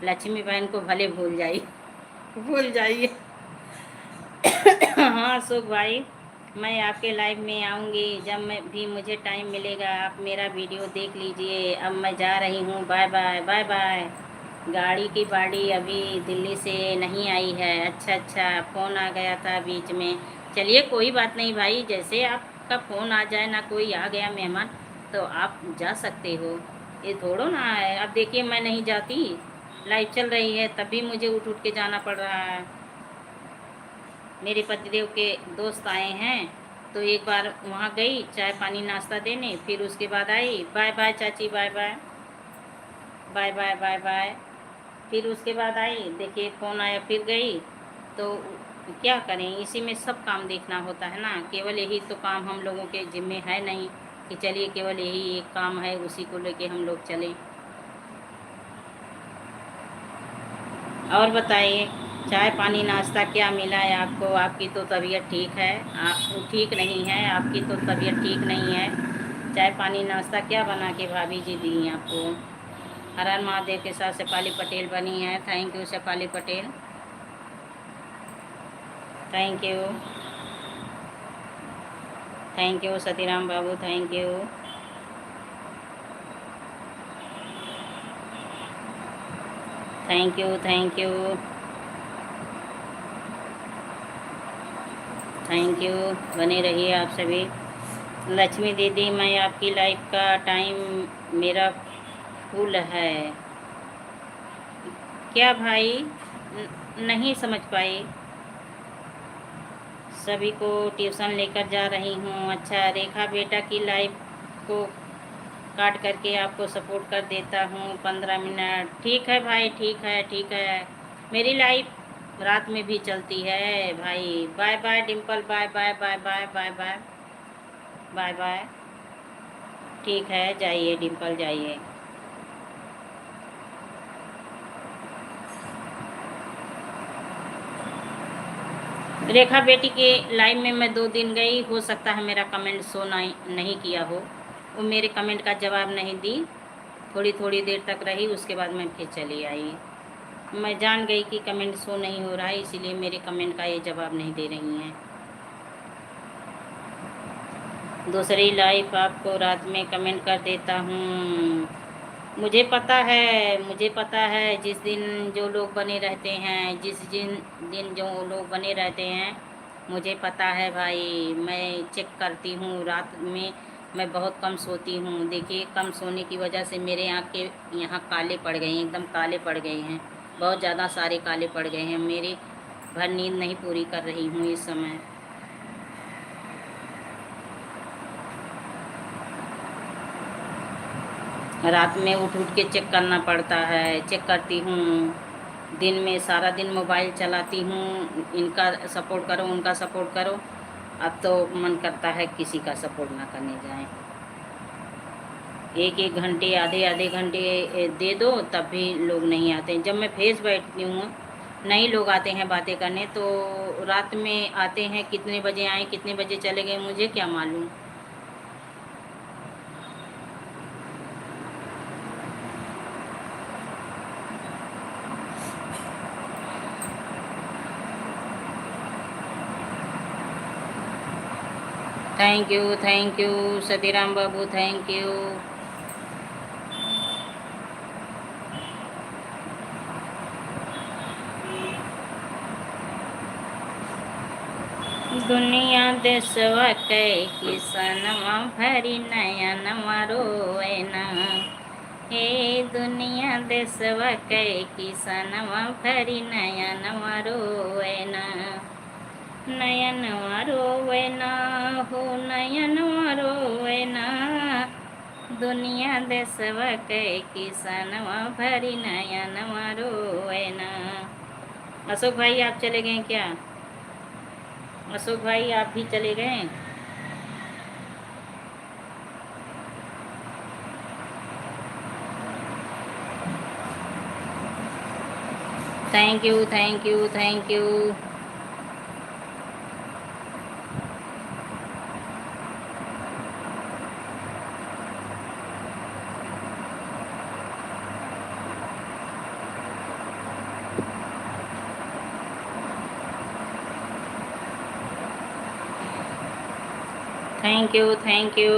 लक्ष्मी बहन को भले भूल जाइए, भूल जाइए। हाँ अशोक भाई मैं आपके लाइव में आऊँगी जब मैं भी मुझे टाइम मिलेगा। आप मेरा वीडियो देख लीजिए। अब मैं जा रही हूँ, बाय बाय बाय बाय। गाड़ी की बाड़ी अभी दिल्ली से नहीं आई है। अच्छा अच्छा, फ़ोन आ गया था बीच में। चलिए कोई बात नहीं भाई, जैसे आपका फ़ोन आ जाए ना, कोई आ गया मेहमान तो आप जा सकते हो, ये थोड़ो ना है। अब देखिए मैं नहीं जाती, लाइव चल रही है तभी मुझे उठ उठ के जाना पड़ रहा है। मेरे पतिदेव के दोस्त आए हैं तो एक बार वहाँ गई चाय पानी नाश्ता देने, फिर उसके बाद आई। बाय बाय चाची, bye bye bye bye bye bye. फिर उसके बाद आई, देखिए फ़ोन आया, फिर गई। तो क्या करें, इसी में सब काम देखना होता है ना। केवल यही तो काम हम लोगों के जिम्मे है नहीं कि चलिए केवल यही एक काम है उसी को लेके हम लोग चलें। और बताइए चाय पानी नाश्ता क्या मिला है आपको? आपकी तो तबीयत ठीक है, आप ठीक नहीं है, आपकी तो तबीयत ठीक नहीं है। चाय पानी नाश्ता क्या बना के भाभी जी दी आपको? हर हर महादेव के साथ शेफाली पटेल बनी है। Thank you Shefali Patel, thank you thank you Satiram बाबू, thank you thank you thank you thank you. बने रहिए आप सभी। लक्ष्मी दीदी मैं आपकी लाइफ का टाइम मेरा फुल है। क्या भाई नहीं समझ पाई। सभी को ट्यूशन लेकर जा रही हूँ। अच्छा रेखा बेटा की लाइफ को काट करके आपको सपोर्ट कर देता हूँ 15 मिनट। ठीक है भाई, ठीक है ठीक है। मेरी लाइफ रात में भी चलती है भाई। Bye bye Dimple, bye bye bye bye bye bye bye bye. ठीक है जाइए डिम्पल, जाइए। रेखा बेटी के लाइव में मैं 2 दिन गई, हो सकता है मेरा कमेंट शो नहीं किया हो। वो मेरे कमेंट का जवाब नहीं दी, थोड़ी थोड़ी देर तक रही, उसके बाद मैं फिर चली आई। मैं जान गई कि कमेंट शो नहीं हो रहा है, इसीलिए मेरे कमेंट का ये जवाब नहीं दे रही हैं। दूसरी लाइफ आपको रात में कमेंट कर देता हूँ। मुझे पता है, मुझे पता है जिस दिन जो लोग बने रहते हैं, जिस दिन जो लोग बने रहते हैं, मुझे पता है भाई। मैं चेक करती हूँ रात में, मैं बहुत कम सोती हूँ। देखिए कम सोने की वजह से मेरे आँख के यहाँ काले पड़ गए हैं, एकदम काले पड़ गए हैं, बहुत ज़्यादा सारे काले पड़ गए हैं। मेरी भर नींद नहीं पूरी कर रही हूँ इस समय। रात में उठ उठ के चेक करना पड़ता है, चेक करती हूँ। दिन में सारा दिन मोबाइल चलाती हूँ, इनका सपोर्ट करो उनका सपोर्ट करो। अब तो मन करता है किसी का सपोर्ट ना करने जाएं। एक एक घंटे आधे आधे घंटे दे दो तब भी लोग नहीं आते। जब मैं फेस बैठती हूँ नए लोग आते हैं बातें करने, तो रात में आते हैं, कितने बजे आए कितने बजे चले गए मुझे क्या मालूम। थैंक यू सतीराम बाबू, थैंक यू। दुनिया देशवा कै किसनवा भरी नयन मारो ना। हे दुनिया देशवा कै किसनवा भरी नयन मारो ना। नयन मारो ना हो नयन मारो ना। दुनिया देशवा कै किसनवा भरी नयन मारो ना। अशोक भाई आप चले गए क्या? अशोक भाई आप भी चले गए? Thank you thank you thank you. Thank you thank you.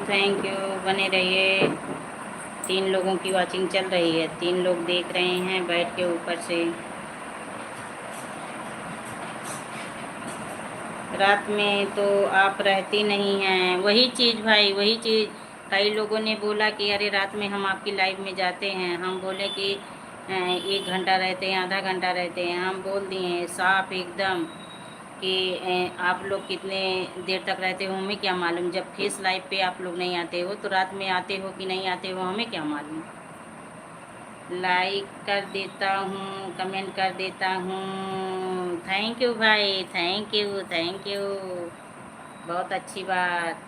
Thank you बने रहिए। 3 लोगों की वाचिंग चल रही है, 3 लोग देख रहे हैं बैठ के ऊपर से। रात में तो आप रहती नहीं हैं, वही चीज़ भाई वही चीज़। कई लोगों ने बोला कि अरे रात में हम आपकी लाइव में जाते हैं, हम बोले कि 1 घंटा रहते हैं आधा घंटा रहते हैं। हम बोल दिए साफ एकदम कि आप लोग कितने देर तक रहते हो हमें क्या मालूम। जब फेस लाइव पे आप लोग नहीं आते हो तो रात में आते हो कि नहीं आते हो हमें क्या मालूम। लाइक कर देता हूँ, कमेंट कर देता हूँ। थैंक यू भाई, थैंक यू थैंक यू, बहुत अच्छी बात।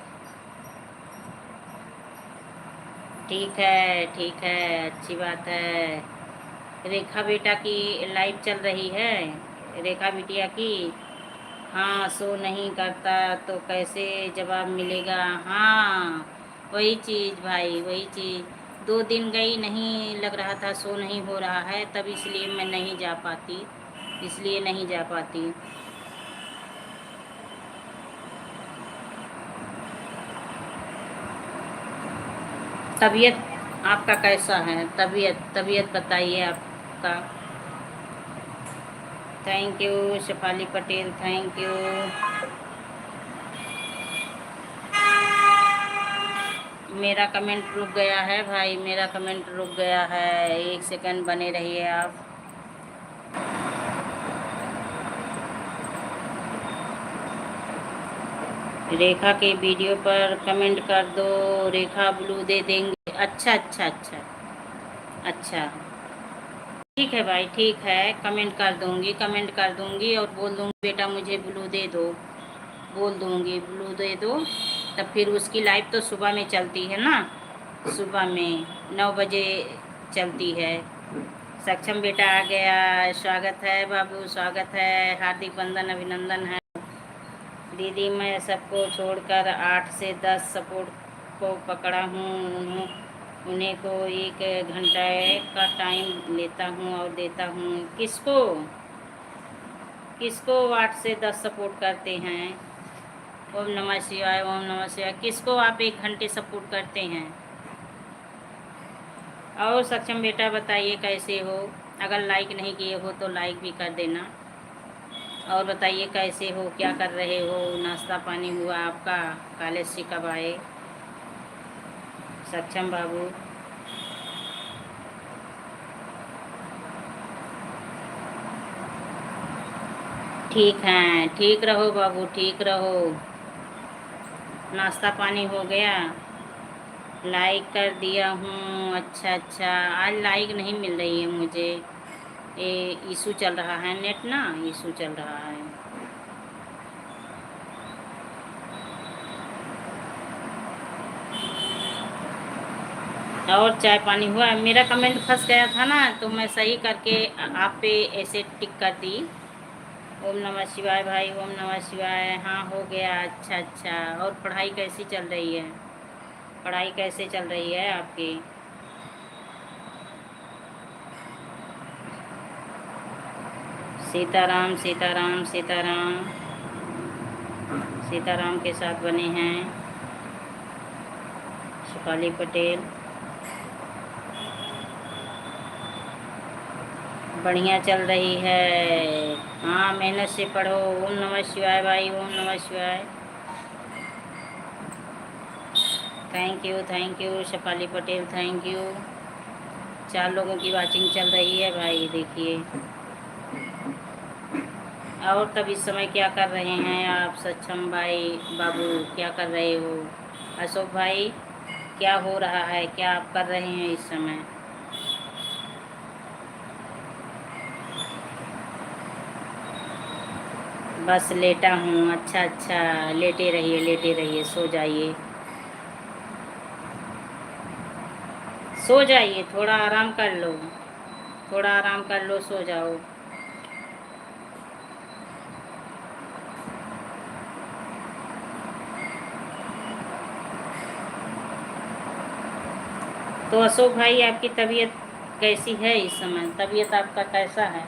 ठीक है अच्छी बात है। रेखा बेटा की लाइव चल रही है, रेखा बिटिया की। हाँ शो नहीं करता तो कैसे जवाब मिलेगा। हाँ वही चीज़ भाई वही चीज़। 2 दिन गई नहीं लग रहा था शो नहीं हो रहा है, तब इसलिए मैं नहीं जा पाती, इसलिए नहीं जा पाती। तबीयत आपका कैसा है? तबीयत तबीयत बताइए आपका। Thank you Shefali Patel, thank you. मेरा कमेंट रुक गया है भाई, मेरा कमेंट रुक गया है, 1 सेकंड बने रहिए आप। रेखा के वीडियो पर कमेंट कर दो, रेखा ब्लू दे देंगे। अच्छा अच्छा अच्छा अच्छा ठीक है भाई ठीक है, कमेंट कर दूंगी, कमेंट कर दूंगी और बोल दूंगी बेटा मुझे ब्लू दे दो, बोल दूंगी ब्लू दे दो। तब फिर उसकी लाइव तो सुबह में चलती है ना, सुबह में 9 बजे चलती है। सक्षम बेटा आ गया, स्वागत है बाबू, स्वागत है, हार्दिक वंदन अभिनंदन है। दीदी मैं सबको छोड़कर 8 से 10 सपोर्ट को पकड़ा हूँ, उन्हें को 1 घंटा का टाइम लेता हूँ और देता हूँ। किसको किसको 8 से 10 सपोर्ट करते हैं? ओम नमः शिवाय, ओम नमः शिवाय। किसको आप 1 घंटे सपोर्ट करते हैं? और सक्षम बेटा बताइए कैसे हो? अगर लाइक नहीं किए हो तो लाइक भी कर देना। और बताइए कैसे हो, क्या कर रहे हो, नाश्ता पानी हुआ आपका? कॉलेज से कब आए सक्षम बाबू? ठीक हैं, ठीक रहो बाबू, ठीक रहो। नाश्ता पानी हो गया? लाइक कर दिया हूँ। अच्छा अच्छा, आज लाइक नहीं मिल रही है मुझे। ये इशू चल रहा है, नेट ना इशू चल रहा है। और चाय पानी हुआ? मेरा कमेंट फंस गया था ना, तो मैं सही करके आप पे ऐसे टिक कर दी। ओम नमः शिवाय भाई, ओम नमः शिवाय। हाँ हो गया। अच्छा अच्छा, और पढ़ाई कैसी चल रही है? पढ़ाई कैसे चल रही है आपकी? सीताराम सीताराम सीताराम। सीताराम के साथ बने हैं शिपाली पटेल। बढ़िया चल रही है। हाँ मेहनत से पढ़ो। ओम नमः शिवाय भाई, ओम नमः शिवाय। Thank you Shipali Patel, thank you. 4 लोगों की वाचिंग चल रही है भाई, देखिए। और तब इस समय क्या कर रहे हैं आप सक्षम भाई? बाबू क्या कर रहे हो? अशोक भाई क्या हो रहा है, क्या आप कर रहे हैं इस समय? बस लेटा हूँ। अच्छा अच्छा, लेटे रहिए, सो जाइए। सो जाइए, थोड़ा आराम कर लो। थोड़ा आराम कर लो, सो जाओ। तो अशोक भाई आपकी तबीयत कैसी है इस समय? तबीयत आपका कैसा है?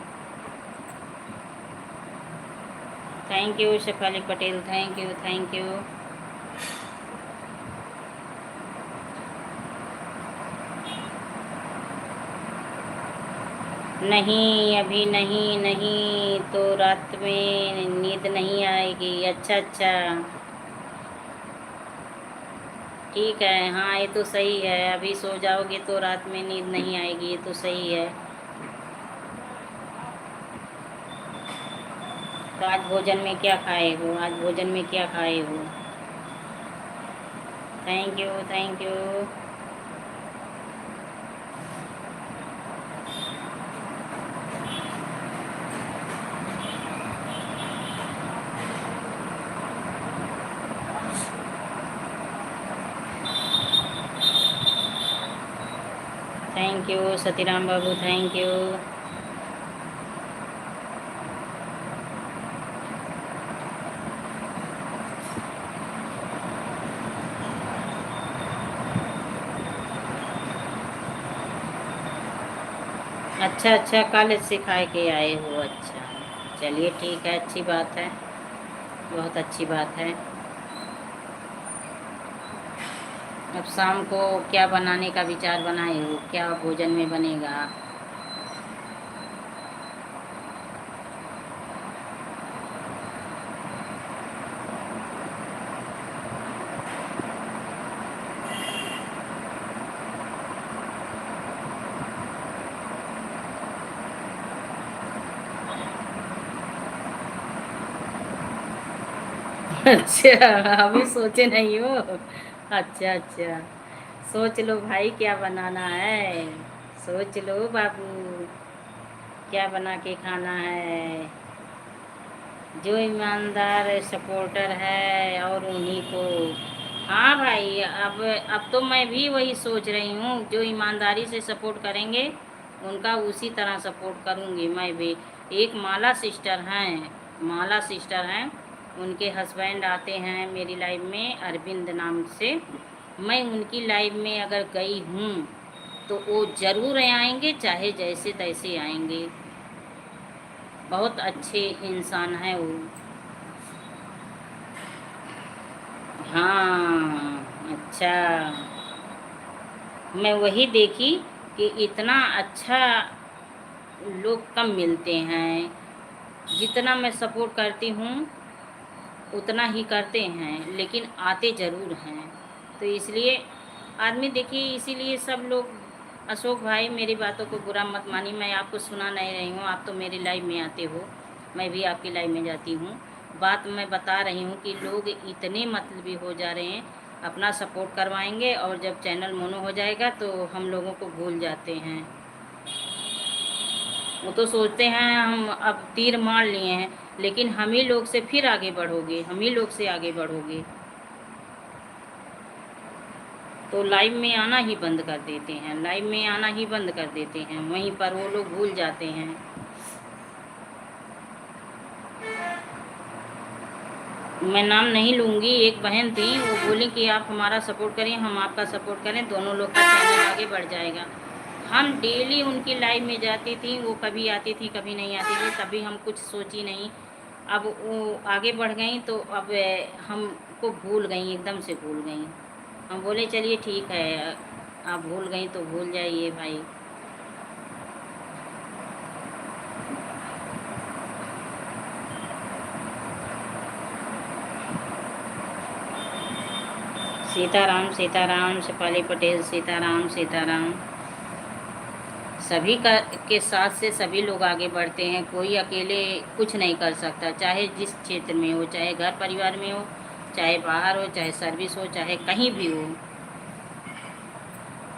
Thank you Shefali Patel, thank you thank you. नहीं अभी नहीं, नहीं तो रात में नींद नहीं आएगी। अच्छा अच्छा, ठीक है। हाँ ये तो सही है, अभी सो जाओगे तो रात में नींद नहीं आएगी, ये तो सही है। तो आज भोजन में क्या खाए हो? आज भोजन में क्या खाए हो? Thank you thank you. Thank you Satiram बाबू, थैंक यू। अच्छा अच्छा, कॉलेज से खा के आए हो? अच्छा, चलिए ठीक है, अच्छी बात है, बहुत अच्छी बात है। अब शाम को क्या बनाने का विचार बनाए हो? क्या भोजन में बनेगा? अच्छा, अभी सोचे नहीं हो? अच्छा अच्छा, सोच लो भाई क्या बनाना है। सोच लो बाबू, क्या बना के खाना है। जो ईमानदार सपोर्टर है और उन्हीं को। हाँ भाई, अब तो मैं भी वही सोच रही हूँ, जो ईमानदारी से सपोर्ट करेंगे उनका उसी तरह सपोर्ट करूँगी मैं भी। एक माला सिस्टर हैं, माला सिस्टर हैं, उनके हस्बैंड आते हैं मेरी लाइफ में अरविंद नाम से। मैं उनकी लाइफ में अगर गई हूँ तो वो ज़रूर आएंगे, चाहे जैसे तैसे आएंगे। बहुत अच्छे इंसान हैं वो। हाँ अच्छा, मैं वही देखी कि इतना अच्छा लोग कम मिलते हैं। जितना मैं सपोर्ट करती हूँ उतना ही करते हैं, लेकिन आते ज़रूर हैं। तो इसलिए आदमी देखिए, इसीलिए सब लोग। अशोक भाई मेरी बातों को बुरा मत मानिए, मैं आपको सुना नहीं रही हूँ, आप तो मेरी लाइफ में आते हो। मैं भी आपकी लाइव में जाती हूँ। बात मैं बता रही हूँ कि लोग इतने मतलबी हो जा रहे हैं, अपना सपोर्ट करवाएंगे और जब चैनल मोनो हो जाएगा तो हम लोगों को भूल जाते हैं। वो तो सोचते हैं हम अब तीर मार लिए हैं, लेकिन हम ही लोग से फिर आगे बढ़ोगे, हम ही लोग से आगे बढ़ोगे। तो लाइव में आना ही बंद कर देते हैं, लाइव में आना ही बंद कर देते हैं, वहीं पर वो लोग भूल जाते हैं। मैं नाम नहीं लूँगी, एक बहन थी वो बोली कि आप हमारा सपोर्ट करें, हम आपका सपोर्ट करें, दोनों लोग का चैनल आगे बढ़ जाएगा। हम डेली उनकी लाइव में जाती थी, वो कभी आती थी कभी नहीं आती थी, तभी हम कुछ सोची नहीं। अब वो आगे बढ़ गई तो अब हमको भूल गई, एकदम से भूल गई। हम बोले चलिए ठीक है, आप भूल गई तो भूल जाइए भाई। सीताराम सीताराम, शेफाली पटेल सीताराम सीताराम। सभी का के साथ से सभी लोग आगे बढ़ते हैं, कोई अकेले कुछ नहीं कर सकता, चाहे जिस क्षेत्र में हो, चाहे घर परिवार में हो, चाहे बाहर हो, चाहे सर्विस हो, चाहे कहीं भी हो।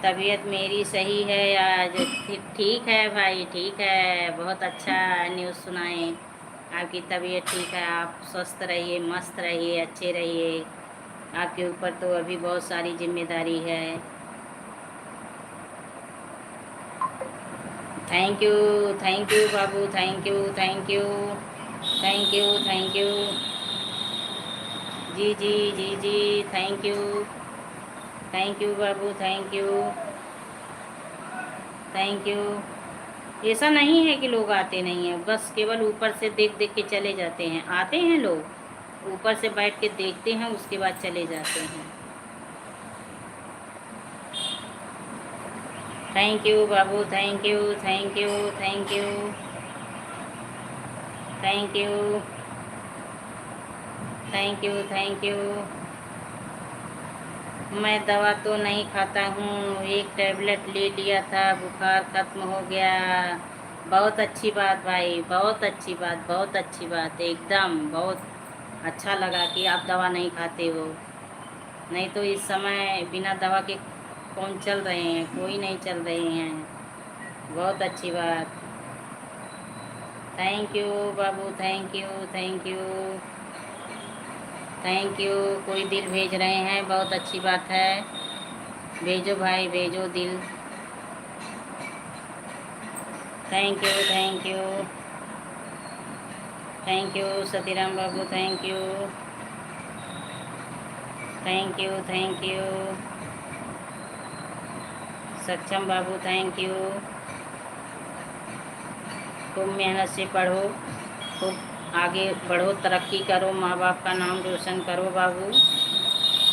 तबीयत मेरी सही है आज। ठीक है भाई, ठीक है, बहुत अच्छा न्यूज़ सुनाए। आपकी तबीयत ठीक है, आप स्वस्थ रहिए, मस्त रहिए, अच्छे रहिए। आपके ऊपर तो अभी बहुत सारी जिम्मेदारी है। थैंक यू बाबू, thank you thank you thank you thank you. जी जी जी जी, थैंक यू बाबू, थैंक यू। ऐसा नहीं है कि लोग आते नहीं हैं, बस केवल ऊपर से देख देख के चले जाते हैं। आते हैं लोग, ऊपर से बैठ के देखते हैं, उसके बाद चले जाते हैं। थैंक यू बाबू, thank you thank you thank you thank you thank you thank you. मैं दवा तो नहीं खाता हूँ, एक टैबलेट ले लिया था, बुखार ख़त्म हो गया। बहुत अच्छी बात भाई, बहुत अच्छी बात, बहुत अच्छी बात, एकदम बहुत अच्छा लगा कि आप दवा नहीं खाते हो। नहीं तो इस समय बिना दवा के कौन चल रहे हैं, कोई नहीं चल रहे हैं। बहुत अच्छी बात। थैंक यू बाबू, thank you thank you thank you. कोई दिल भेज रहे हैं, बहुत अच्छी बात है। भेजो भाई, भेजो दिल। Thank you thank you thank you Satiram बाबू, thank you thank you thank you. Saksham बाबू, थैंक यू। खूब मेहनत से पढ़ो, खूब आगे बढ़ो, तरक्की करो, माँ बाप का नाम रोशन करो बाबू,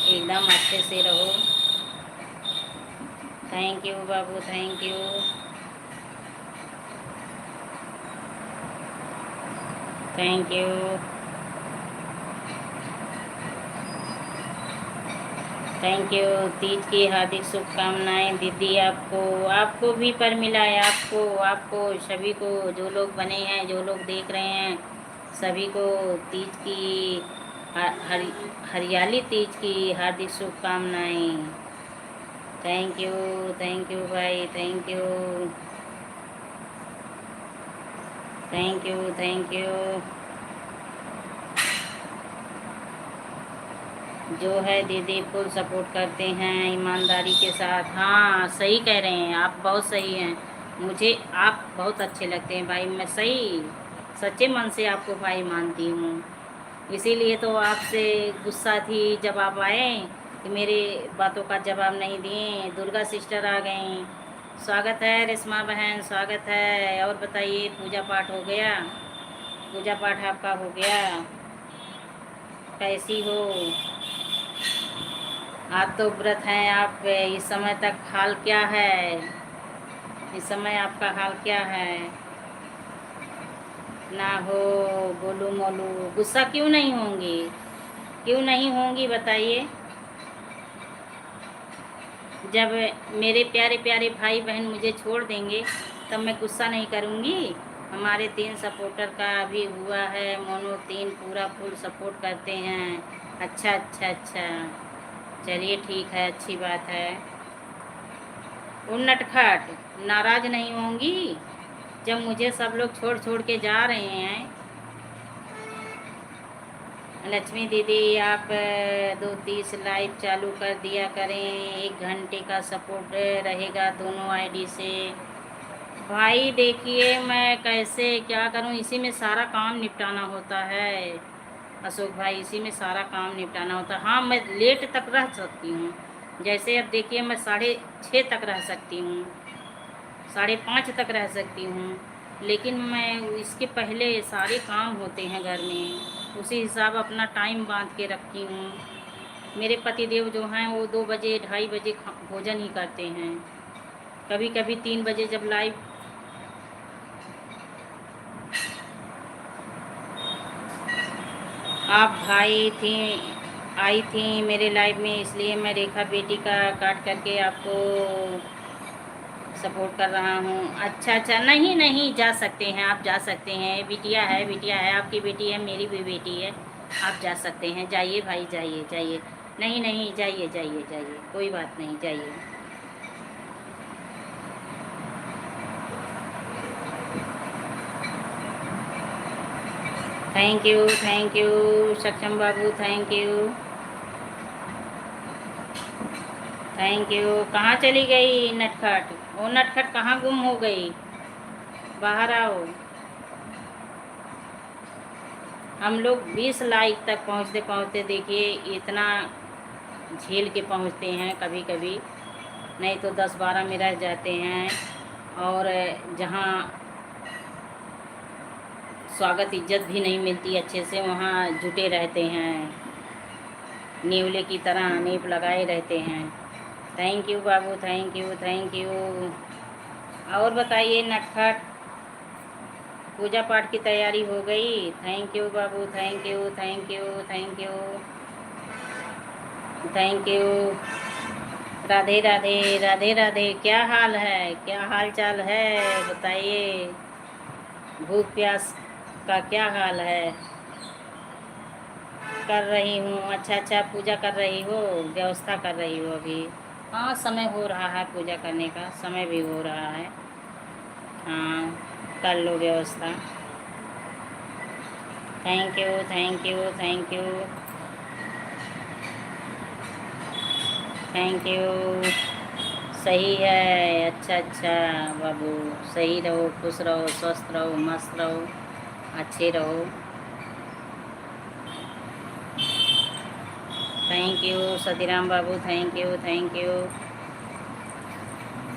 एकदम अच्छे से रहो। थैंक यू बाबू, thank you thank you thank you. Teej की हार्दिक शुभकामनाएं दीदी आपको, आपको भी पर मिला है, आपको आपको सभी को, जो लोग बने हैं, जो लोग देख रहे हैं, सभी को तीज की हरियाली तीज की हार्दिक शुभकामनाएं। थैंक यू भाई, थैंक यू। जो है दीदी फुल सपोर्ट करते हैं ईमानदारी के साथ। हाँ सही कह रहे हैं आप, बहुत सही हैं। मुझे आप बहुत अच्छे लगते हैं भाई, मैं सही सच्चे मन से आपको भाई मानती हूँ। इसीलिए तो आपसे गुस्सा थी जब आप आए कि मेरे बातों का जवाब नहीं दिए। दुर्गा सिस्टर आ गई, स्वागत है रेशमा बहन, स्वागत है। और बताइए, पूजा पाठ हो गया? पूजा पाठ आपका हो गया? कैसी हो? आज तो व्रत हैं आप, इस समय तक हाल क्या है? इस समय आपका हाल क्या है? ना हो गोलू मोलू, गुस्सा क्यों नहीं होंगी, क्यों नहीं होंगी बताइए? जब मेरे प्यारे प्यारे भाई बहन मुझे छोड़ देंगे तब मैं गुस्सा नहीं करूँगी? हमारे 3 सपोर्टर का अभी हुआ है, मोनो 3 पूरा फुल सपोर्ट करते हैं। अच्छा अच्छा अच्छा, चलिए ठीक है, अच्छी बात है। उन नटखट नाराज़ नहीं होंगी जब मुझे सब लोग छोड़ छोड़ के जा रहे हैं। लक्ष्मी दीदी आप 2:30 लाइव चालू कर दिया करें, 1 घंटे का सपोर्ट रहेगा दोनों आईडी से। भाई देखिए मैं कैसे क्या करूं, इसी में सारा काम निपटाना होता है अशोक भाई, इसी में सारा काम निपटाना होता है। हाँ मैं लेट तक रह सकती हूँ, जैसे अब देखिए मैं 6:30 तक रह सकती हूँ, 5:30 तक रह सकती हूँ, लेकिन मैं इसके पहले सारे काम होते हैं घर में, उसी हिसाब अपना टाइम बांध के रखती हूँ। मेरे पतिदेव जो हैं वो 2 बजे 2:30 बजे भोजन ही करते हैं, कभी कभी 3 बजे जब लाइव। आप भाई थी आई थी मेरे लाइव में, इसलिए मैं रेखा बेटी का काट करके आपको सपोर्ट कर रहा हूँ। अच्छा अच्छा, नहीं नहीं, जा सकते हैं आप, जा सकते हैं, बिटिया है, बिटिया है, आपकी बेटी है, मेरी भी बेटी है, आप जा सकते हैं, जाइए भाई जाइए जाइए। नहीं नहीं, जाइए जाइए जाइए, कोई बात नहीं, जाइए। थैंक यू सक्षम बाबू, थैंक यू थैंक यू। कहाँ चली गई नटखट, वो नटखट कहाँ गुम हो गई, बाहर आओ। हम लोग 20 लाइक तक पहुँचते पहुँचते देखिए इतना झेल के पहुँचते हैं, कभी कभी नहीं तो 10-12 में रह जाते हैं, और जहाँ स्वागत इज्जत भी नहीं मिलती अच्छे से, वहाँ जुटे रहते हैं, न्यूले की तरह नींव लगाए रहते हैं। थैंक यू बाबू, थैंक यू थैंक यू। और बताइए नटखट, पूजा पाठ की तैयारी हो गई? थैंक यू बाबू, thank you thank you thank you thank you. Radhe Radhe, Radhe Radhe, क्या हाल है, क्या हाल चाल है, बताइए। भूख प्यास का क्या हाल है? कर रही हूँ, अच्छा अच्छा, पूजा कर रही हो, व्यवस्था कर रही हो अभी? हाँ समय हो रहा है, पूजा करने का समय भी हो रहा है। हाँ कर लो व्यवस्था। Thank you thank you thank you thank you. सही है, अच्छा अच्छा बाबू, सही रहो, खुश रहो, स्वस्थ रहो, मस्त रहो, अच्छे रहो। थैंक यू सतीराम बाबू, thank you thank you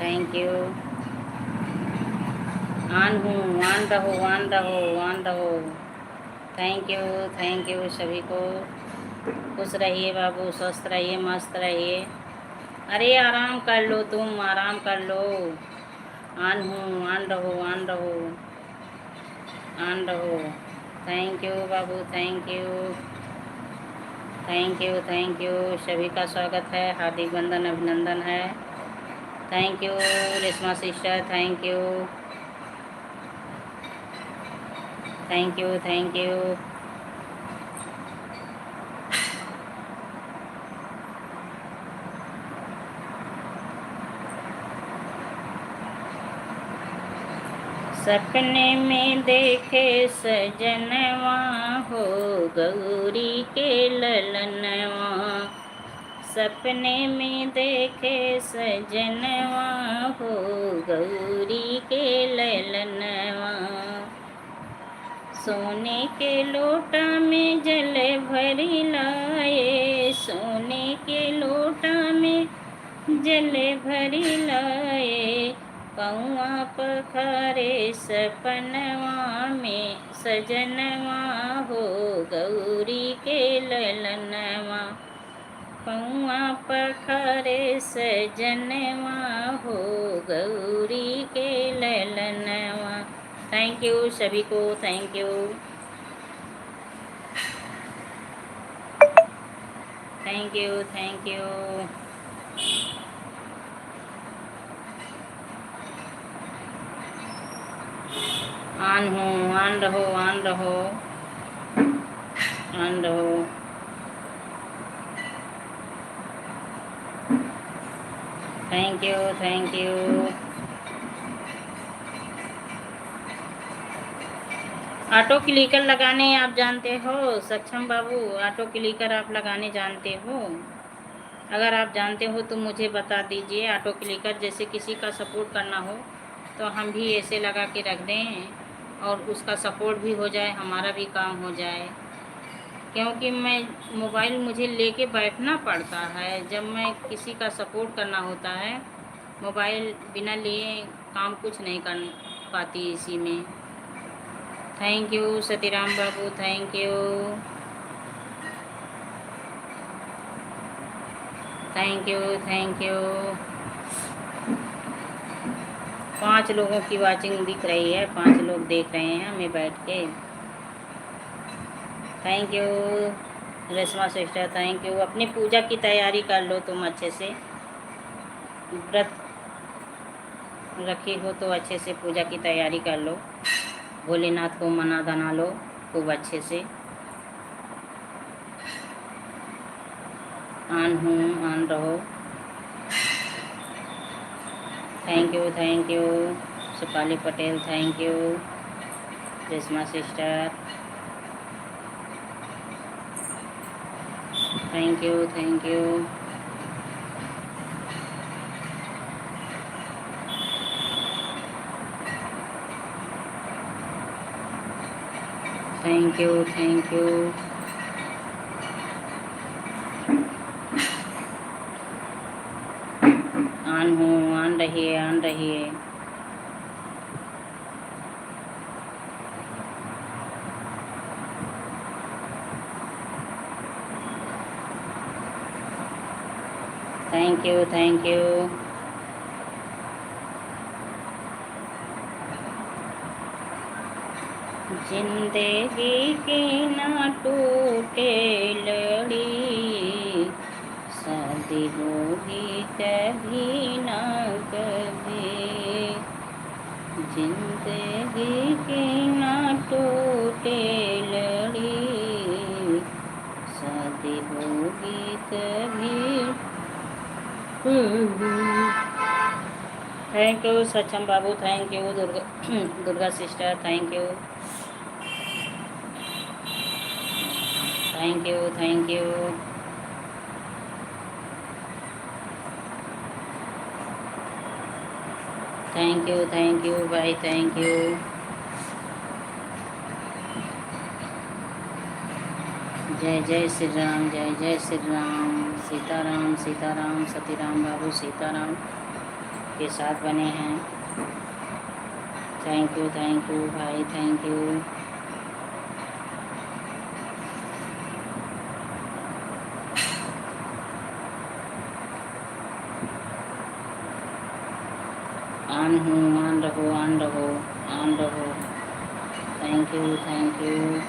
thank you. On हूँ, ऑन रहो ऑन रहो ऑन रहो। थैंक यू सभी को। खुश रहिए बाबू, स्वस्थ रहिए, मस्त रहिए। अरे आराम कर लो, तुम आराम कर लो। ऑन हूँ, ऑन रहो ऑन रहो ऑन रहो। थैंक यू बाबू, thank you thank you thank you. सभी का स्वागत है, हार्दिक वंदन अभिनंदन है। Thank you Reshma sister, thank you thank you thank you. सपने में देखे सजनवा हो, गौरी के ललनवा। सपने में देखे सजनवा हो, गौरी के ललनवा। सोने के लोटा में जल भरी लाए, सोने के लोटा में जल भरी लाए। कौआ पखारे सपनवा में सजनवा हो, गौरी के ललनवा। कौआ पखारे सजनवा हो, गौरी के ललनवा। थैंक यू सभी को, thank you thank you thank you. On हो, ऑन रहो, ऑन रहो, ऑन रहो। Thank you, thank you. Auto clicker लगाने आप जानते हो सक्षम बाबू? ऑटो क्लिकर आप लगाने जानते हो? अगर आप जानते हो तो मुझे बता दीजिए। ऑटो क्लिकर जैसे किसी का सपोर्ट करना हो तो हम भी ऐसे लगा के रख दें और उसका सपोर्ट भी हो जाए, हमारा भी काम हो जाए। क्योंकि मैं मोबाइल मुझे लेके बैठना पड़ता है जब मैं किसी का सपोर्ट करना होता है। मोबाइल बिना लिए काम कुछ नहीं कर पाती इसी में। थैंक यू सतीराम बाबू, thank you, thank you, thank you. 5 लोगों की वाचिंग दिख रही है, 5 लोग देख रहे हैं हमें बैठ के। Thank you Reshma sister, thank you. अपनी पूजा की तैयारी कर लो तुम अच्छे से। व्रत रखी हो तो अच्छे से पूजा की तैयारी कर लो। भोलेनाथ को मना धना लो खूब अच्छे से। ऑन हूँ, ऑन रहो। Thank you, thank you Supali Patel, thank you Reshma sister, thank you, thank you. Thank you, thank you. On हूँ, ऑन रहिए, ऑन रहिए। Thank you, thank you. जिंदगी की ना टूटे लड़ी, शादी होगी कभी ना कभी। जिंदगी की ना टूटे लड़ी, शादी होगी कभी। थैंक यू सक्षम बाबू, thank you Durga sister, thank you, thank you, thank you. Thank you भाई, थैंक यू। जय जय श्री राम, जय जय श्री राम। सीताराम, सीताराम, सतीराम बाबू सीताराम के साथ बने हैं। थैंक यू भाई, थैंक यू। ऑन हूँ, ऑन रहो, ऑन रहो, ऑन रहो। Thank you, thank you.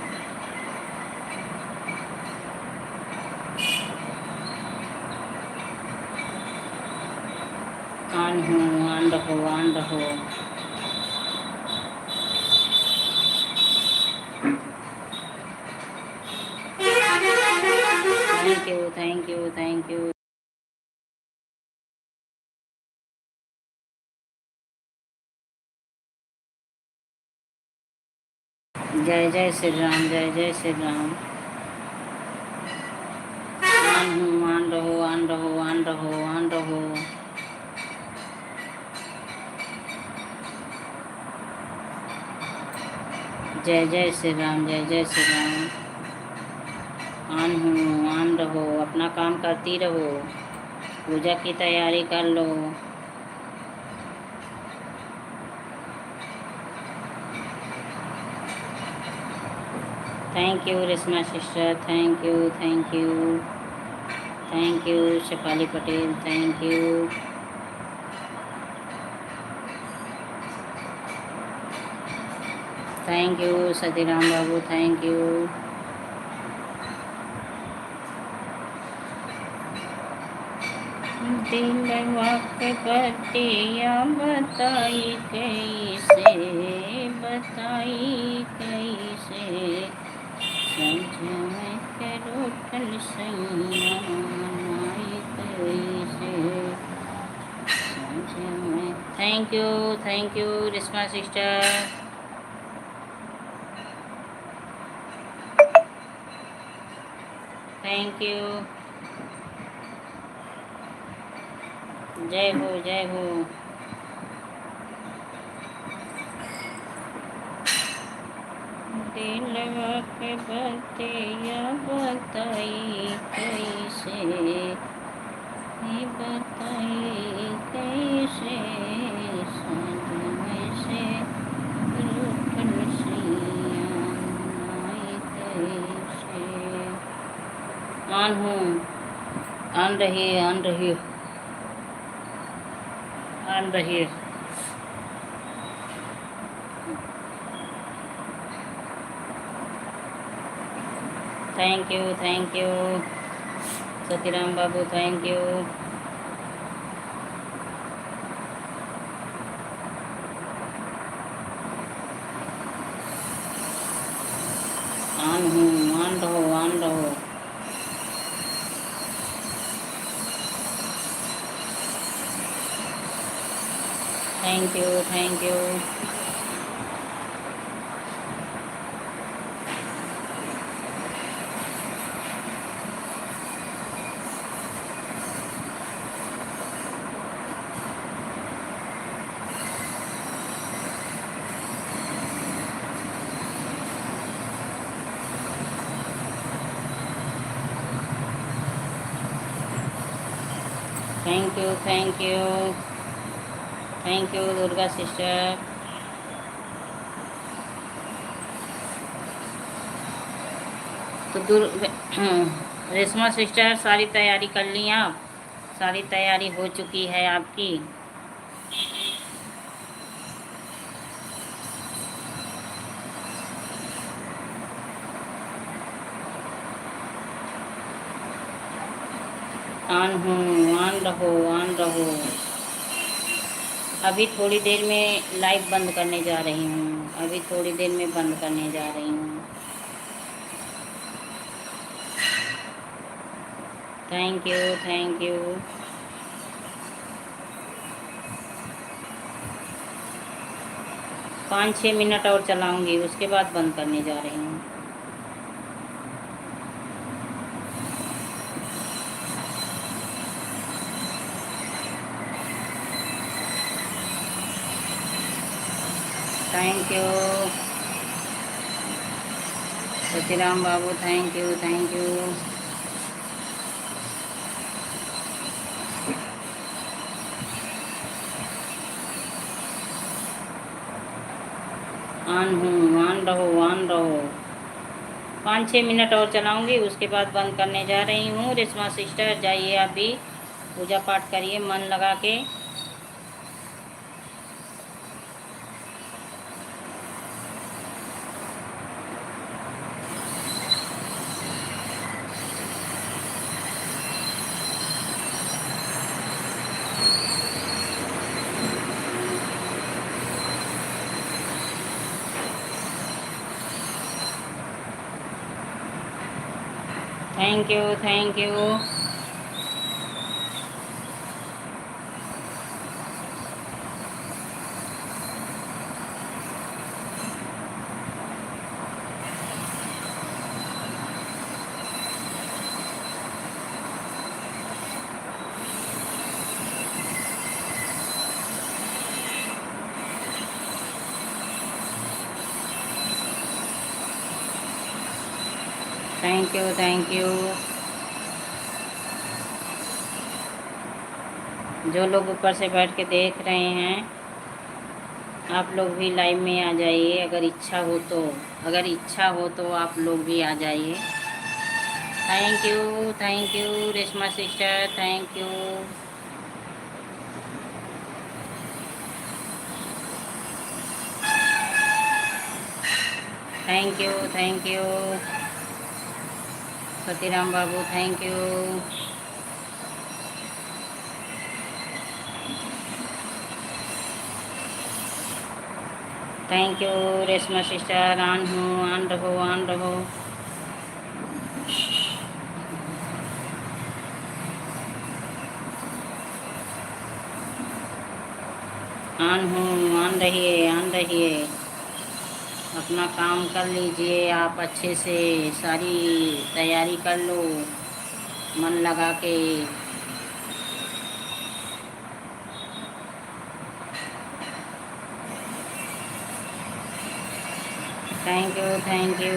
On हूँ, ऑन रहो, ऑन रहो। Thank you, thank you, thank you. जय जय श्री राम, जय जय श्री राम। ऑन हूँ, ऑन रहो, ऑन रहो, ऑन रहो, ऑन रहो। जय जय श्री राम, जय जय श्री राम। ऑन हूँ, ऑन रहो, अपना काम करती रहो, पूजा की तैयारी कर लो। Thank you Reshma sister, thank you, thank you, thank you Shefali Patel, thank you. Thank you Satiram बाबू, थैंक यू। दिलवा के बतिया बताई कैसे बताई कैसे समझ में के रोटल सैया मनाई कैसे समझ में। Thank you Rishma sister. Thank you. जय हो जय हो। दिलवा के बतिया बताई कैसे बताई कैसे समझ में से रूठल सैया मनाई कैसे। ऑन हूँ, ऑन रहिए ऑन रहिए ऑन रहिए। थैंक यू सतीराम बाबू, थैंक यू। ऑन हूँ, ऑन रहो ऑन रहो। Thank you thank you. Thank you Durga sister. तो रेशमा सिस्टर सारी तैयारी कर ली आप? सारी तैयारी हो चुकी है आपकी? ऑन हूँ, ऑन रहो ऑन रहो। अभी थोड़ी देर में लाइव बंद करने जा रही हूँ, अभी थोड़ी देर में बंद करने जा रही हूँ। Thank you thank you. 5-6 minute और चलाऊंगी, उसके बाद बंद करने जा रही हूँ। थैंक यू सतीराम बाबू, thank you thank you. On हूँ, ऑन रहो ऑन रहो। 5-6 मिनट और चलाऊंगी, उसके बाद बंद करने जा रही हूँ। रेशमा सिस्टर जाइए, आप भी पूजा पाठ करिए मन लगा के। Thank you thank you. Thank you. जो लोग ऊपर से बैठ के देख रहे हैं, आप लोग भी लाइव में आ जाइए, अगर इच्छा हो तो। अगर इच्छा हो तो आप लोग भी आ जाइए। Thank you Reshma sister, thank you. Thank you Satiram बाबू, thank you. Thank you Reshma sister. On हूँ, ऑन रहो, ऑन रहो। ऑन हूँ, ऑन रहिए, ऑन रहिए। अपना काम कर लीजिए आप अच्छे से, सारी तैयारी कर लो मन लगा के। Thank you, thank you.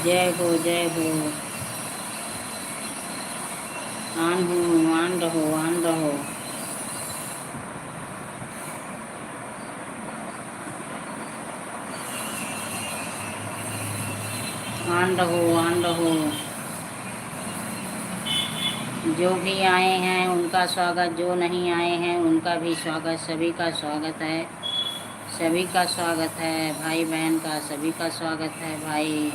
जय हो, जय हो। ऑन हूँ, ऑन रहो, ऑन रहो। ऑन रहो, ऑन रहो। जो भी आए हैं उनका स्वागत, जो नहीं आए हैं उनका भी स्वागत। सभी का स्वागत है, सभी का स्वागत है, भाई बहन का सभी का स्वागत है भाई।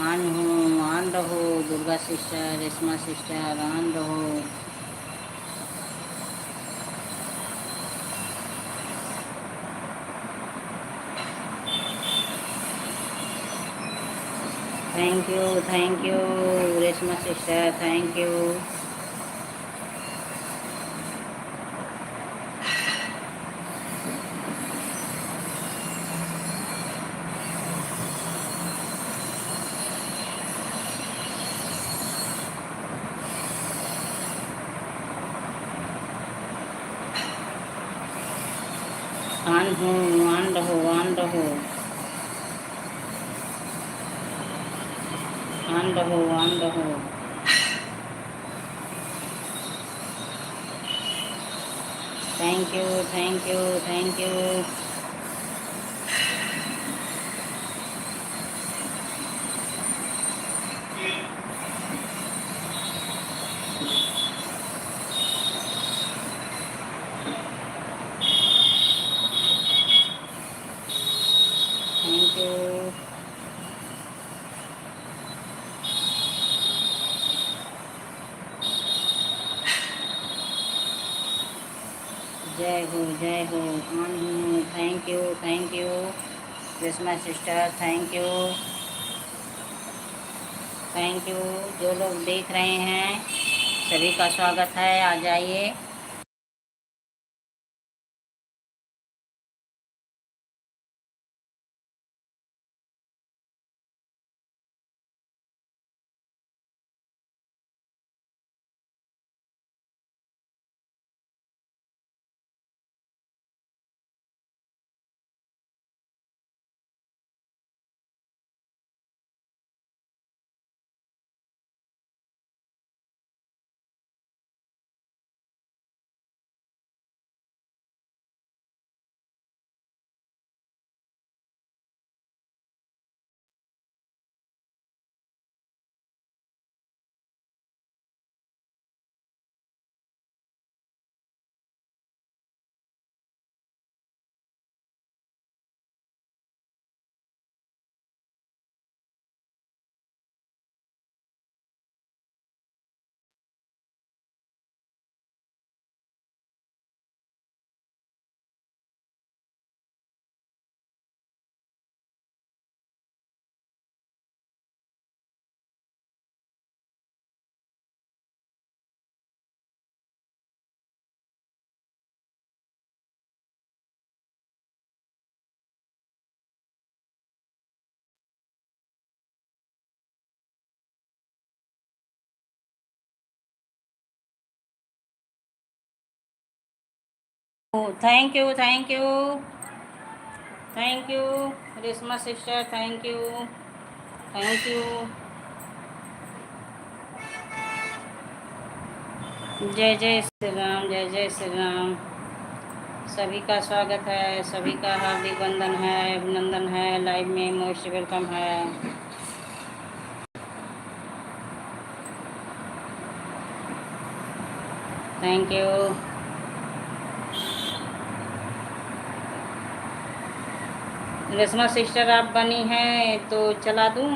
ऑन हूँ, ऑन रहो। Durga sister, Reshma sister, on रहो। Thank you Reshma sister, thank you. On हूँ, ऑन रहो, ऑन रहो। ऑन रहो, ऑन रहो। Thank you, thank you, thank you. Thank you. जय हो, जय हो। ऑन हूँ, thank you, thank you Reshma sister, thank you, thank you. जो लोग देख रहे हैं सभी का स्वागत है, आ जाइए। Thank you, thank you, thank you Reshma sister, thank you, thank you. जय जय श्री राम, जय जय श्री राम। सभी का स्वागत है, सभी का हार्दिक वंदन है, अभिनंदन है, लाइव में मोस्ट वेलकम है। Thank you. रेशमा सिस्टर आप बनी हैं तो चला दूँ?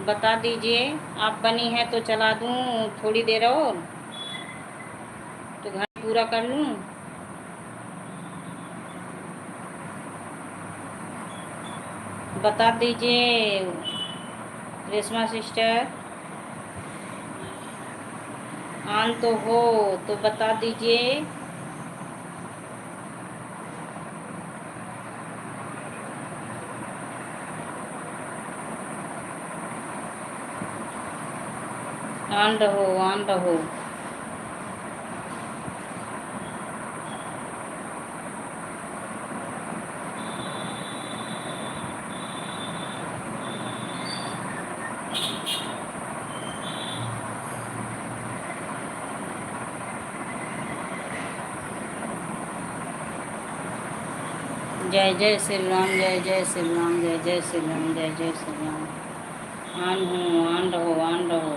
बता दीजिए। आप बनी हैं तो चला दूँ थोड़ी देर और, तो घर पूरा कर लूँ। बता दीजिए रेशमा सिस्टर। ऑन तो हो तो बता दीजिए। ऑन रहो, ऑन रहो। जय जय श्री राम, जय जय श्री राम, जय जय श्री राम, जय जय श्री राम। ऑन हूँ, ऑन रहो, ऑन रहो।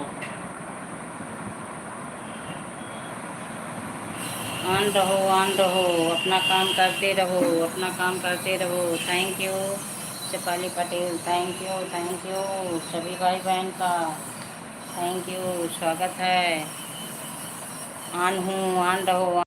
ऑन रहो, ऑन रहो। अपना काम करते रहो, अपना काम करते रहो। Thank you Shefali Patel, thank you सभी भाई बहन का थैंक यू, स्वागत है। ऑन हूँ, ऑन रहो।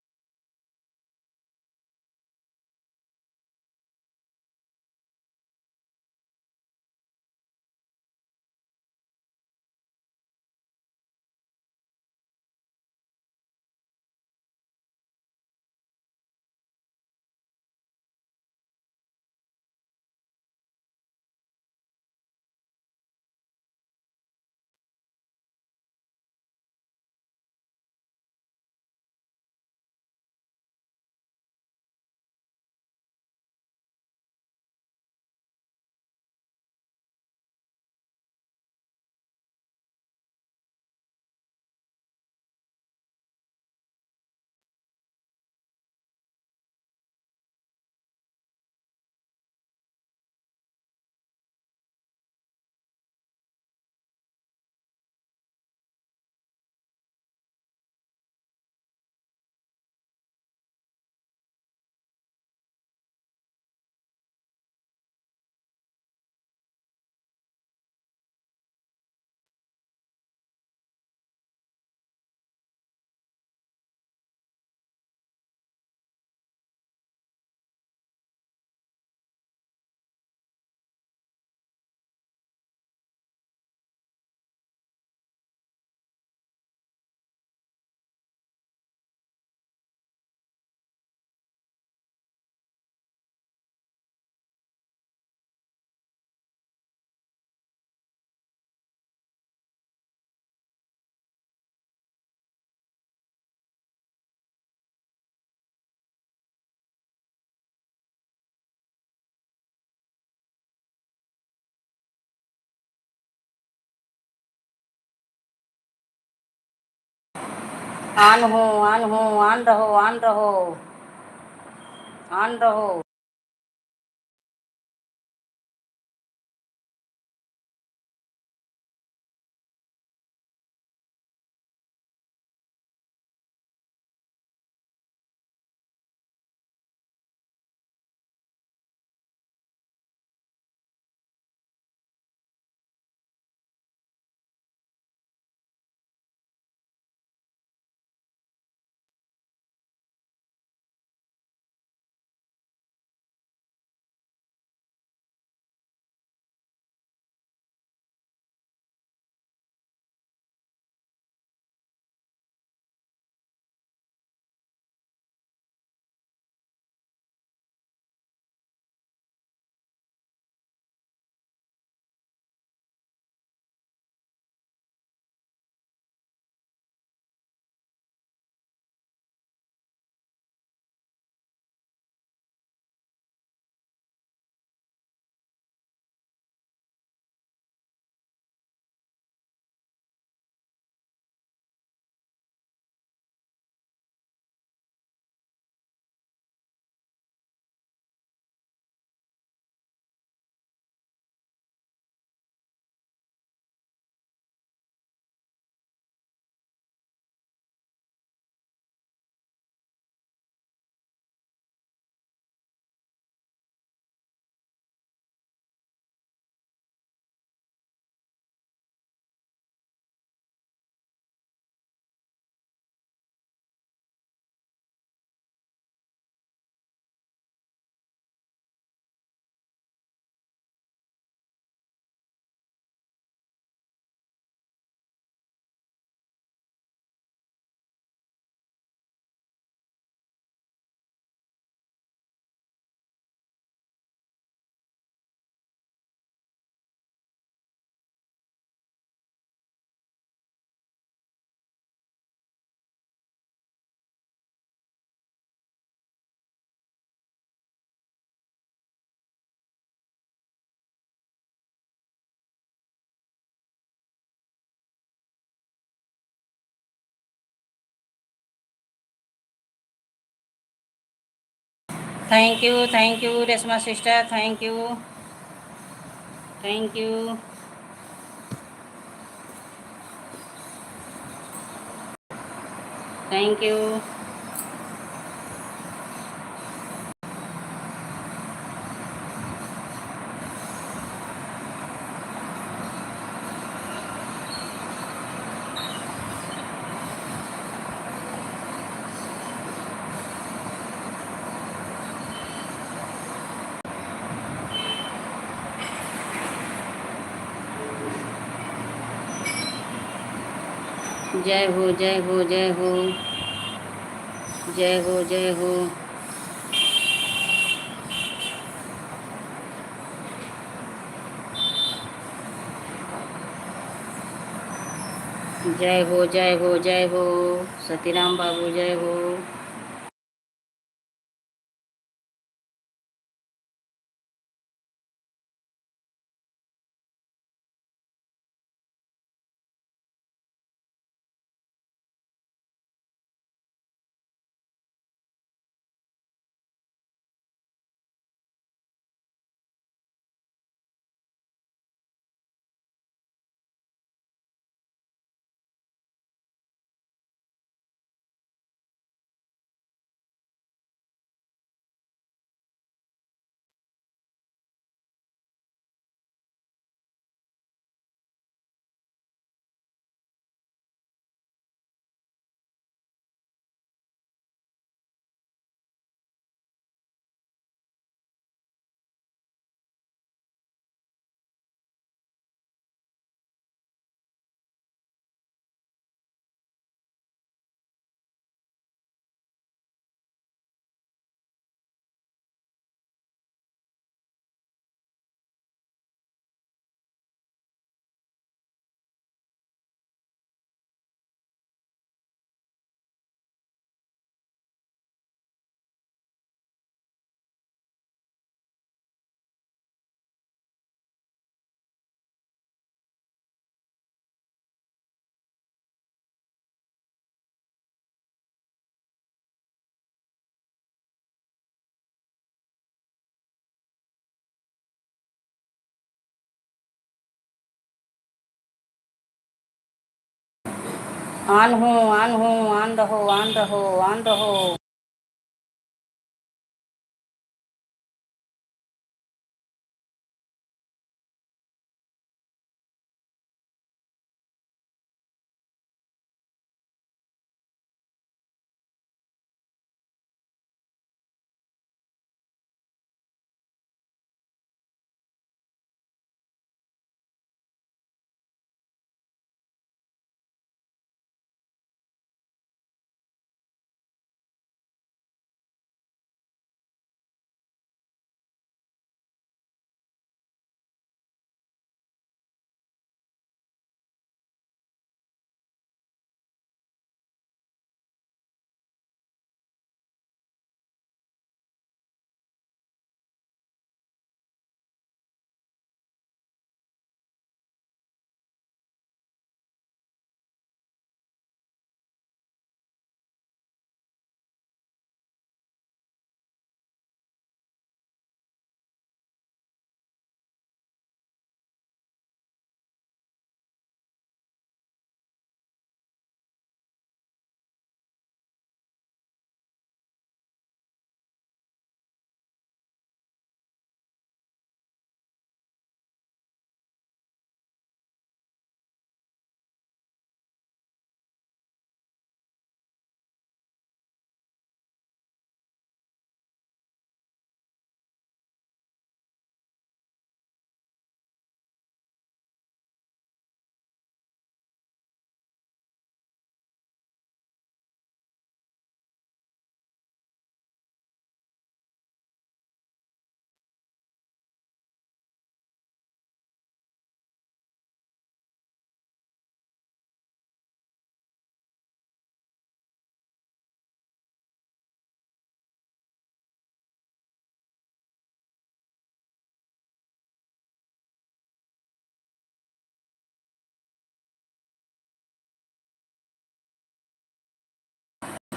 ऑन हूँ, ऑन हूँ, ऑन रहो, ऑन रहो, ऑन रहो। Thank you Reshma sister, thank you, thank you. Thank you. जय हो, जय हो, जय हो, जय हो, जय हो, जय हो, जय हो, जय हो, सतीराम बाबू जय हो। ऑन हूँ, ऑन हूँ, ऑन रहो, ऑन रहो, ऑन रहो।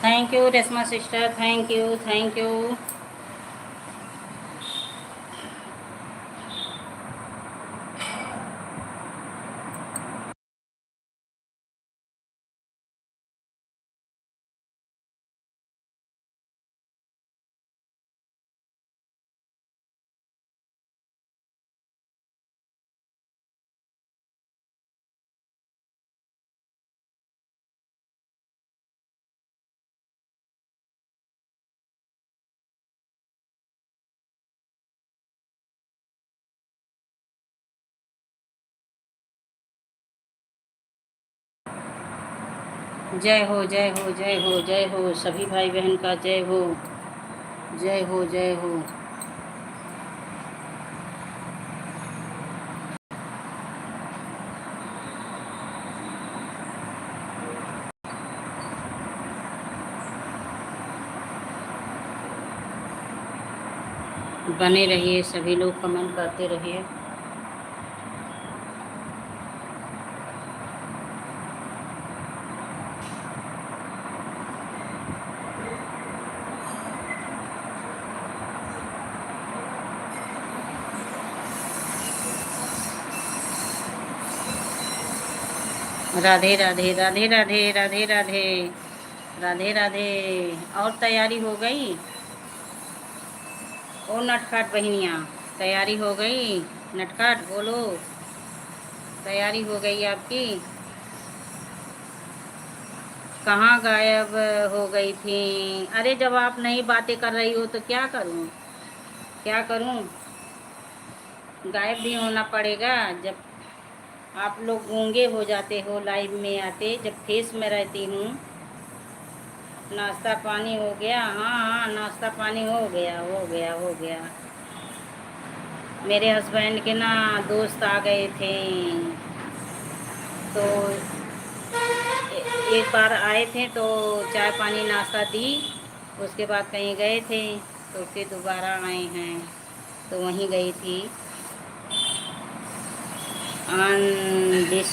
Thank you Reshma sister, thank you, thank you. जय हो जय हो जय हो जय हो, सभी भाई बहन का जय हो, जय हो जय हो। बने रहिए, सभी लोग कमेंट करते रहिए। राधे राधे राधे राधे राधे राधे राधे राधे। और तैयारी हो गई? ओ नटखट बहनिया, तैयारी हो गई? नटखट बोलो, तैयारी हो गई आपकी? कहाँ गायब हो गई थी? अरे जब आप नहीं बातें कर रही हो तो क्या करूँ, क्या करूँ? गायब भी होना पड़ेगा जब आप लोग गूंगे हो जाते हो लाइव में आते, जब फेस में रहती हूँ। नाश्ता पानी हो गया? हाँ हाँ, नाश्ता पानी हो गया हो गया हो गया। मेरे हस्बैंड के ना दोस्त आ गए थे, तो एक बार आए थे तो चाय पानी नाश्ता दी, उसके बाद कहीं गए थे तो फिर दोबारा आए हैं, तो वहीं गई थी ऑन दिस।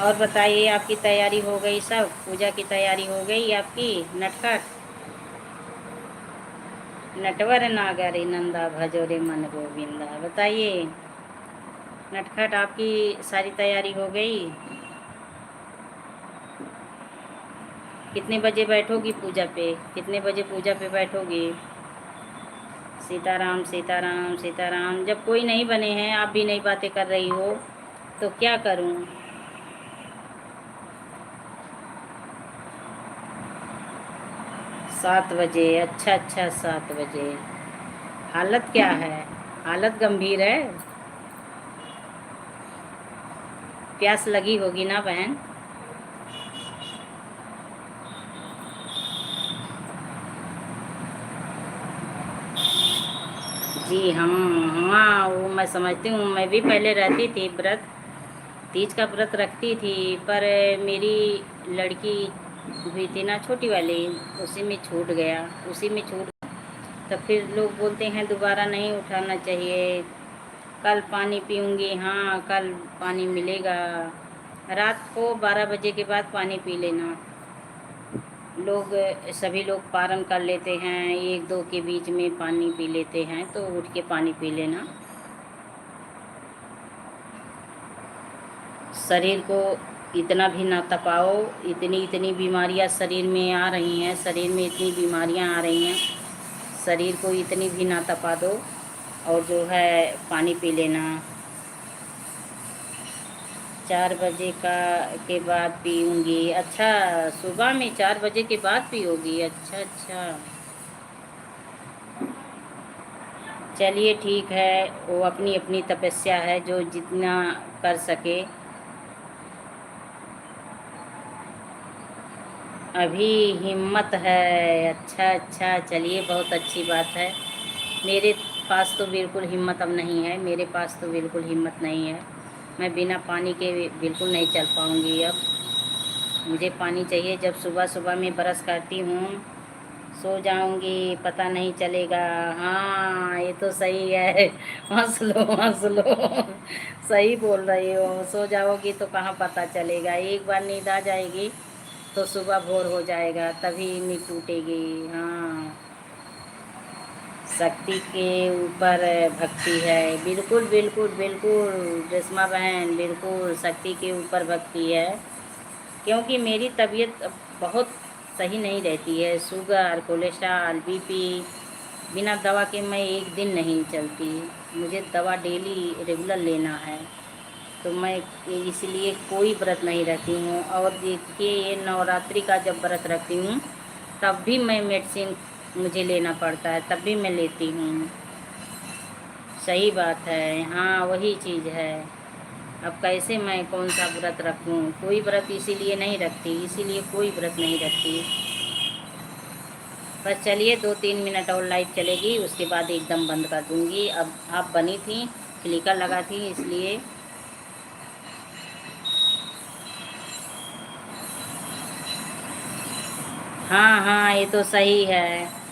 और बताइए, आपकी तैयारी हो गई? सब पूजा की तैयारी हो गई आपकी? नटखट नटवर नागरी नंदा भजोरे मन गोविंदा। बताइए नटखट, आपकी सारी तैयारी हो गई? कितने बजे बैठोगी पूजा पे? कितने बजे पूजा पे बैठोगी? सीताराम सीताराम सीताराम। जब कोई नहीं बने हैं, आप भी नहीं बातें कर रही हो, तो क्या करूं? 7 बजे? अच्छा अच्छा, 7 बजे। हालत क्या है? हालत गंभीर है? प्यास लगी होगी ना बहन? जी हाँ। हाँ, वो मैं समझती हूँ, मैं भी पहले रहती थी व्रत, तीज का व्रत रखती थी, पर मेरी लड़की हुई थी ना छोटी वाली, उसी में छूट गया, उसी में छूट। तब फिर लोग बोलते हैं दोबारा नहीं उठाना चाहिए। कल पानी पीऊँगी, हाँ कल पानी मिलेगा। रात को 12 बजे के बाद पानी पी लेना। लोग, सभी लोग पारण कर लेते हैं, 1-2 के बीच में पानी पी लेते हैं, तो उठ के पानी पी लेना। शरीर को इतना भी ना तपाओ, इतनी इतनी बीमारियां शरीर में आ रही हैं, शरीर में इतनी बीमारियां आ रही हैं, शरीर को इतनी भी ना तपा दो, और जो है पानी पी लेना। 4 बजे का के बाद पीऊँगी? अच्छा, सुबह में 4 बजे के बाद पियोगी? अच्छा अच्छा, चलिए ठीक है, वो अपनी अपनी तपस्या है, जो जितना कर सके। अभी हिम्मत है? अच्छा अच्छा, चलिए बहुत अच्छी बात है। मेरे पास तो बिल्कुल हिम्मत अब नहीं है, मेरे पास तो बिल्कुल हिम्मत नहीं है। मैं बिना पानी के बिल्कुल नहीं चल पाऊँगी अब। मुझे पानी चाहिए। जब सुबह सुबह मैं ब्रश करती हूँ, सो जाऊँगी, पता नहीं चलेगा। हाँ, ये तो सही है। हँस लो हँस लो। सही बोल रही हो, सो जाओगी तो कहाँ पता चलेगा। एक बार नींद आ जाएगी तो सुबह भोर हो जाएगा, तभी नींद टूटेगी। हाँ, शक्ति के ऊपर भक्ति है। बिल्कुल बिल्कुल बिल्कुल रेशमा बहन, बिल्कुल शक्ति के ऊपर भक्ति है। क्योंकि मेरी तबीयत अब बहुत सही नहीं रहती है, शुगर, कोलेस्ट्रॉल, बीपी, बिना दवा के मैं एक दिन नहीं चलती। मुझे दवा डेली रेगुलर लेना है, तो मैं इसलिए कोई व्रत नहीं रखती हूँ। और देखिए, ये नवरात्रि का जब व्रत रखती हूँ, तब भी मैं मेडिसिन मुझे लेना पड़ता है, तब भी मैं लेती हूँ। सही बात है, हाँ वही चीज़ है। अब कैसे मैं कौन सा व्रत रखूं? कोई व्रत इसीलिए नहीं रखती, इसीलिए कोई व्रत नहीं रखती। बस चलिए 2-3 मिनट और लाइव चलेगी, उसके बाद एकदम बंद कर दूंगी। अब आप बनी थी, क्लिकर लगा थी इसलिए। हाँ हाँ, ये तो सही है।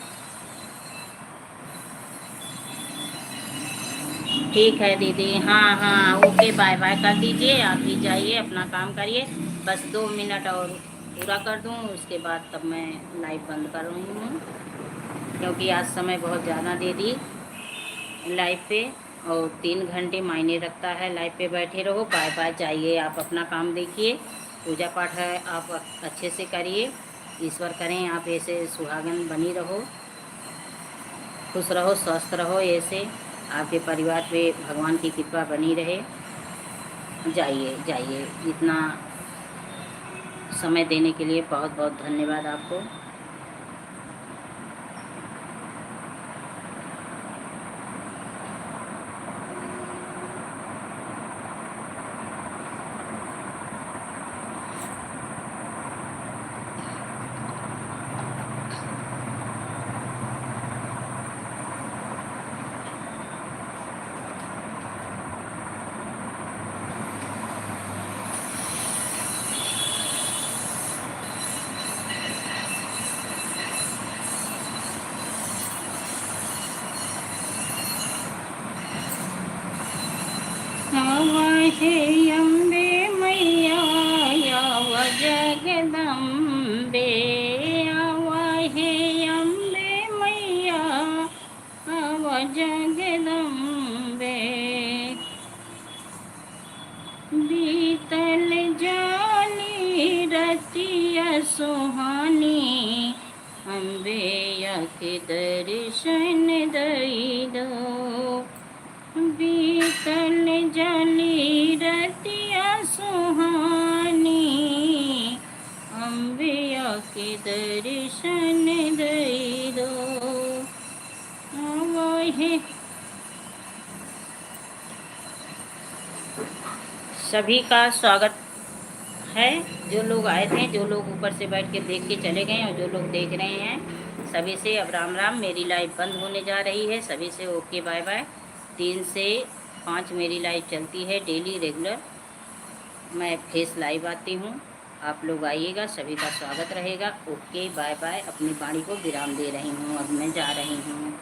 ठीक है दीदी, हाँ हाँ, ओके, बाय बाय कर दीजिए। आप भी जाइए, अपना काम करिए। बस 2 मिनट और पूरा कर दूँ, उसके बाद तब मैं लाइव बंद कर रही हूँ, क्योंकि आज समय बहुत ज़्यादा दे दी लाइव पे, और 3 घंटे मायने रखता है। लाइव पे बैठे रहो। बाय बाय, जाइए, आप अपना काम देखिए। पूजा पाठ है, आप अच्छे से करिए। ईश्वर करें आप ऐसे सुहागन बनी रहो, खुश रहो, स्वस्थ रहो, ऐसे आपके परिवार पे भगवान की कृपा बनी रहे। जाइए जाइए, इतना समय देने के लिए बहुत बहुत धन्यवाद आपको। हे अम्बे मैया, आव जगदम्बे, आवा हे अम्बे मैया, आव जगदम्बे। बीतल जानी रतिया सुहानी, अम्बे के दर्शन दई दो। बीतल जानी रतिया सुहानी, अम्बे के दर्शन दई दो। वही सभी का स्वागत है। जो लोग आए थे, जो लोग ऊपर से बैठ के देख के चले गए, और जो लोग देख रहे हैं, सभी से अब राम राम। मेरी लाइव बंद होने जा रही है, सभी से ओके बाय बाय। 3 से 5 मेरी लाइव चलती है डेली रेगुलर। मैं फेस लाइव आती हूँ, आप लोग आइएगा, सभी का स्वागत रहेगा। Okay bye bye. अपनी वाणी को विराम दे रही हूँ, अब मैं जा रही हूँ।